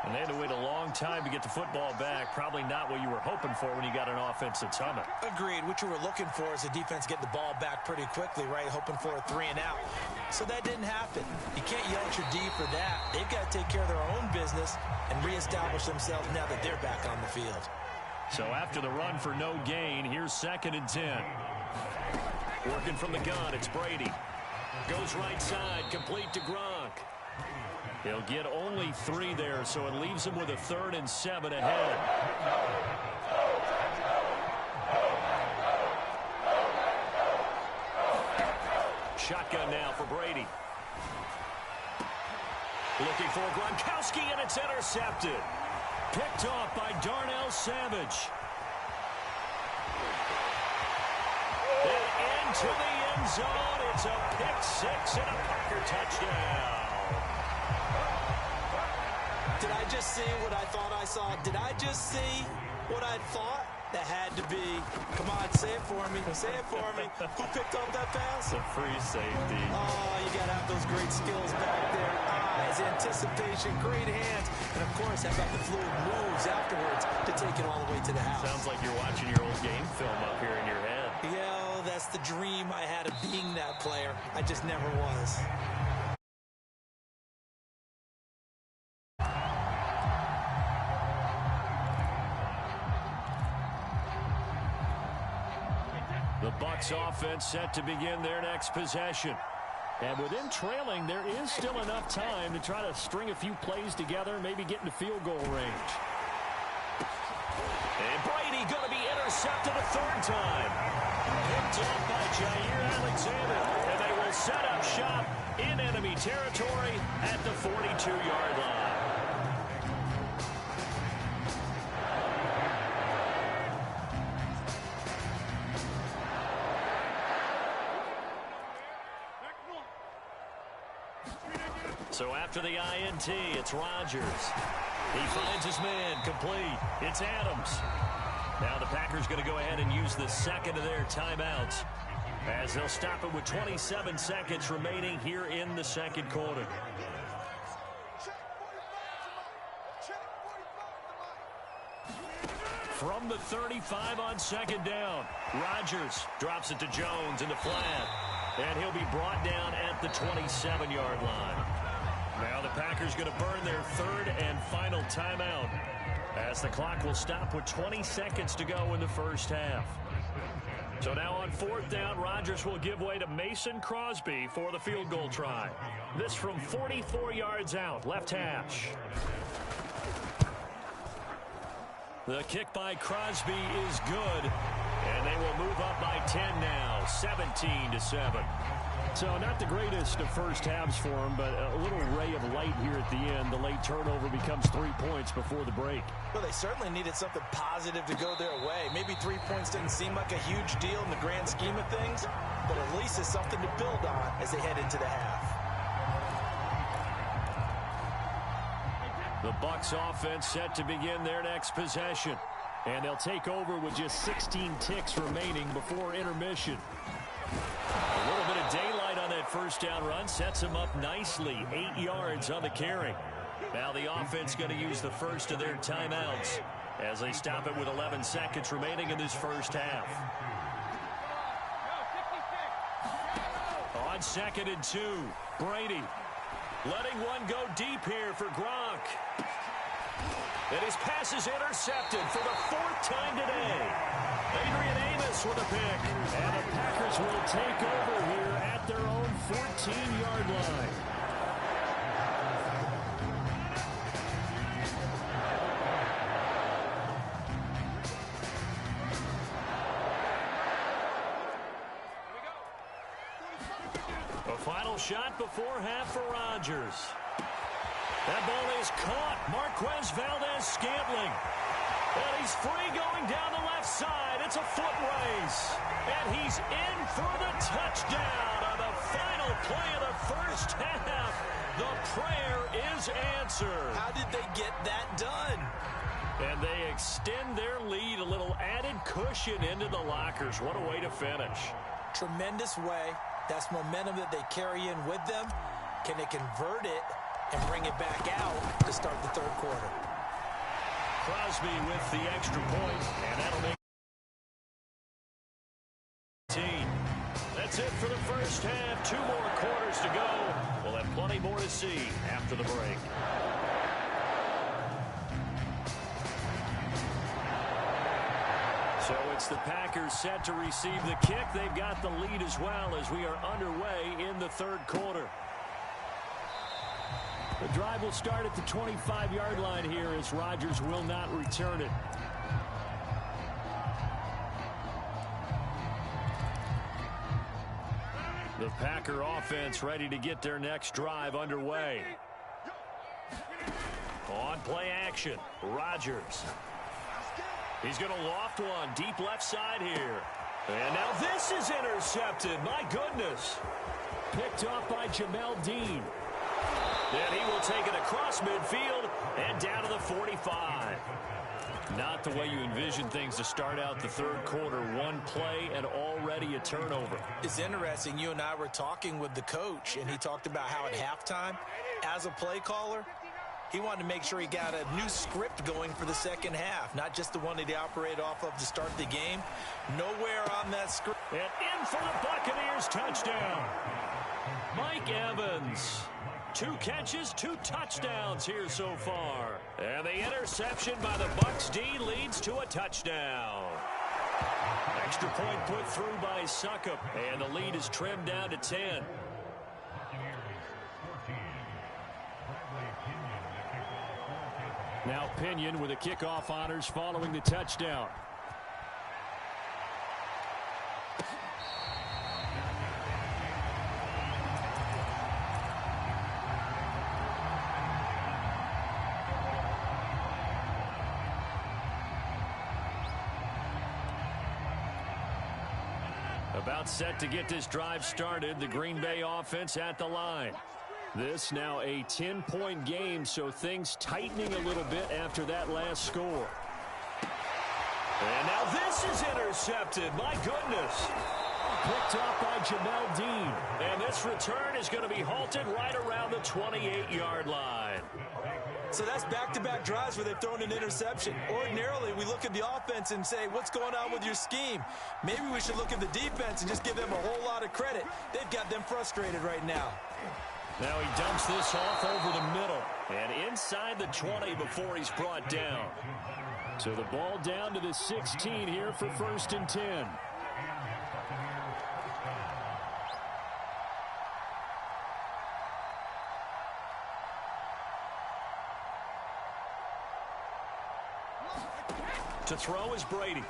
And they had to wait a long time to get the football back. Probably not what you were hoping for when you got an offense that's humming. Agreed. What you were looking for is the defense get the ball back pretty quickly, right? Hoping for a 3 and out. So that didn't happen. You can't yell at your D for that. They've got to take care of their own business and reestablish themselves now that they're back on the field. So after the run for no gain, here's 2nd and 10. Working from the gun, it's Brady. Goes right side, complete to Gronk. He'll get only 3 there, so it leaves him with a 3rd and 7 ahead. Shotgun now for Brady. Looking for Gronkowski, and it's intercepted. Picked off by Darnell Savage. And into the end zone. It's a pick-6 and a Packer touchdown. Did I just see what I thought I saw? Did I just see what I thought? That had to be. Come on, say it for me. Say it for me. Who picked up that pass? A free safety. Oh, you got to have those great skills back there. has anticipation, great hands, and, of course, how about the fluid moves afterwards to take it all the way to the house. Sounds like you're watching your old game film up here in your head. Yeah, that's the dream I had of being that player. I just never was. The Bucs offense set to begin their next possession. And with them trailing, there is still enough time to try to string a few plays together, maybe get into field goal range. And Brady going to be intercepted a third time. Picked up by Jair Alexander. And they will set up shop in enemy territory at the 42-yard line. So after the INT, it's Rodgers. He finds his man, complete. It's Adams. Now the Packers going to go ahead and use the second of their timeouts as they'll stop it with 27 seconds remaining here in the second quarter. From the 35 on second down, Rodgers drops it to Jones in the flat, and he'll be brought down at the 27-yard line. Now the Packers going to burn their third and final timeout as the clock will stop with 20 seconds to go in the first half. So now on fourth down, Rodgers will give way to Mason Crosby for the field goal try. This from 44 yards out, left hash. The kick by Crosby is good, and they will move up by 10 now, 17-7. So not the greatest of first halves for him, but a little ray of light here at the end. The late turnover becomes 3 points before the break. Well, they certainly needed something positive to go their way. Maybe 3 points didn't seem like a huge deal in the grand scheme of things, but at least it's something to build on as they head into the half. The Bucs offense set to begin their next possession. And they'll take over with just 16 ticks remaining before intermission. A little bit of daylight on that first down run sets them up nicely. 8 yards on the carry. Now the offense going to use the first of their timeouts as they stop it with 11 seconds remaining in this first half. On 2nd and 2, Brady letting one go deep here for Gronk. And his pass is intercepted for the 4th time today. Adrian Amos with a pick. And the Packers will take over here at their own 14-yard line. A final shot before half for Rodgers. That ball is caught. Marquez Valdez-Scantling. And he's free going down the left side. It's a foot race. And he's in for the touchdown on the final play of the first half. The prayer is answered. How did they get that done? And they extend their lead, a little added cushion into the lockers. What a way to finish. Tremendous way. That's momentum that they carry in with them. Can they convert it and bring it back out to start the third quarter? Crosby with the extra point, and that'll make team. That's it for the first half. 2 more quarters to go. We'll have plenty more to see after the break. So it's the Packers set to receive the kick. They've got the lead as well as we are underway in the third quarter. The drive will start at the 25-yard line here as Rodgers will not return it. The Packer offense ready to get their next drive underway. On play action, Rodgers. He's going to loft one deep left side here. And now this is intercepted. My goodness. Picked off by Jamel Dean. And he will take it across midfield and down to the 45. Not the way you envision things to start out the third quarter. One play and already a turnover. It's interesting. You and I were talking with the coach, and he talked about how at halftime as a play caller, he wanted to make sure he got a new script going for the second half, not just the one that he operated off of to start the game. Nowhere on that script. And in for the Buccaneers touchdown. Mike Evans. 2 catches, 2 touchdowns here so far. And the interception by the Bucs D leads to a touchdown. Extra point put through by Succop, and the lead is trimmed down to 10. Now Pinion with the kickoff honors following the touchdown. About set to get this drive started. The Green Bay offense at the line. This now a 10-point game, so things tightening a little bit after that last score. And now this is intercepted. My goodness. Picked off by Jamel Dean. And this return is going to be halted right around the 28-yard line. So that's back-to-back drives where they've thrown an interception. Ordinarily, we look at the offense and say, what's going on with your scheme? Maybe we should look at the defense and just give them a whole lot of credit. They've got them frustrated right now. Now he dumps this off over the middle and inside the 20 before he's brought down. So the ball down to the 16 here for 1st and 10. To throw is Brady. And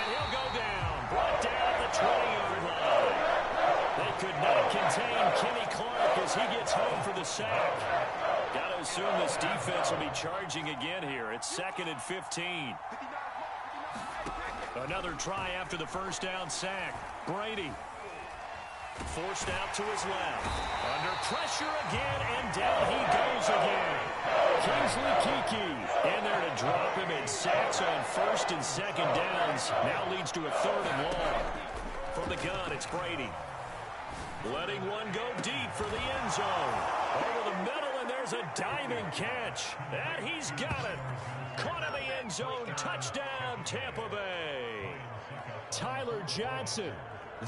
he'll go down. Brought down at the 20-yard line. They could not contain Kenny Clark as he gets home for the sack. Got to assume this defense will be charging again here. It's 2nd and 15. Another try after the first down sack. Brady. Forced out to his left. Under pressure again, and down he goes again. Kingsley Keke in there to drop him, and sacks on 1st and 2nd downs. Now leads to a 3rd and long. From the gun, it's Brady. Letting one go deep for the end zone. Over the middle, and there's a diving catch. And he's got it. Caught in the end zone. Touchdown, Tampa Bay. Tyler Johnson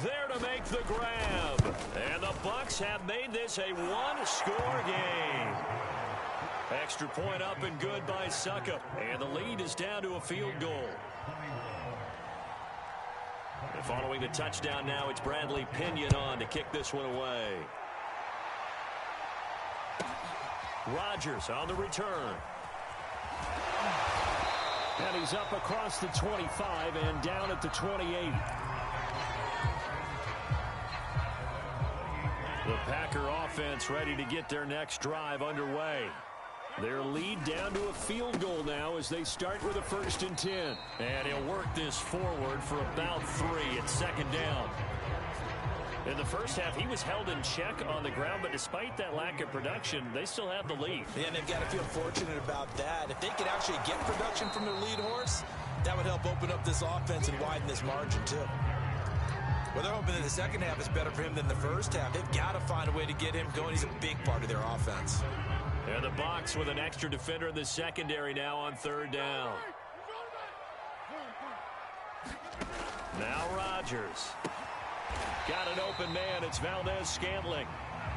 there to make the grab. And the Bucs have made this a one-score game. Extra point up and good by Succop. And the lead is down to a field goal. And following the touchdown now, it's Bradley Pinion on to kick this one away. Rodgers on the return. And he's up across the 25 and down at the 28. The Packer offense ready to get their next drive underway. Their lead down to a field goal now as they start with a 1st and 10. And he'll work this forward for about 3 at 2nd down. In the first half, he was held in check on the ground, but despite that lack of production, they still have the lead. Yeah, and they've got to feel fortunate about that. If they could actually get production from their lead horse, that would help open up this offense and widen this margin, too. Well, they're hoping that the second half is better for him than the first half. They've got to find a way to get him going. He's a big part of their offense. And the Bucs with an extra defender in the secondary now on 3rd down. Now Rodgers. Got an open man. It's Valdez-Scantling.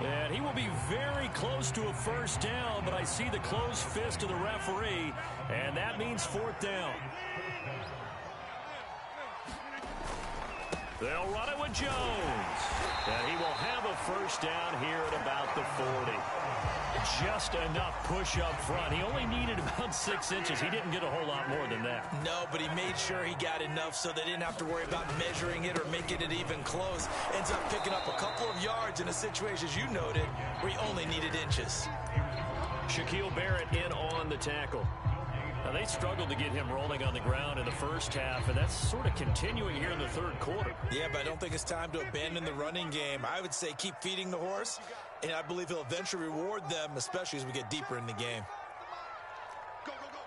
And he will be very close to a 1st down, but I see the closed fist of the referee, and that means 4th down. They'll run it with Jones. And he will have a 1st down here at about the 40. Just enough push up front. He only needed about 6 inches. He didn't get a whole lot more than that. No, but he made sure he got enough so they didn't have to worry about measuring it or making it even close. Ends up picking up a couple of yards in a situation, as you noted, where he only needed inches. Shaquille Barrett in on the tackle. Now, they struggled to get him rolling on the ground in the first half, and that's sort of continuing here in the 3rd quarter. Yeah, but I don't think it's time to abandon the running game. I would say keep feeding the horse, and I believe he'll eventually reward them, especially as we get deeper in the game. Go, go, go.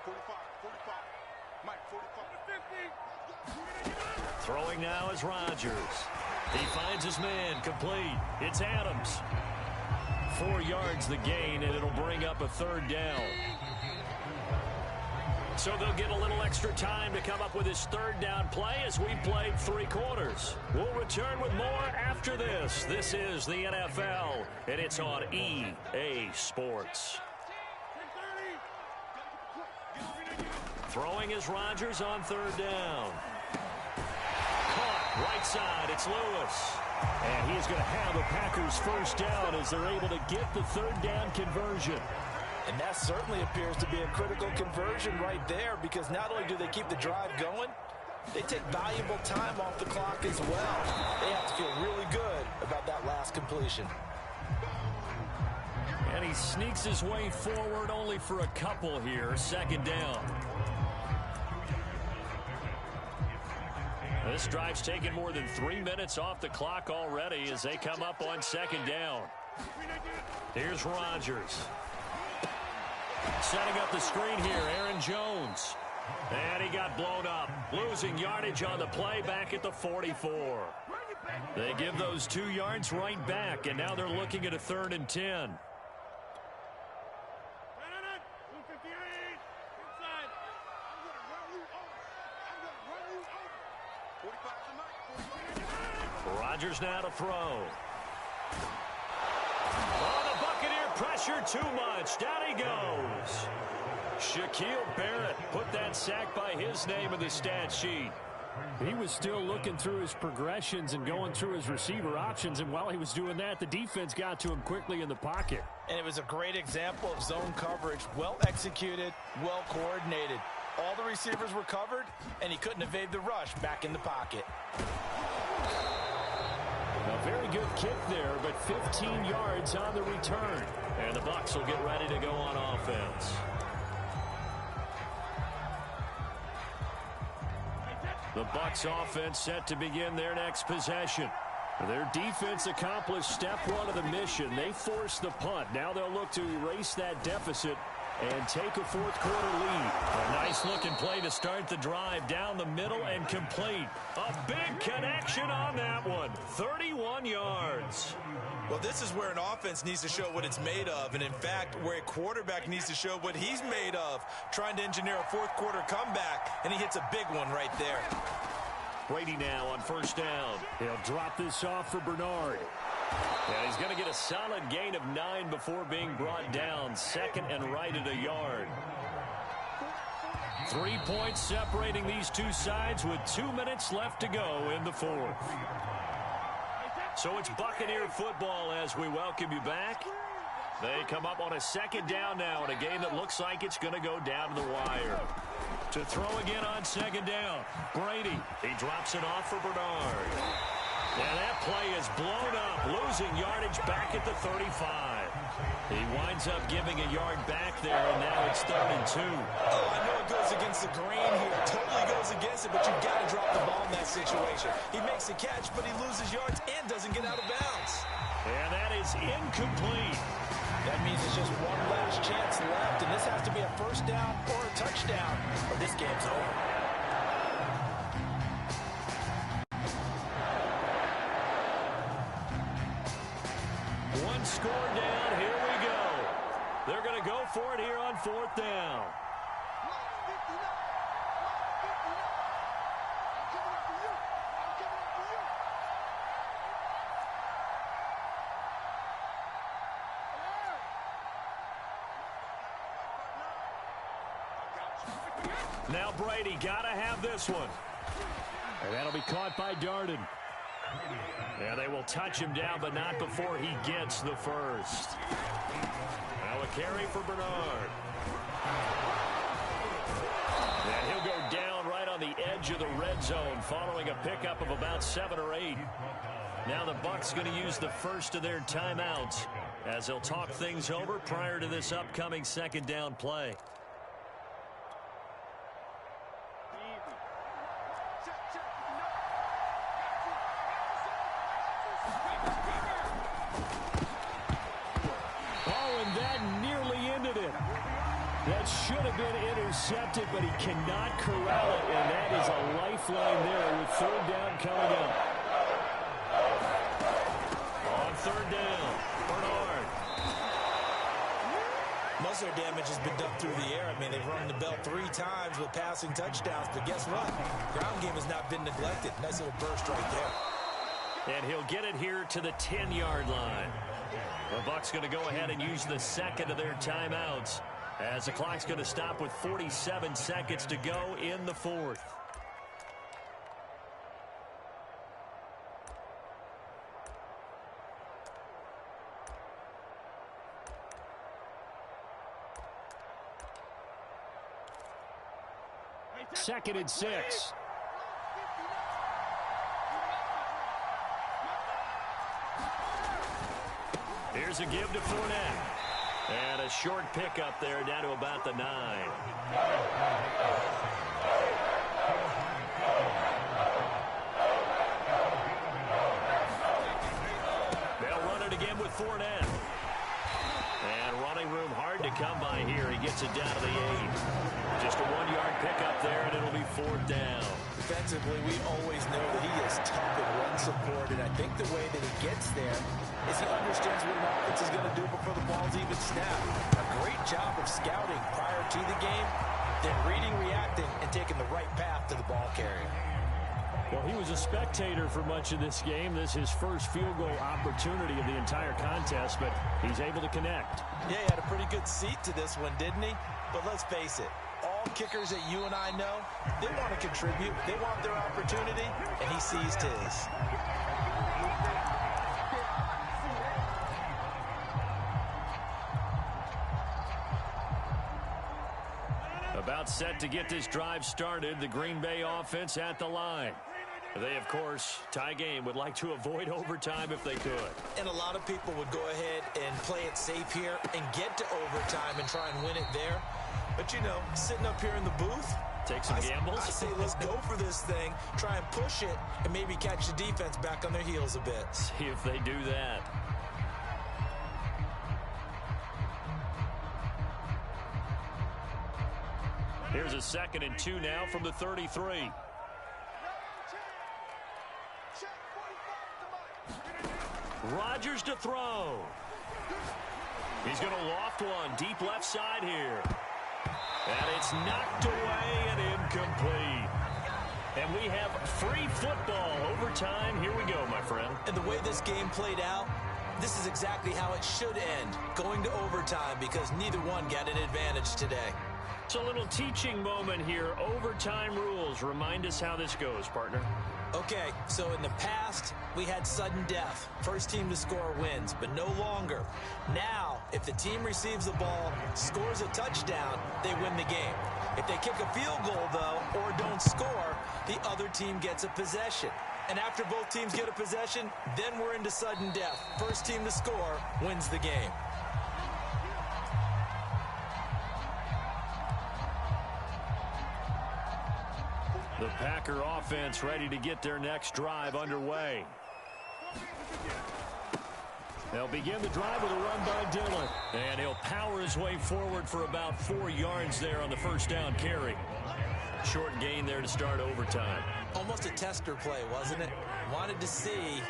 45, 45. Mike, 45. 50. Throwing now is Rodgers. He finds his man, complete. It's Adams. 4 yards the gain, and it'll bring up a third down. So they'll get a little extra time to come up with his third down play as we played 3 quarters. We'll return with more after this. This is the NFL, and it's on EA Sports. Throwing is Rodgers on third down. Caught right side. It's Lewis. And he's going to have a Packers first down as they're able to get the third down conversion. And that certainly appears to be a critical conversion right there, because not only do they keep the drive going, they take valuable time off the clock as well. They have to feel really good about that last completion. And he sneaks his way forward only for a couple here. Second down. This drive's taken more than 3 minutes off the clock already as they come up on second down. Here's Rodgers. Setting up the screen here, Aaron Jones. And he got blown up. Losing yardage on the play back at the 44. They give those 2 yards right back, and now they're looking at a 3rd and 10. Rodgers now to throw. Oh, the Buccaneer pressure too much. Down he goes. Shaquille Barrett put that sack by his name in the stat sheet. He was still looking through his progressions and going through his receiver options, and while he was doing that, the defense got to him quickly in the pocket. And it was a great example of zone coverage. Well executed, well coordinated. All the receivers were covered, and he couldn't evade the rush back in the pocket. A very good kick there, but 15 yards on the return. And the Bucs will get ready to go on offense. The Bucs offense set to begin their next possession. Their defense accomplished step 1 of the mission. They forced the punt. Now they'll look to erase that deficit and take a 4th quarter lead. A nice looking play to start the drive down the middle and complete. A big connection on that one. 31 yards. Well, this is where an offense needs to show what it's made of, and in fact, where a quarterback needs to show what he's made of, trying to engineer a 4th quarter comeback, and he hits a big one right there. Brady now on first down. He'll drop this off for Bernard. And he's going to get a solid gain of 9 before being brought down. 2nd and right at a yard. 3 points separating these two sides with 2 minutes left to go in the 4th. So it's Buccaneer football as we welcome you back. They come up on a 2nd down now in a game that looks like it's going to go down to the wire. To throw again on 2nd down. Brady. He drops it off for Bernard. And that play is blown up, losing yardage back at the 35. He winds up giving a yard back there, and now it's 3rd and 2. Oh, I know it goes against the grain here. Totally goes against it, but you've got to drop the ball in that situation. He makes the catch, but he loses yards and doesn't get out of bounds. And that is incomplete. That means it's just one last chance left, and this has to be a first down or a touchdown, or this game's over. One score down. Here we go. They're going to go for it here on 4th down. Now Brady got to have this one. And that'll be caught by Darden. Yeah, they will touch him down, but not before he gets the first. Now a carry for Bernard. And he'll go down right on the edge of the red zone following a pickup of about 7 or 8. Now the Bucs going to use the first of their timeouts as they'll talk things over prior to this upcoming 2nd down play. That should have been intercepted, but he cannot corral it, and that is a lifeline there with 3rd down coming up. third down. Bernard. Most of their damage has been done through the air. I mean, they've rung the bell 3 times with passing touchdowns, but guess what? Ground game has not been neglected. Nice little burst right there. And he'll get it here to the 10-yard line. The Bucs going to go ahead and use the second of their timeouts as the clock's going to stop with 47 seconds to go in the fourth. Second and 6. Here's a give to Fournette. And a short pickup there down to about the 9. They'll run it again with Fournette. And running room hard to come by here. He gets it down to the 8. Just a 1-yard pickup there, and it'll be 4th down. Defensively, we always know that he is tough in run support, and I think the way that he gets there is he understands what an offense is going to do before the ball's even snapped. A great job of scouting prior to the game, then reading, reacting, and taking the right path to the ball carrier. Well, he was a spectator for much of this game. This is his first field goal opportunity of the entire contest, but he's able to connect. Yeah, he had a pretty good seat to this one, didn't he? But let's face it, all kickers that you and I know, they want to contribute. They want their opportunity, and he seized his. About set to get this drive started, the Green Bay offense at the line. They, of course, tie game, would like to avoid overtime if they could. And a lot of people would go ahead and play it safe here and get to overtime and try and win it there. But, you know, sitting up here in the booth, take some gambles. I say let's go for this thing, try and push it, and maybe catch the defense back on their heels a bit. See if they do that. Here's a 2nd and 2 now from the 33. Rodgers to throw. He's going to loft one deep left side here. And it's knocked away and incomplete. And we have free football overtime. Here we go, my friend. And the way this game played out, this is exactly how it should end, going to overtime, because neither one got an advantage today. It's a little teaching moment here. Overtime rules. Remind us how this goes, partner. Okay, so in the past, we had sudden death. First team to score wins, but no longer. Now, if the team receives the ball, scores a touchdown, they win the game. If they kick a field goal, though, or don't score, the other team gets a possession. And after both teams get a possession, then we're into sudden death. First team to score wins the game. The Packer offense ready to get their next drive underway. They'll begin the drive with a run by Dillon. And he'll power his way forward for about 4 yards there on the first down carry. Short gain there to start overtime. Almost a tester play, wasn't it? Wanted to see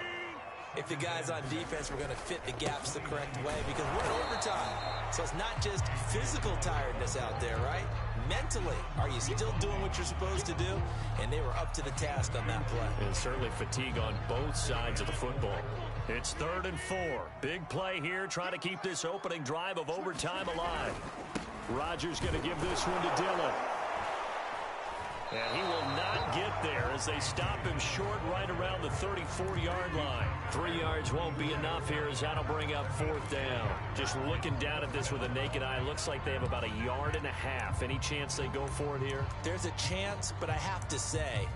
if the guys on defense were going to fit the gaps the correct way, because we're in overtime. So it's not just physical tiredness out there, right? Mentally, are you still doing what you're supposed to do? And they were up to the task on that play. And certainly fatigue on both sides of the football. It's 3rd and 4. Big play here, trying to keep this opening drive of overtime alive. Rodgers going to give this one to Dillon. And he will not get there as they stop him short right around the 34-yard line. 3 yards won't be enough here as that'll bring up 4th down. Just looking down at this with a naked eye, looks like they have about 1.5 yards. Any chance they go for it here? There's a chance, but I have to say,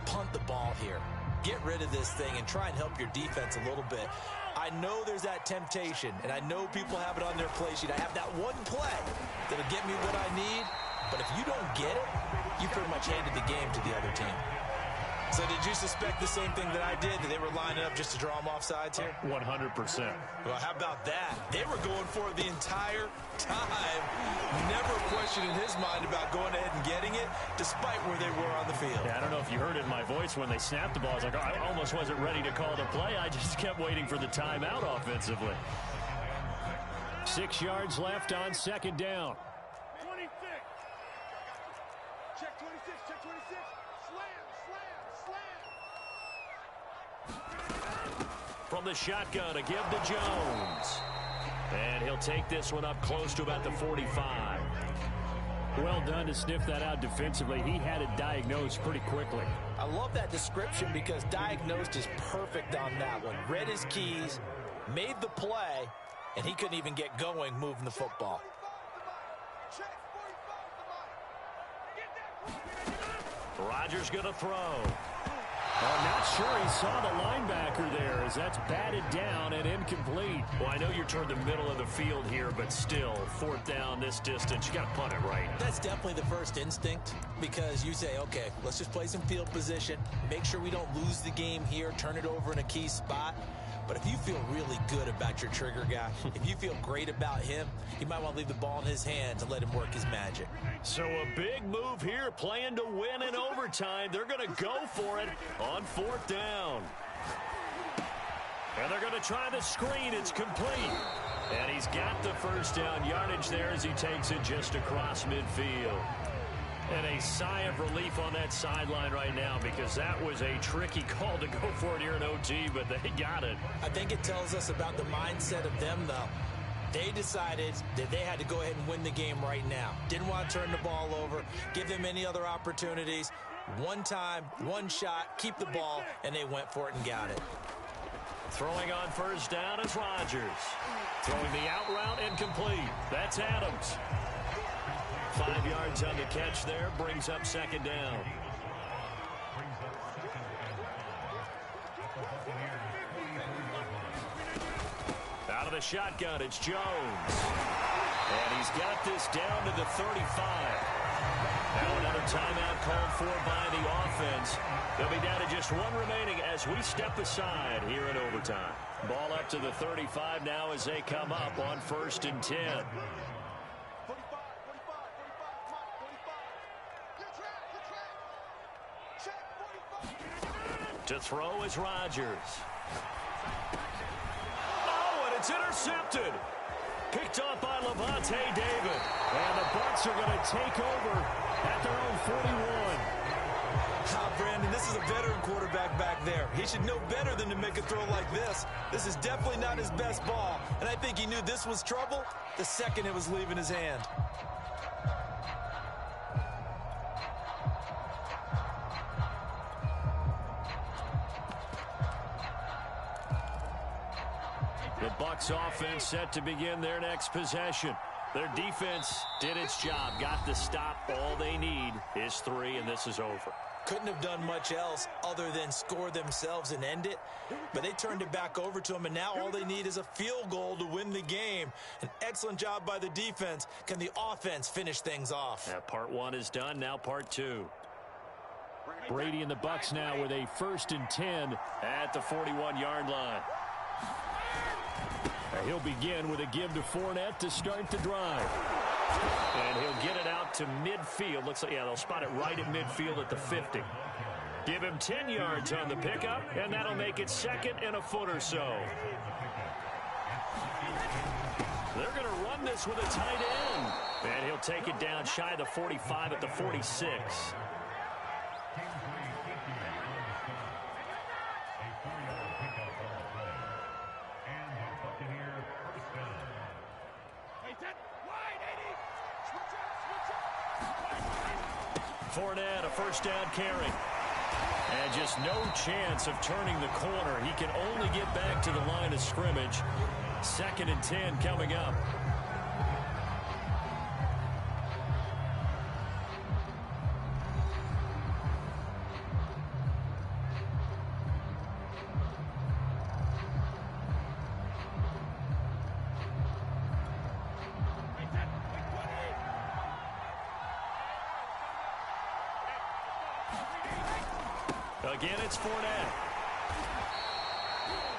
punt the ball here. Get rid of this thing and try and help your defense a little bit. I know there's that temptation, and I know people have it on their play sheet. I have that one play that'll get me what I need, but if you don't get it, you pretty much handed the game to the other team. So did you suspect the same thing that I did, that they were lining up just to draw them offsides here? 100%. Well, how about that? They were going for it the entire time. Never a question in his mind about going ahead and getting it, despite where they were on the field. Yeah, I don't know if you heard it in my voice when they snapped the ball. I was like, I almost wasn't ready to call the play. I just kept waiting for the timeout offensively. 6 yards left on second down. 26. Check 26, check 26. From the shotgun, a give to Jones. And he'll take this one up close to about the 45. Well done to sniff that out defensively. He had it diagnosed pretty quickly. I love that description because diagnosed is perfect on that one. Read his keys, made the play, and he couldn't even get going moving the football. Rodgers going to throw. I'm not sure he saw the linebacker there as that's batted down and incomplete. Well, I know you're toward the middle of the field here, but still, 4th down this distance, you got to punt it right. That's definitely the first instinct because you say, okay, let's just play some field position, make sure we don't lose the game here, turn it over in a key spot. But if you feel really good about your trigger guy, if you feel great about him, you might want to leave the ball in his hands and let him work his magic. So a big move here, playing to win in overtime. They're going to go for it on 4th down. And they're going to try the screen. It's complete. And he's got the first down yardage there as he takes it just across midfield. And a sigh of relief on that sideline right now because that was a tricky call to go for it here in OT, but they got it. I think it tells us about the mindset of them, though. They decided that they had to go ahead and win the game right now. Didn't want to turn the ball over, give them any other opportunities. One time, one shot, keep the ball, and they went for it and got it. Throwing on first down is Rodgers. Throwing the out route incomplete. That's Adams. 5 yards on the catch there, brings up second down. Out of the shotgun, it's Jones. And he's got this down to the 35. Now another timeout called for by the offense. They'll be down to just one remaining as we step aside here in overtime. Ball up to the 35 now as they come up on 1st and 10. To throw is Rodgers. Oh, and it's intercepted. Picked up by Levante David. And the Bucs are going to take over at their own 41. Brandon, this is a veteran quarterback back there. He should know better than to make a throw like this. This is definitely not his best ball. And I think he knew this was trouble the second it was leaving his hand. The Bucs offense set to begin their next possession. Their defense did its job, got the stop. All they need is 3, and this is over. Couldn't have done much else other than score themselves and end it. But they turned it back over to them, and now all they need is a field goal to win the game. An excellent job by the defense. Can the offense finish things off? That part 1 is done, now part 2. Brady and the Bucs now with a 1st and 10 at the 41-yard line. He'll begin with a give to Fournette to start the drive. And he'll get it out to midfield. Looks like, yeah, they'll spot it right at midfield at the 50. Give him 10 yards on the pickup, and that'll make it 2nd and a foot or so. They're going to run this with a tight end. And he'll take it down shy of the 45 at the 46. Fournette, a first down carry. And just no chance of turning the corner. He can only get back to the line of scrimmage. 2nd and 10 coming up. A Again, it's Fournette.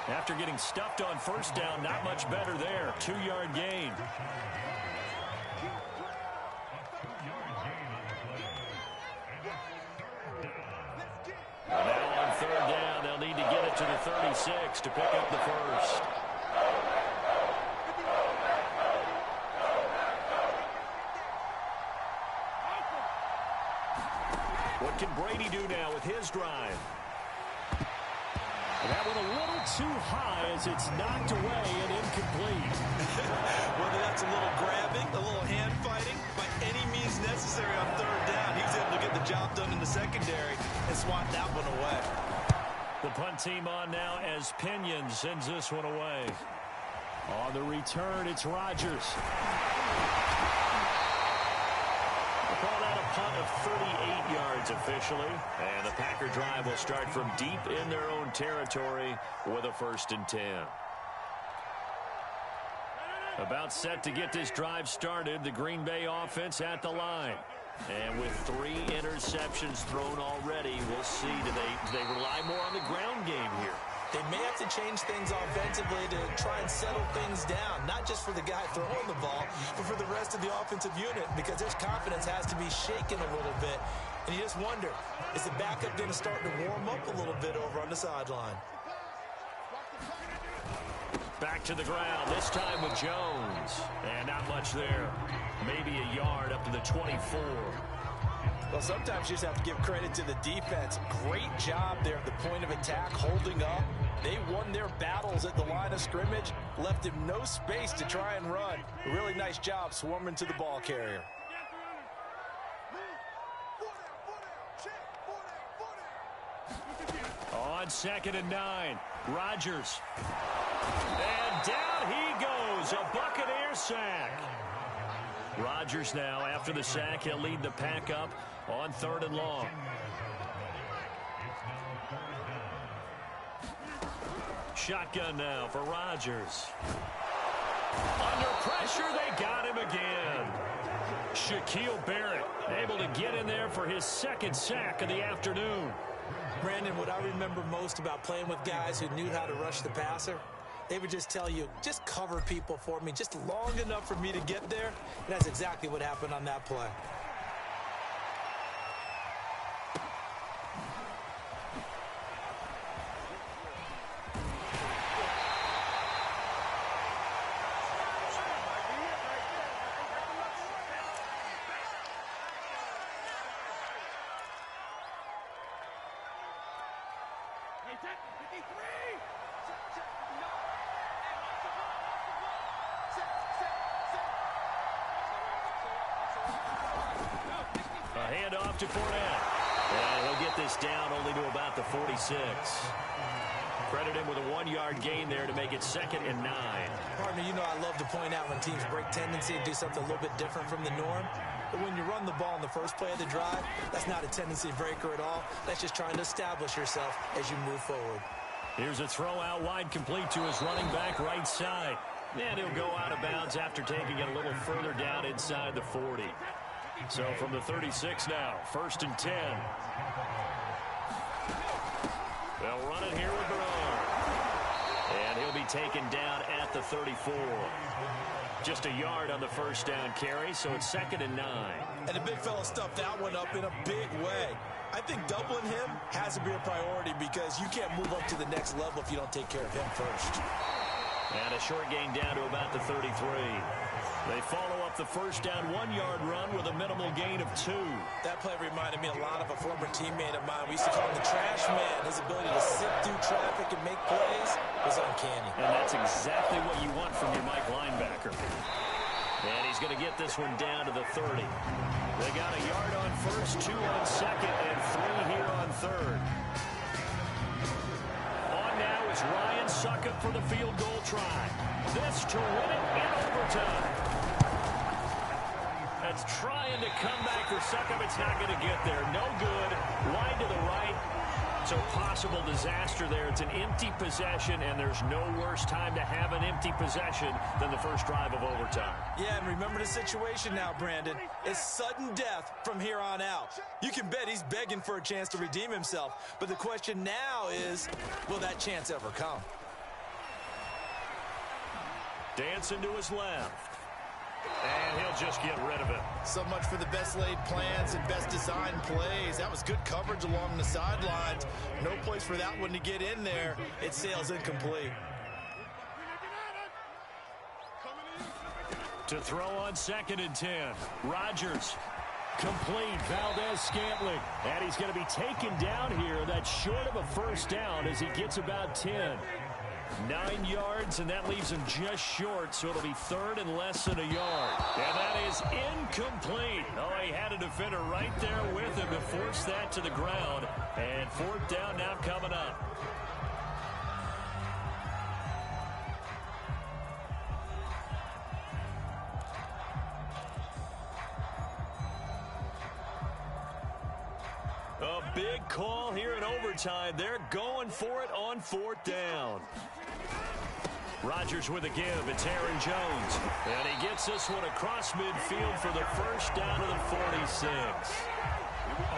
After getting stuffed on first down, not much better there. 2-yard gain. Now on third down, they'll need to get it to the 36 to pick up the first. What can Brady do now with his drive? That one a little too high as it's knocked away and incomplete. Whether that's a little grabbing, a little hand fighting, by any means necessary on third down, he was able to get the job done in the secondary and swat that one away. The punt team on now as Pinion sends this one away. On the return, it's Rodgers. Called out a punt of 38 yards officially. And the Packer drive will start from deep in their own territory with a 1st and 10. About set to get this drive started, the Green Bay offense at the line. And with 3 interceptions thrown already, we'll see, do they rely more on the ground game here? They may have to change things offensively to try and settle things down, not just for the guy throwing the ball, but for the rest of the offensive unit, because his confidence has to be shaken a little bit. And you just wonder, is the backup going to start to warm up a little bit over on the sideline? Back to the ground, this time with Jones. And not much there. Maybe a yard up to the 24. Well, sometimes you just have to give credit to the defense. Great job there at the point of attack, holding up. They won their battles at the line of scrimmage, left him no space to try and run. A really nice job swarming to the ball carrier. On 2nd and 9, Rodgers. And down he goes, a Buccaneer sack. Rodgers now, after the sack, he'll lead the pack up on 3rd and long. Shotgun now for Rodgers. Under pressure, they got him again. Shaquille Barrett able to get in there for his 2nd sack of the afternoon. Brandon, what I remember most about playing with guys who knew how to rush the passer, they would just tell you, just cover people for me, just long enough for me to get there. And that's exactly what happened on that play. A handoff to Fournette. And he'll get this down only to about the 46. Credit him with a 1-yard gain there to make it 2nd and 9. Partner, you know I love to point out when teams break tendency and do something a little bit different from the norm. But when you run the ball in the first play of the drive, that's not a tendency breaker at all. That's just trying to establish yourself as you move forward. Here's a throw out wide complete to his running back right side. And he'll go out of bounds after taking it a little further down inside the 40. So from the 36 now, 1st and 10. They'll run it here with Bernard. And he'll be taken down at the 34. Just a yard on the 1st down carry, so it's 2nd and 9. And the big fella stuffed that one up in a big way. I think doubling him has to be a priority because you can't move up to the next level if you don't take care of him first. And a short gain down to about the 33. They follow up the 1st down 1-yard run with a minimal gain of 2. That play reminded me a lot of a former teammate of mine. We used to call him the trash man. His ability to sit through traffic and make plays was uncanny. And that's exactly what you want from your Mike linebacker. And he's going to get this one down to the 30. They got a yard on 1st, 2 on 2nd, and 3 here on 3rd. On now is Ryan Succop for the field goal try. This to win it in overtime. That's trying to come back for Succop. It's not going to get there. No good. Wide to the right. So possible disaster there. It's an empty possession, and there's no worse time to have an empty possession than the first drive of overtime. Yeah, and remember the situation now, Brandon. It's sudden death from here on out. You can bet he's begging for a chance to redeem himself. But the question now is, will that chance ever come? Dancing to his left. And he'll just get rid of it. So much for the best laid plans and best designed plays. That was good coverage along the sidelines. No place for that one to get in there. It sails incomplete. To throw on 2nd and 10. Rodgers. Complete. Valdez-Scantling. And he's going to be taken down here. That's short of a first down as he gets about 10. 9 yards, and that leaves him just short, so it'll be 3rd and less than a yard. And that is incomplete. Oh, he had a defender right there with him to force that to the ground. And 4th down now coming up. A big call here in overtime. They're going for it on 4th down. Rodgers with a give. It's Aaron Jones. And he gets this one across midfield for the first down to the 46.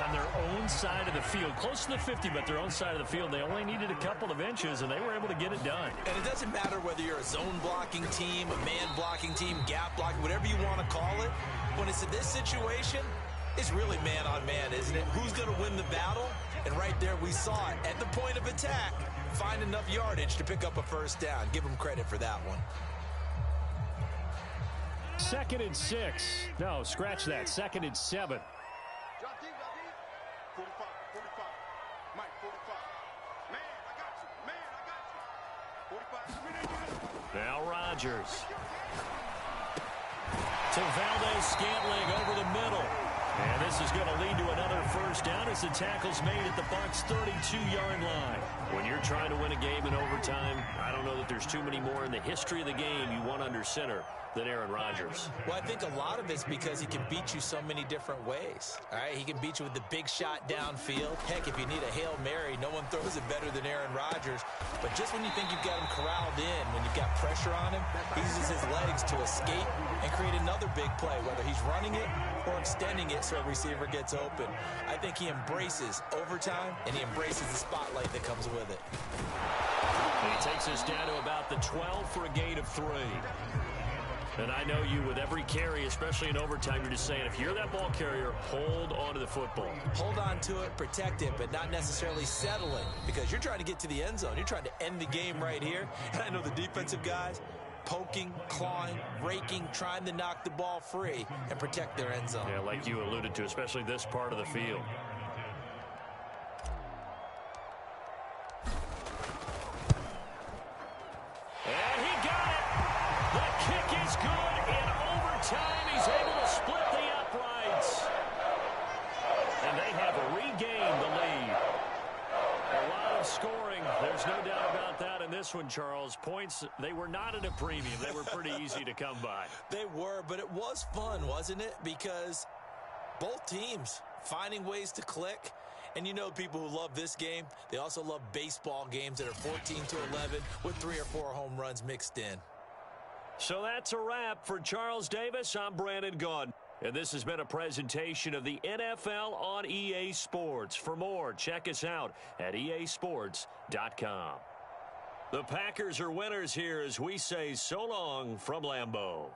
On their own side of the field. Close to the 50, but their own side of the field. They only needed a couple of inches, and they were able to get it done. And it doesn't matter whether you're a zone blocking team, a man blocking team, gap blocking, whatever you want to call it. When it's in this situation, it's really man-on-man, isn't it? Who's going to win the battle? And right there we saw it. At the point of attack, find enough yardage to pick up a first down. Give them credit for that one. 2nd and 6. No, scratch that. 2nd and 7. 45, 45. Mike, 45. Man, I got you. Man, I got you. 45. Now Rodgers. To Valdez-Scantling over the middle. And this is going to lead to another first down as the tackle's made at the Bucs' 32-yard line. When you're trying to win a game in overtime, I don't know that there's too many more in the history of the game you want under center than Aaron Rodgers. Well, I think a lot of it's because he can beat you so many different ways. All right, he can beat you with the big shot downfield. Heck, if you need a Hail Mary, no one throws it better than Aaron Rodgers. But just when you think you've got him corralled in, when you've got pressure on him, he uses his legs to escape and create another big play, whether he's running it or extending it so a receiver gets open. I think he embraces overtime, and he embraces the spotlight that comes with it. And he takes us down to about the 12 for a gain of 3. And I know you, with every carry, especially in overtime, you're just saying, if you're that ball carrier, hold on to the football. Hold on to it, protect it, but not necessarily settling, because you're trying to get to the end zone. You're trying to end the game right here. And I know the defensive guys, poking, clawing, raking, trying to knock the ball free and protect their end zone. Yeah, like you alluded to, especially this part of the field. And he got it. The kick is good. In overtime, he's able to split the uprights. And they have regained the lead. A lot of scoring. There's no doubt about that in this one, Charles. Points, they were not at a premium. They were pretty easy to come by. They were, but it was fun, wasn't it? Because both teams finding ways to click. And you know people who love this game, they also love baseball games that are 14-11 with 3 or 4 home runs mixed in. So that's a wrap for Charles Davis. I'm Brandon Gaudin. And this has been a presentation of the NFL on EA Sports. For more, check us out at easports.com. The Packers are winners here as we say so long from Lambeau.